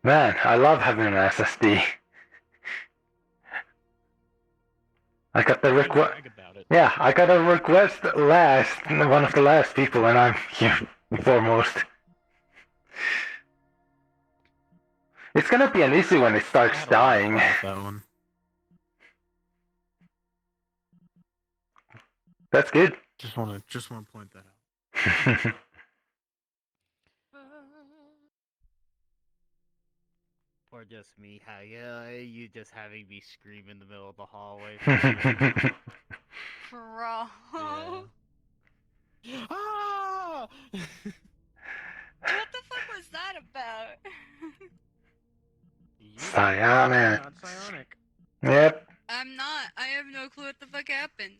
Speaker 16: Man, I love having an SSD. I got the request. Yeah, I got a request last, one of the last people, and I'm here foremost. It's gonna be an issue when it starts dying.
Speaker 4: That one.
Speaker 16: That's good.
Speaker 4: Just wanna point that out.
Speaker 3: Or just me, how you just having me scream in the middle of the hallway.
Speaker 18: Bro.
Speaker 3: Yeah.
Speaker 18: Ah! What the fuck was that about?
Speaker 16: Psionic.
Speaker 4: Not psionic.
Speaker 16: Yep.
Speaker 18: I'm not. I have no clue what the fuck happened.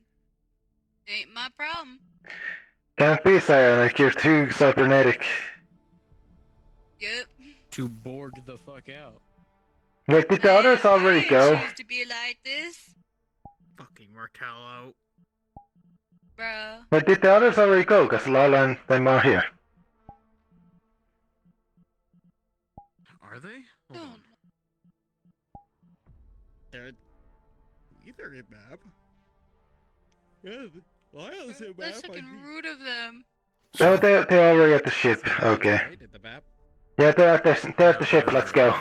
Speaker 18: Ain't my problem.
Speaker 16: Can't be psionic, you're too cybernetic.
Speaker 18: Yep.
Speaker 4: To Borg the fuck out.
Speaker 16: Wait, did the others already go?
Speaker 18: Choose to be like this,
Speaker 7: Fucking Martello.
Speaker 18: bro.
Speaker 16: Wait, did the others already go? Because Lala and them are here.
Speaker 7: Are they?
Speaker 18: Don't.
Speaker 14: They're either in map. Yeah, Lyle's in map.
Speaker 18: That's fucking rude of them.
Speaker 16: Oh, they're already at the ship. Okay. Yeah, they're at the ship. Let's go.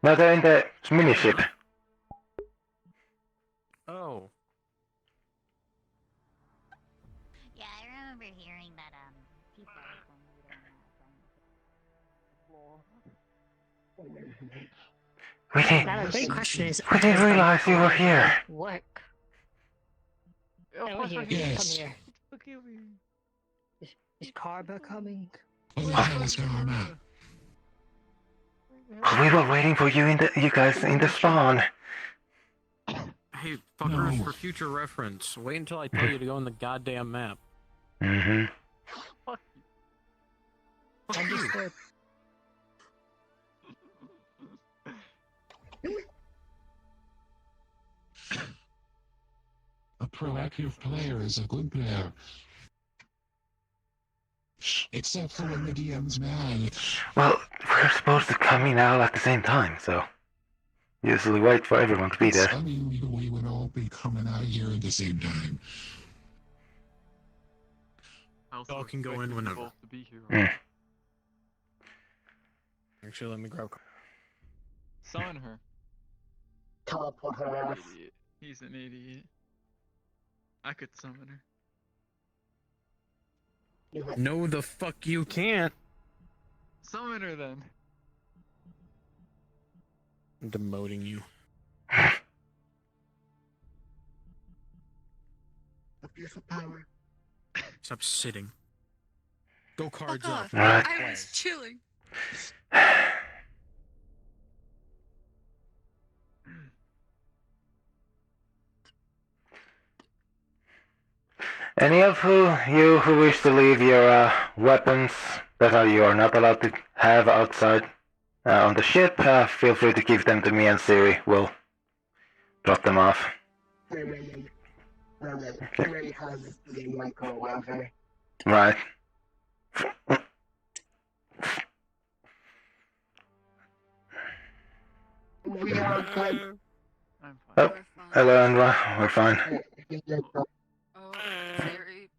Speaker 16: No, they're in the mini ship.
Speaker 4: Oh.
Speaker 9: Yeah, I remember hearing that people
Speaker 19: Now the big question is,
Speaker 16: We didn't realize you were here.
Speaker 19: Work.
Speaker 18: Oh,
Speaker 19: Over here.
Speaker 6: Yes.
Speaker 19: Come here. Is Carba coming?
Speaker 6: What the hell is going on?
Speaker 16: We were waiting for you you guys in the spawn.
Speaker 4: Hey, fuckers, for future reference, wait until I tell you to go on the goddamn map.
Speaker 16: Mm-hmm.
Speaker 4: Fuck you.
Speaker 19: Understood.
Speaker 6: A proactive player is a good player. Except for when the DM's mad.
Speaker 16: Well, we're supposed to come in all at the same time, so usually wait for everyone to be there.
Speaker 6: I mean, we would all be coming out here at the same time.
Speaker 4: Y'all can go in whenever.
Speaker 17: To be here.
Speaker 16: Mm.
Speaker 4: Actually, let me grab.
Speaker 17: Summon her.
Speaker 13: Teleport her ass.
Speaker 17: Idiot. He's an idiot. I could summon her.
Speaker 4: No, the fuck you can't.
Speaker 17: Summon her then.
Speaker 4: I'm demoting you.
Speaker 13: Abuse of power.
Speaker 4: Stop sitting. Go cards
Speaker 21: Fuck
Speaker 4: up.
Speaker 21: off.
Speaker 16: Right.
Speaker 21: I was chilling.
Speaker 16: Any of you who wish to leave your weapons that you are not allowed to have outside on the ship, feel free to give them to me and Siri. We'll drop them off.
Speaker 13: Siri has the microwave.
Speaker 16: Right.
Speaker 13: We are good.
Speaker 17: I'm fine.
Speaker 16: Oh, hello, Andra. We're fine.
Speaker 21: Oh, Siri.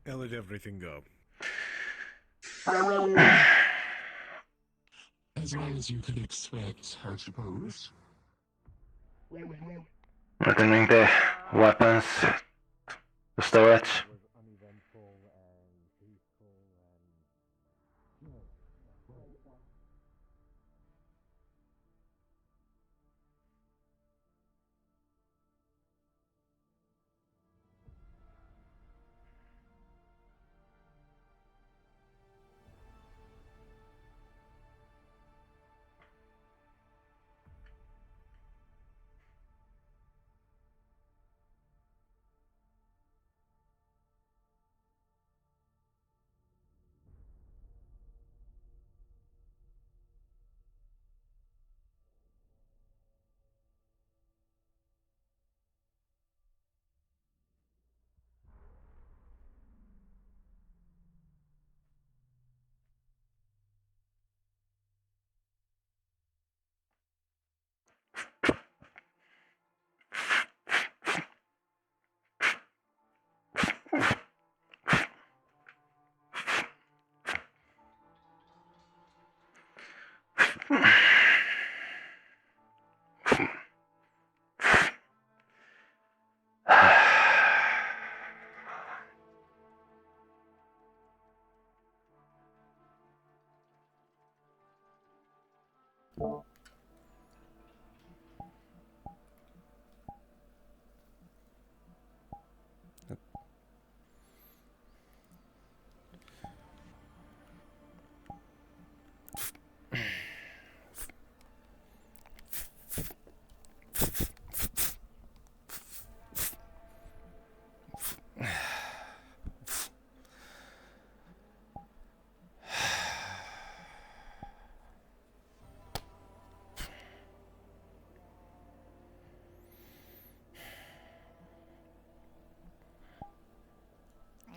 Speaker 14: I let everything go.
Speaker 6: As well as you could expect, I suppose.
Speaker 16: Returning the weapons to storage.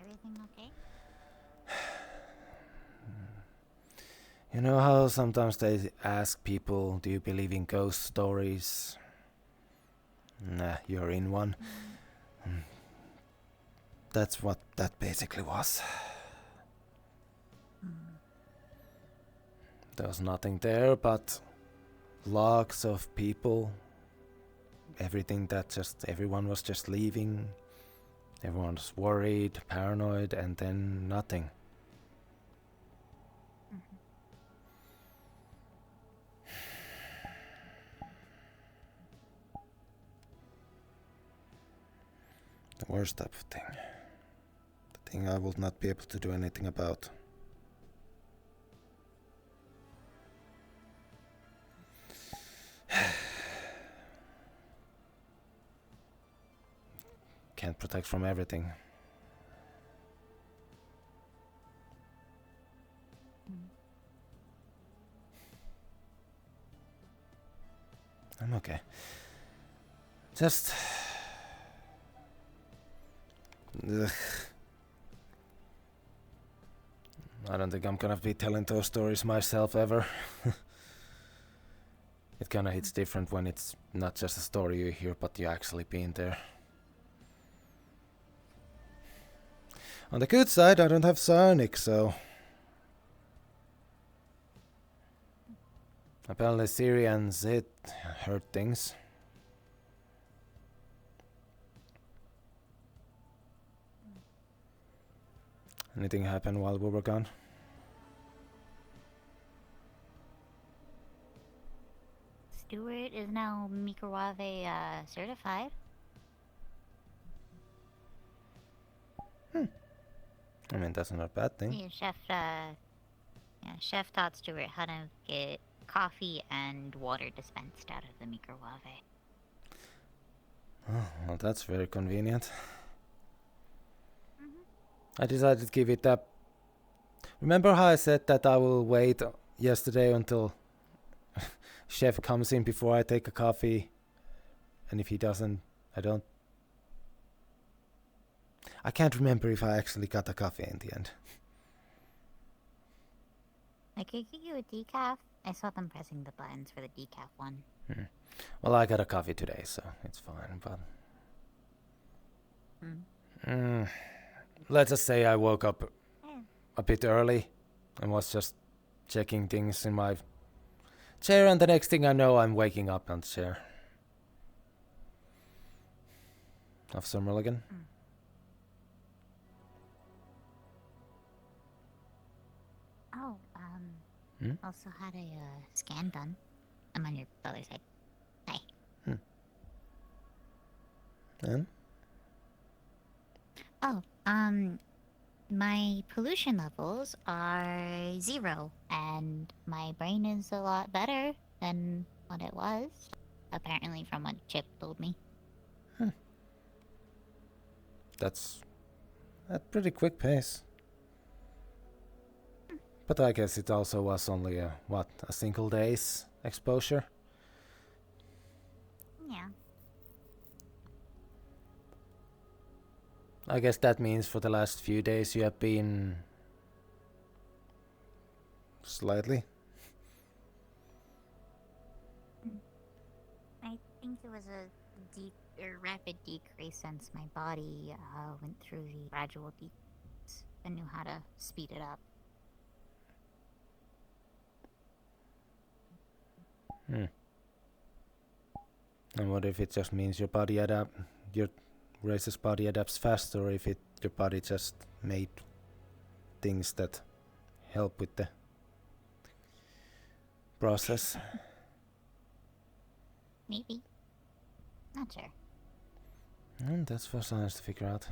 Speaker 9: Everything okay?
Speaker 2: You know how sometimes they ask people, do you believe in ghost stories? Nah, you're in one. That's what that basically was. There was nothing there but logs of people. Everything that everyone was just leaving. Everyone was worried, paranoid, and then nothing. The worst type of thing. The thing I will not be able to do anything about. Can't protect from everything. I'm okay. Just... Ugh. I don't think I'm gonna be telling those stories myself ever. It kinda hits different when it's not just a story you hear, but you actually being there. On the good side, I don't have psionic, so... Apparently Siri and Zed heard things. Anything happened while we were gone?
Speaker 9: Stuart is now microwave certified.
Speaker 2: I mean, that's not a bad thing.
Speaker 9: Yeah, Chef taught Stuart how to get coffee and water dispensed out of the microwave.
Speaker 2: Oh, well, that's very convenient. I decided to give it up. Remember how I said that I will wait yesterday until Chef comes in before I take a coffee? And if he doesn't, I don't. I can't remember if I actually got a coffee in the end.
Speaker 9: I could get you a decaf. I saw them pressing the buttons for the decaf one.
Speaker 2: Well, I got a coffee today, so it's fine, but... let's just say I woke up a bit early and was just checking things in my chair, and the next thing I know, I'm waking up on the chair. Officer Mulligan?
Speaker 9: Oh, also had a scan done. I'm on your other side. Hi.
Speaker 2: And?
Speaker 9: Oh, my pollution levels are 0, and my brain is a lot better than what it was, apparently from what Chip told me.
Speaker 2: That's at pretty quick pace. But I guess it also was only a single day's exposure?
Speaker 9: Yeah.
Speaker 2: I guess that means for the last few days you have been... slightly?
Speaker 9: I think it was a rapid decrease since my body went through the gradual decrease and knew how to speed it up.
Speaker 2: And what if it just means your race's body adapts faster, or if your body just made things that help with the process?
Speaker 9: Maybe. Not sure.
Speaker 2: That's for science to figure out.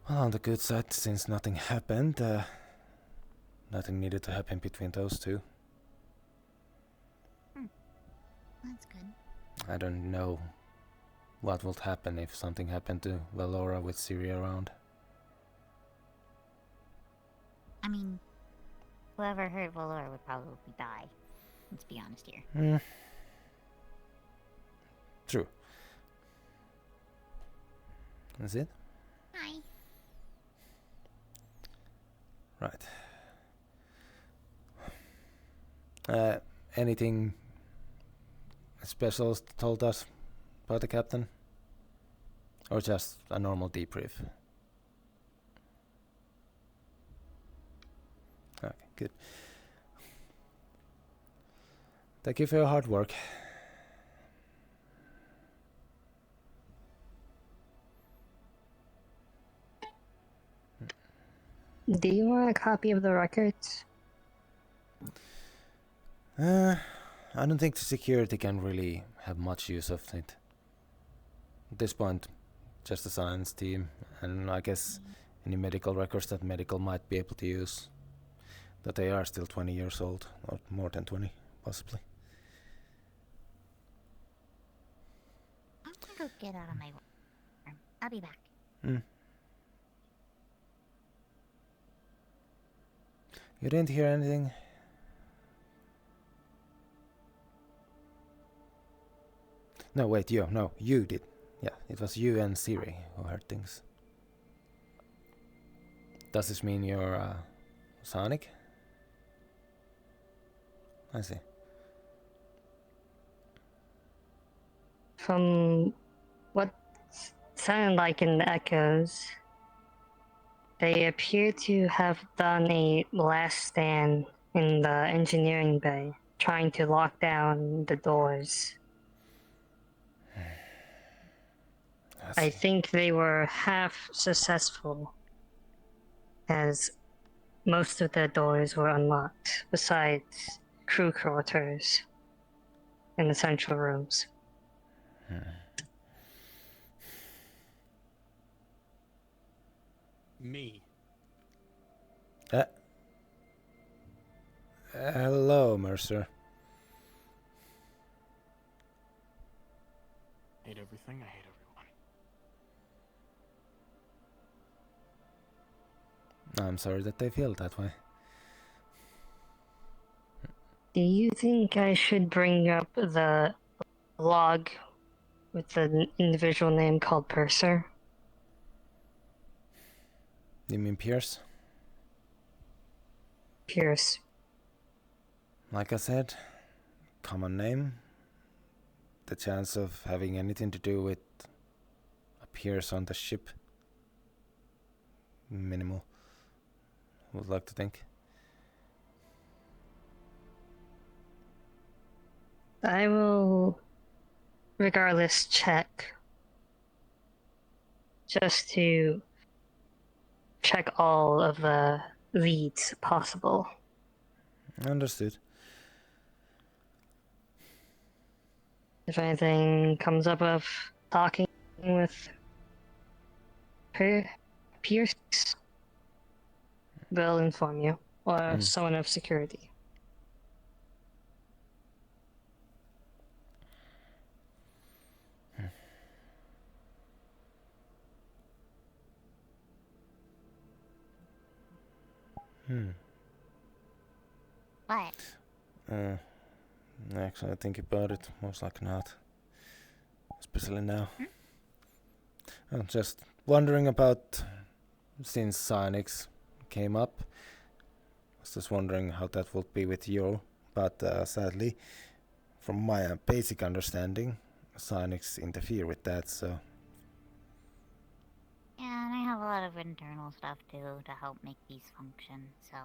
Speaker 2: Well, on the good side, since nothing happened, nothing needed to happen between those two.
Speaker 9: That's good.
Speaker 2: I don't know what would happen if something happened to Valora with Siri around.
Speaker 9: I mean, whoever hurt Valor would probably die. Let's be honest here.
Speaker 2: True. That's it?
Speaker 9: Hi.
Speaker 2: Right. Anything special told us about the captain? Or just a normal debrief? Okay, good. Thank you for your hard work.
Speaker 19: Do you want a copy of the records?
Speaker 2: I don't think the security can really have much use of it. At this point, just the science team, and I guess any medical records that medical might be able to use. That they are still 20 years old, or more than 20, possibly.
Speaker 9: I'm gonna go get out of my room. I'll be back.
Speaker 2: You didn't hear anything? No, wait, you did. Yeah, it was you and Siri who heard things. Does this mean you're Sonic? I see.
Speaker 19: From what sounded like in the echoes, they appear to have done a last stand in the engineering bay, trying to lock down the doors. I think they were half successful, as most of the doors were unlocked, besides crew quarters in the central rooms.
Speaker 14: Me.
Speaker 2: Hello, Mercer.
Speaker 4: Hate everything, I hate everyone.
Speaker 2: I'm sorry that they feel that way.
Speaker 19: Do you think I should bring up the log with the individual name called Purser?
Speaker 2: You mean Pierce?
Speaker 19: Pierce.
Speaker 2: Like I said, common name. The chance of having anything to do with a Pierce on the ship, minimal. Would like to think.
Speaker 19: I will, regardless, check. Just to check all of the leads possible.
Speaker 2: Understood.
Speaker 19: If anything comes up of talking with Pierce, they'll inform you, or someone of security.
Speaker 9: What?
Speaker 2: Actually, I think about it, most likely not. Especially now. I'm just wondering about, since Sonics came up, I was just wondering how that would be with you, but sadly, from my basic understanding, Sonics interfere with that, so...
Speaker 9: Yeah, and I have a lot of internal stuff too to help make these function, so...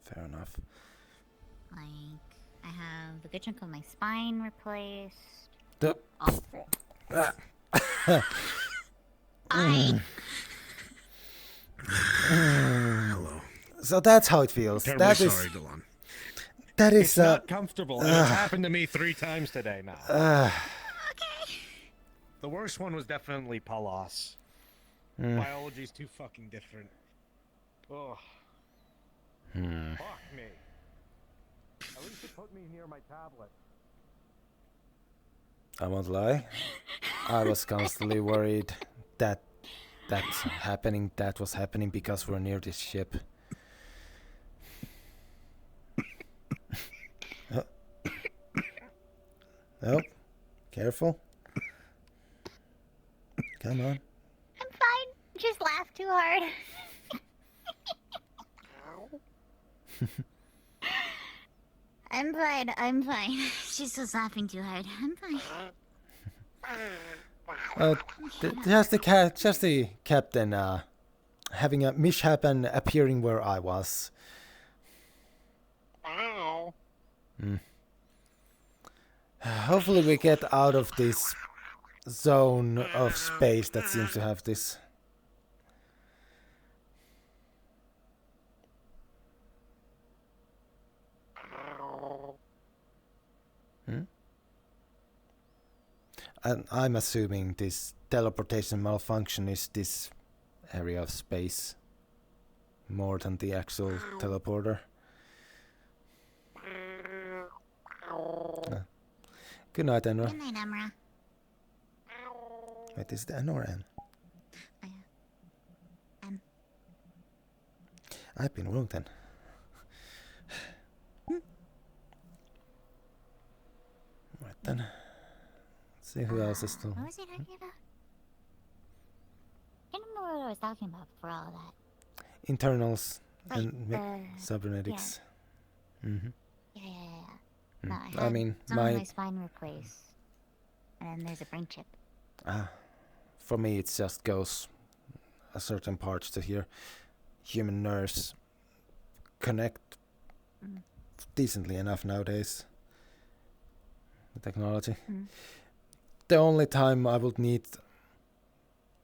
Speaker 2: Fair enough.
Speaker 9: Like, I have a good chunk of my spine replaced.
Speaker 14: Hello.
Speaker 2: So that's how it feels.
Speaker 14: Terribly
Speaker 2: That is...
Speaker 14: sorry, Delon.
Speaker 2: That is...
Speaker 12: It's not comfortable, and it's happened to me 3 times today now. The worst one was definitely Palos. Biology's too fucking different. Oh. Fuck me. At least it put me near my tablet.
Speaker 2: I won't lie. I was constantly worried that that was happening because we're near this ship. Oh, careful. Come on.
Speaker 9: I'm fine. Just laugh too hard. I'm fine. She's just laughing too hard. I'm fine.
Speaker 2: Just the captain having a mishap and appearing where I was. Hopefully we get out of this zone of space that seems to have this. And I'm assuming this teleportation malfunction is this area of space more than the actual teleporter. Good night, Enra.
Speaker 9: Good night, Emra.
Speaker 2: Wait, is it N or N?
Speaker 9: N.
Speaker 2: I've been wrong then. Right then. Let's see who else is still.
Speaker 9: What was he talking about? I can't remember what I was talking about before all that.
Speaker 2: Internals
Speaker 9: Right,
Speaker 2: and cybernetics.
Speaker 9: Yeah. No, I had
Speaker 2: I mean,
Speaker 9: some of my spine replaced. And then there's a brain chip.
Speaker 2: For me, it just goes a certain parts to here. Human nerves connect decently enough nowadays. The technology. the only time I would need.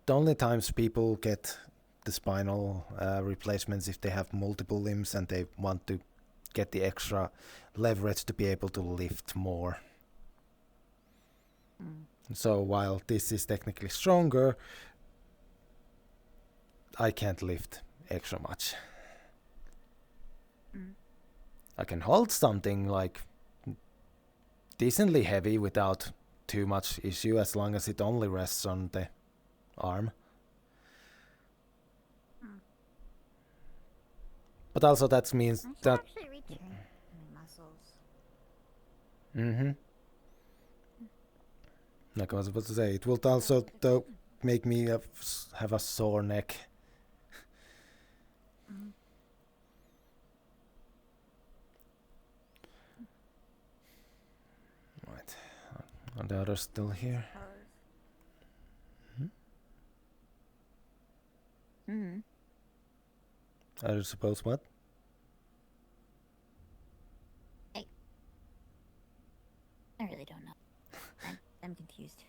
Speaker 2: The only times people get the spinal replacements if they have multiple limbs and they want to get the extra leverage to be able to lift more. So while this is technically stronger, I can't lift extra much. I can hold something like decently heavy without too much issue as long as it only rests on the arm. But also that means that...
Speaker 9: Actually retrain my muscles.
Speaker 2: Like I was about to say, it will also though make me have a sore neck. Right. Are the others still here? I suppose what?
Speaker 9: I really don't know. I'm confused.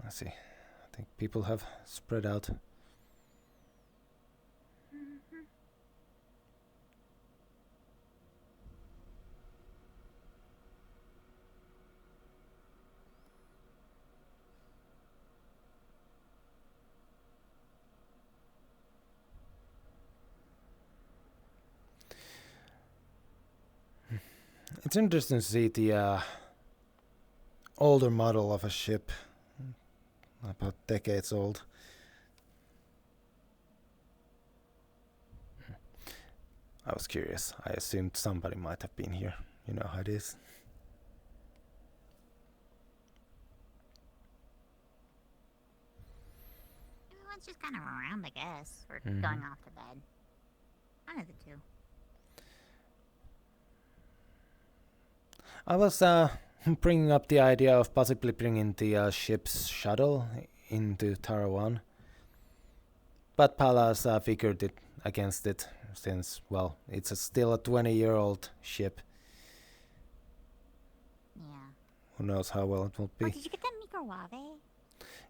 Speaker 2: I see. I think people have spread out. It's interesting to see the older model of a ship, about decades old. I was curious. I assumed somebody might have been here. You know how it is.
Speaker 9: Everyone's just kind of around, I guess, or going off to bed. One of the two.
Speaker 2: I was bringing up the idea of possibly bringing the ship's shuttle into Tara 1. But Palas figured it against it, since, well, it's still a 20-year-old ship.
Speaker 9: Yeah.
Speaker 2: Who knows how well it will be.
Speaker 9: Oh, did you get that microwave?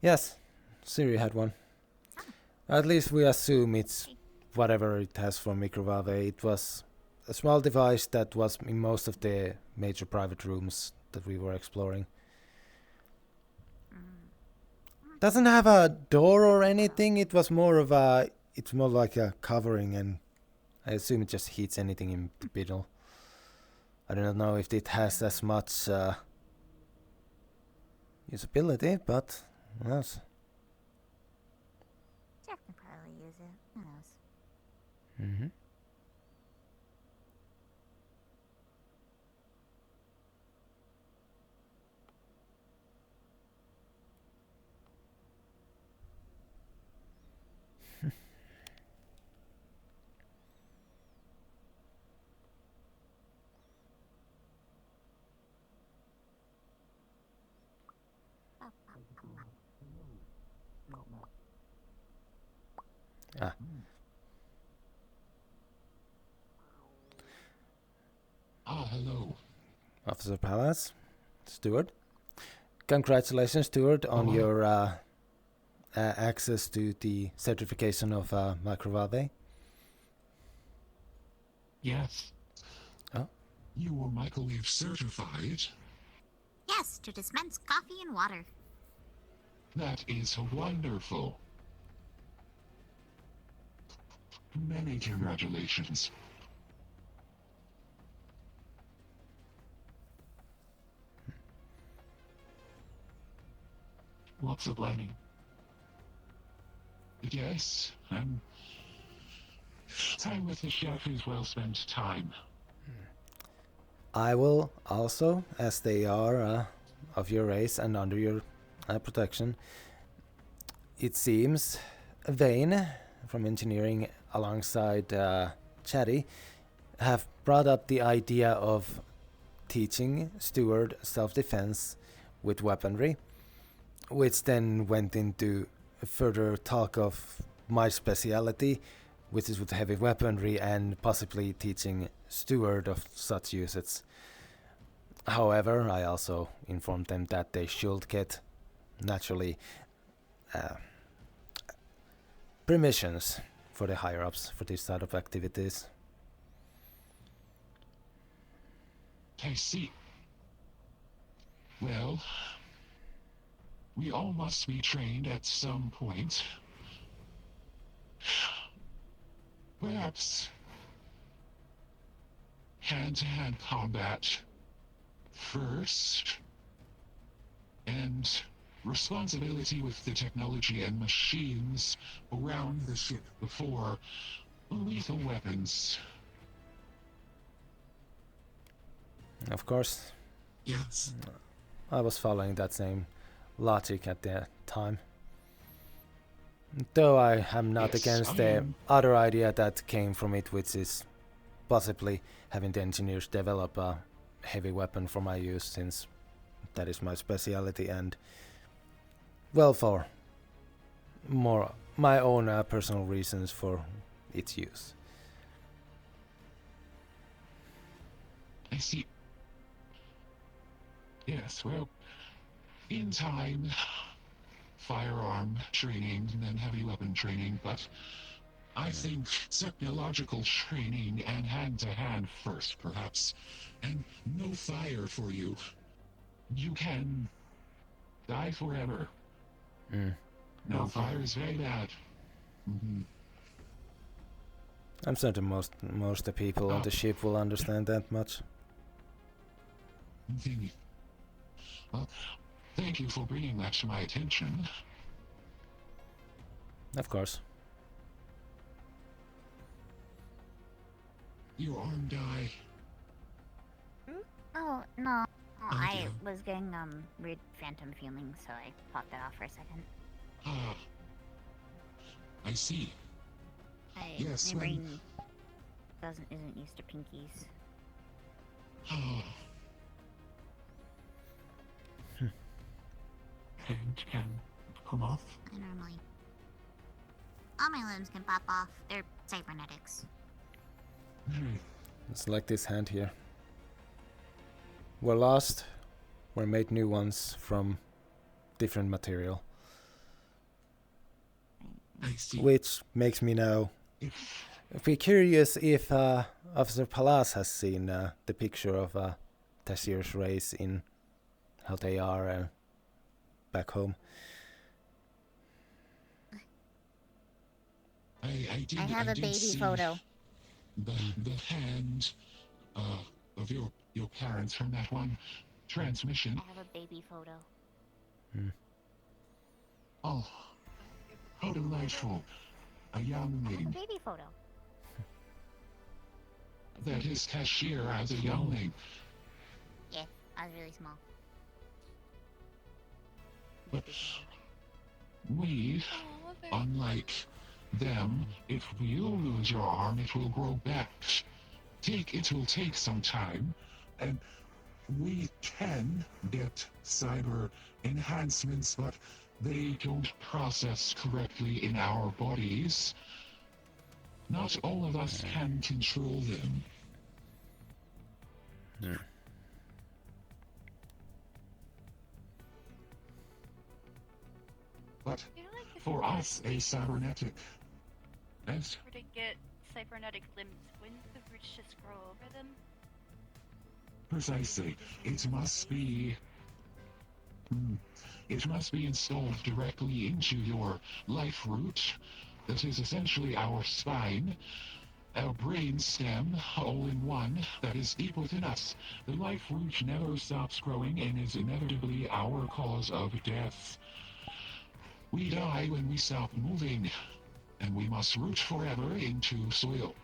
Speaker 2: Yes, Siri had one. At least we assume it's whatever it has for microwave. It was a small device that was in most of the major private rooms that we were exploring. Doesn't have a door or anything. It was more of a... It's more like a covering, and I assume it just heats anything in the middle. I do not know if it has as much usability, but who knows?
Speaker 9: Jeff can probably use it. Who knows?
Speaker 6: Hello.
Speaker 2: Officer Pallas, Steward. Congratulations, Steward, on your access to the certification of microwave.
Speaker 6: Yes.
Speaker 2: Oh.
Speaker 6: You were microwave certified?
Speaker 9: Yes, to dispense coffee and water.
Speaker 6: That is wonderful. Many congratulations. Lots of learning. Yes, time with the chef is well spent time.
Speaker 2: I will also, as they are of your race and under your protection, it seems Vane from engineering alongside Chatty have brought up the idea of teaching Steward self-defense with weaponry, which then went into further talk of my speciality, which is with heavy weaponry and possibly teaching steward of such usage. However, I also informed them that they should get naturally permissions for the higher-ups for this sort of activities.
Speaker 6: I see. Well, we all must be trained at some point. Perhaps hand-to-hand combat first, and responsibility with the technology and machines around the ship before lethal weapons.
Speaker 2: Of course.
Speaker 6: Yes.
Speaker 2: I was following that same logic at the time. Though I am not
Speaker 6: Yes,
Speaker 2: against
Speaker 6: I
Speaker 2: the
Speaker 6: am.
Speaker 2: other idea that came from it, which is possibly having the engineers develop a heavy weapon for my use, since that is my speciality, and well, for more my own personal reasons for its use.
Speaker 6: I see. Yes, well, in time, firearm training and then heavy weapon training, but I think technological training and hand-to-hand first, perhaps. And no fire for you. You can die forever. No fire is very bad.
Speaker 2: I'm certain most of the people on the ship will understand that much.
Speaker 6: Well, thank you for bringing that to my attention.
Speaker 2: Of course.
Speaker 6: Your arm die.
Speaker 9: Oh, no. I
Speaker 6: dear.
Speaker 9: was getting weird phantom feelings, so I popped that off for a second.
Speaker 6: Ah. I see. Yes,
Speaker 9: My
Speaker 6: when-
Speaker 9: brain isn't used to pinkies.
Speaker 6: Ah. And can come off.
Speaker 9: I normally... All my limbs can pop off. They're cybernetics.
Speaker 2: It's like this hand here. Were lost, were made new ones from different material.
Speaker 6: I see.
Speaker 2: Which makes me now be curious if Officer Palas has seen the picture of Tashir's race in how they are back home.
Speaker 6: I did.
Speaker 9: I have a
Speaker 6: did
Speaker 9: baby
Speaker 6: see
Speaker 9: photo.
Speaker 6: The hand of your parents from that one transmission.
Speaker 9: I have a baby photo.
Speaker 6: Oh, how delightful! A
Speaker 9: I have a
Speaker 6: youngling.
Speaker 9: baby photo.
Speaker 6: That is Cashier as a youngling.
Speaker 9: Yeah, I was really small.
Speaker 6: But we, unlike them, if you lose your arm, it will grow back. It will take some time, and we can get cyber enhancements, but they don't process correctly in our bodies. Not all of us can control them. But for us, a cybernetic. Yes?
Speaker 18: Were to get cybernetic limbs, wouldn't the roots just grow over them?
Speaker 6: Precisely. It must be. It must be installed directly into your life root. That is essentially our spine, our brain stem, all in one, that is deep within us. The life root never stops growing and is inevitably our cause of death. We die when we stop moving, and we must root forever into soil.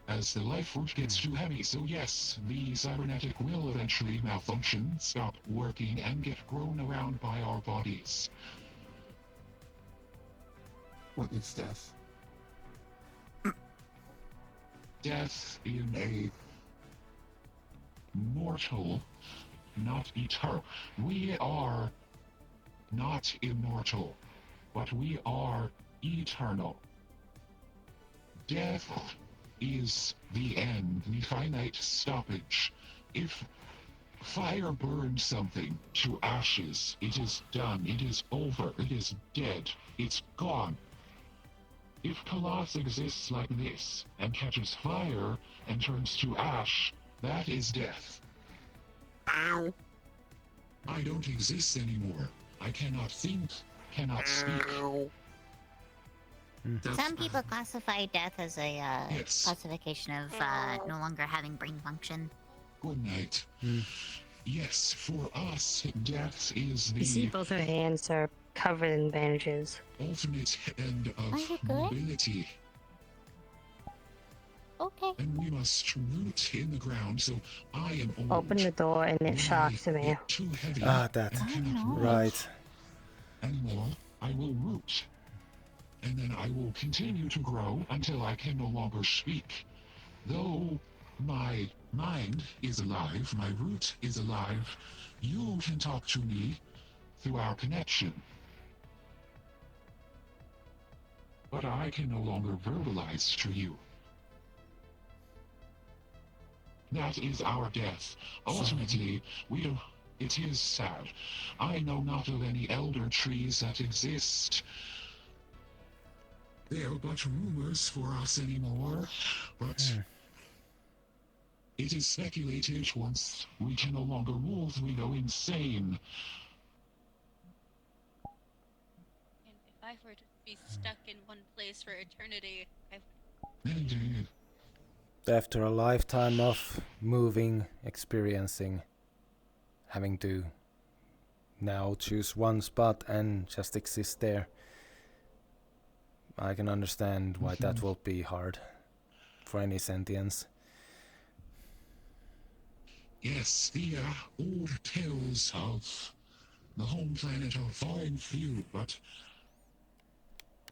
Speaker 6: As the life root gets too heavy, so yes, the cybernetic will eventually malfunction, stop working, and get grown around by our bodies. What is death? Death in a mortal, not eternal. We are not immortal, but we are eternal. Death is the end, the finite stoppage. If fire burns something to ashes, it is done, it is over, it is dead, it's gone. If Colossus exists like this, and catches fire, and turns to ash, that is death. Ow! I don't exist anymore. I cannot think, cannot speak.
Speaker 9: Some people classify death as a classification of no longer having brain function.
Speaker 6: Good night. Yes, for us, death is
Speaker 19: You see
Speaker 6: the
Speaker 19: both her hands are covered in bandages.
Speaker 6: ultimate end
Speaker 9: Are you
Speaker 6: of
Speaker 9: good?
Speaker 6: mobility.
Speaker 9: Okay.
Speaker 6: And we must root in the ground, so I am old.
Speaker 19: Open the door and it shocks me.
Speaker 6: Too heavy
Speaker 2: Ah, that.
Speaker 6: and cannot
Speaker 2: Right.
Speaker 6: anymore. I will root. And then I will continue to grow until I can no longer speak. Though my mind is alive, my root is alive, you can talk to me through our connection. But I can no longer verbalize to you. That is our death. Ultimately, it is sad. I know not of any elder trees that exist. They are but rumors for us anymore, but it is speculated once we can no longer move, we go insane.
Speaker 18: And if I were to be stuck in one place for eternity, I would.
Speaker 6: Indeed.
Speaker 2: After a lifetime of moving, experiencing, having to now choose one spot and just exist there, I can understand why that will be hard for any sentience.
Speaker 6: Yes, the old tales of the home planet are far and few, but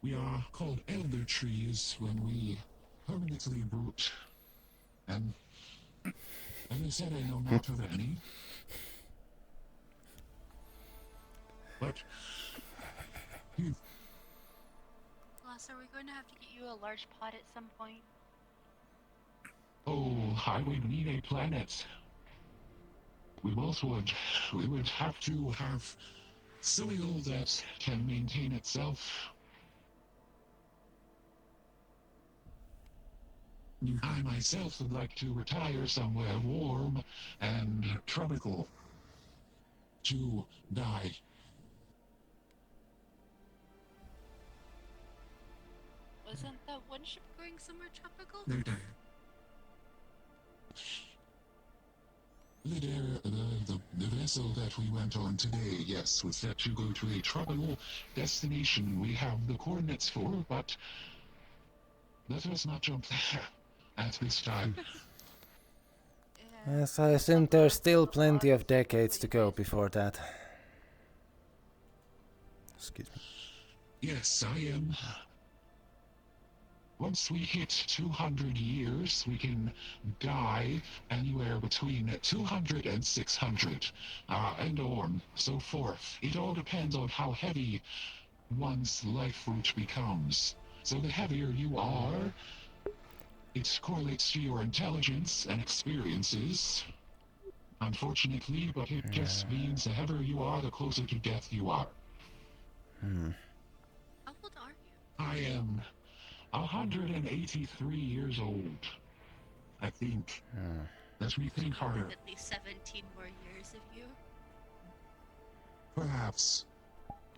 Speaker 6: we are called elder trees when we permanently root. And as I said, I know not of any. But
Speaker 18: Ross, are we going to have to get you a large pot at some point?
Speaker 6: oh, I would need a planet. We both would. We would have to have soil that can maintain itself. I myself would like to retire somewhere warm and tropical to die.
Speaker 18: Wasn't that one ship going somewhere tropical?
Speaker 6: The vessel that we went on today, yes, was set to go to a tropical destination we have the coordinates for, but let us not jump there at this time.
Speaker 2: Yes, I assume there's still plenty of decades to go before that. Excuse me.
Speaker 6: Yes, I am. Once we hit 200 years, we can die anywhere between 200 and 600, and on, so forth. It all depends on how heavy one's life root becomes. So the heavier you are, it correlates to your intelligence and experiences. Unfortunately, but it just means the heavier you are, the closer to death you are.
Speaker 18: How old are you?
Speaker 6: I am 183 years old, I think. Let me think harder.
Speaker 18: At least 17 more years of you.
Speaker 6: Perhaps.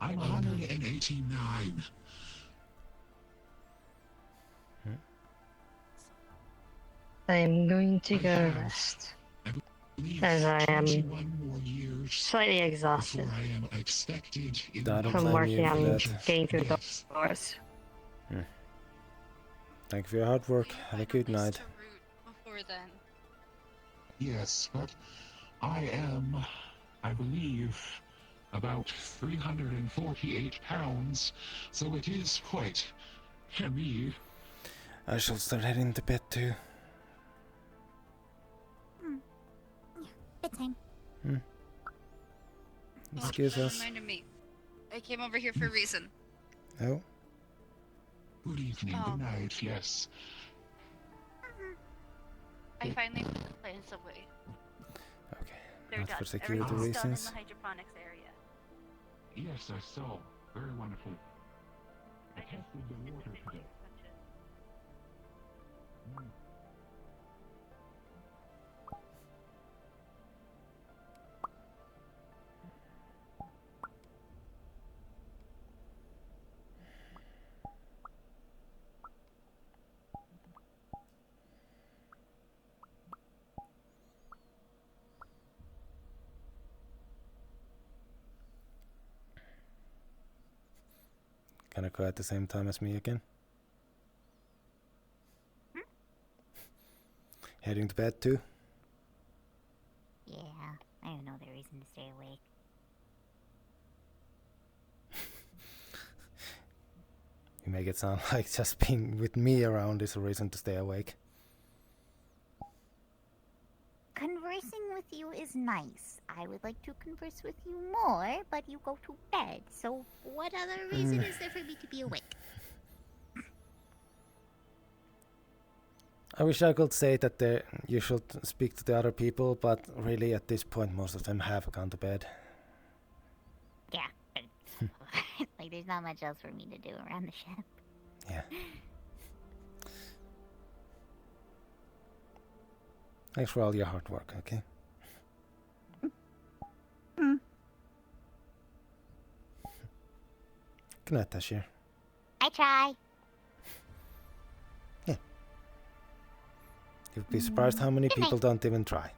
Speaker 6: I'm 189.
Speaker 19: I'm going to go rest, as I am slightly exhausted from working on getting through the doors.
Speaker 2: Thank you for your hard work. Have a good night.
Speaker 18: Before then.
Speaker 6: Yes, but I am, I believe, about 348 pounds, so it is quite heavy.
Speaker 2: I shall start heading to bed too.
Speaker 9: Bedtime.
Speaker 2: Excuse
Speaker 18: That
Speaker 2: us.
Speaker 18: reminded me. I came over here for a reason.
Speaker 2: Oh?
Speaker 6: Good evening, good night, yes.
Speaker 21: I finally put the plants away.
Speaker 2: Okay.
Speaker 8: They're
Speaker 2: Not
Speaker 8: done.
Speaker 2: for security
Speaker 8: Everything's done in
Speaker 2: reasons.
Speaker 8: the hydroponics area.
Speaker 6: Yes, I saw. Very wonderful. I tested the water today.
Speaker 2: Gonna go at the same time as me again. Heading to bed too?
Speaker 9: Yeah, I have no other reason to stay awake.
Speaker 2: You make it sound like just being with me around is a reason to stay awake.
Speaker 9: Conversing with you is nice. I would like to converse with you more, but you go to bed. So what other reason is there for me to be awake?
Speaker 2: I wish I could say that you should speak to the other people, but really at this point most of them have gone to bed.
Speaker 9: Yeah, but like there's not much else for me to do around the ship.
Speaker 2: Yeah. Thanks for all your hard work, okay? Good night, Tashir.
Speaker 9: I try.
Speaker 2: You'd be surprised how many
Speaker 9: Good
Speaker 2: people
Speaker 9: night.
Speaker 2: don't even try.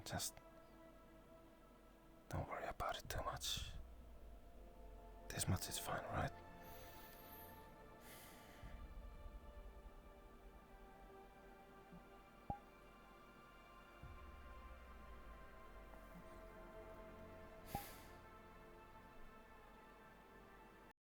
Speaker 2: Just don't worry about it too much. This much is fine, right?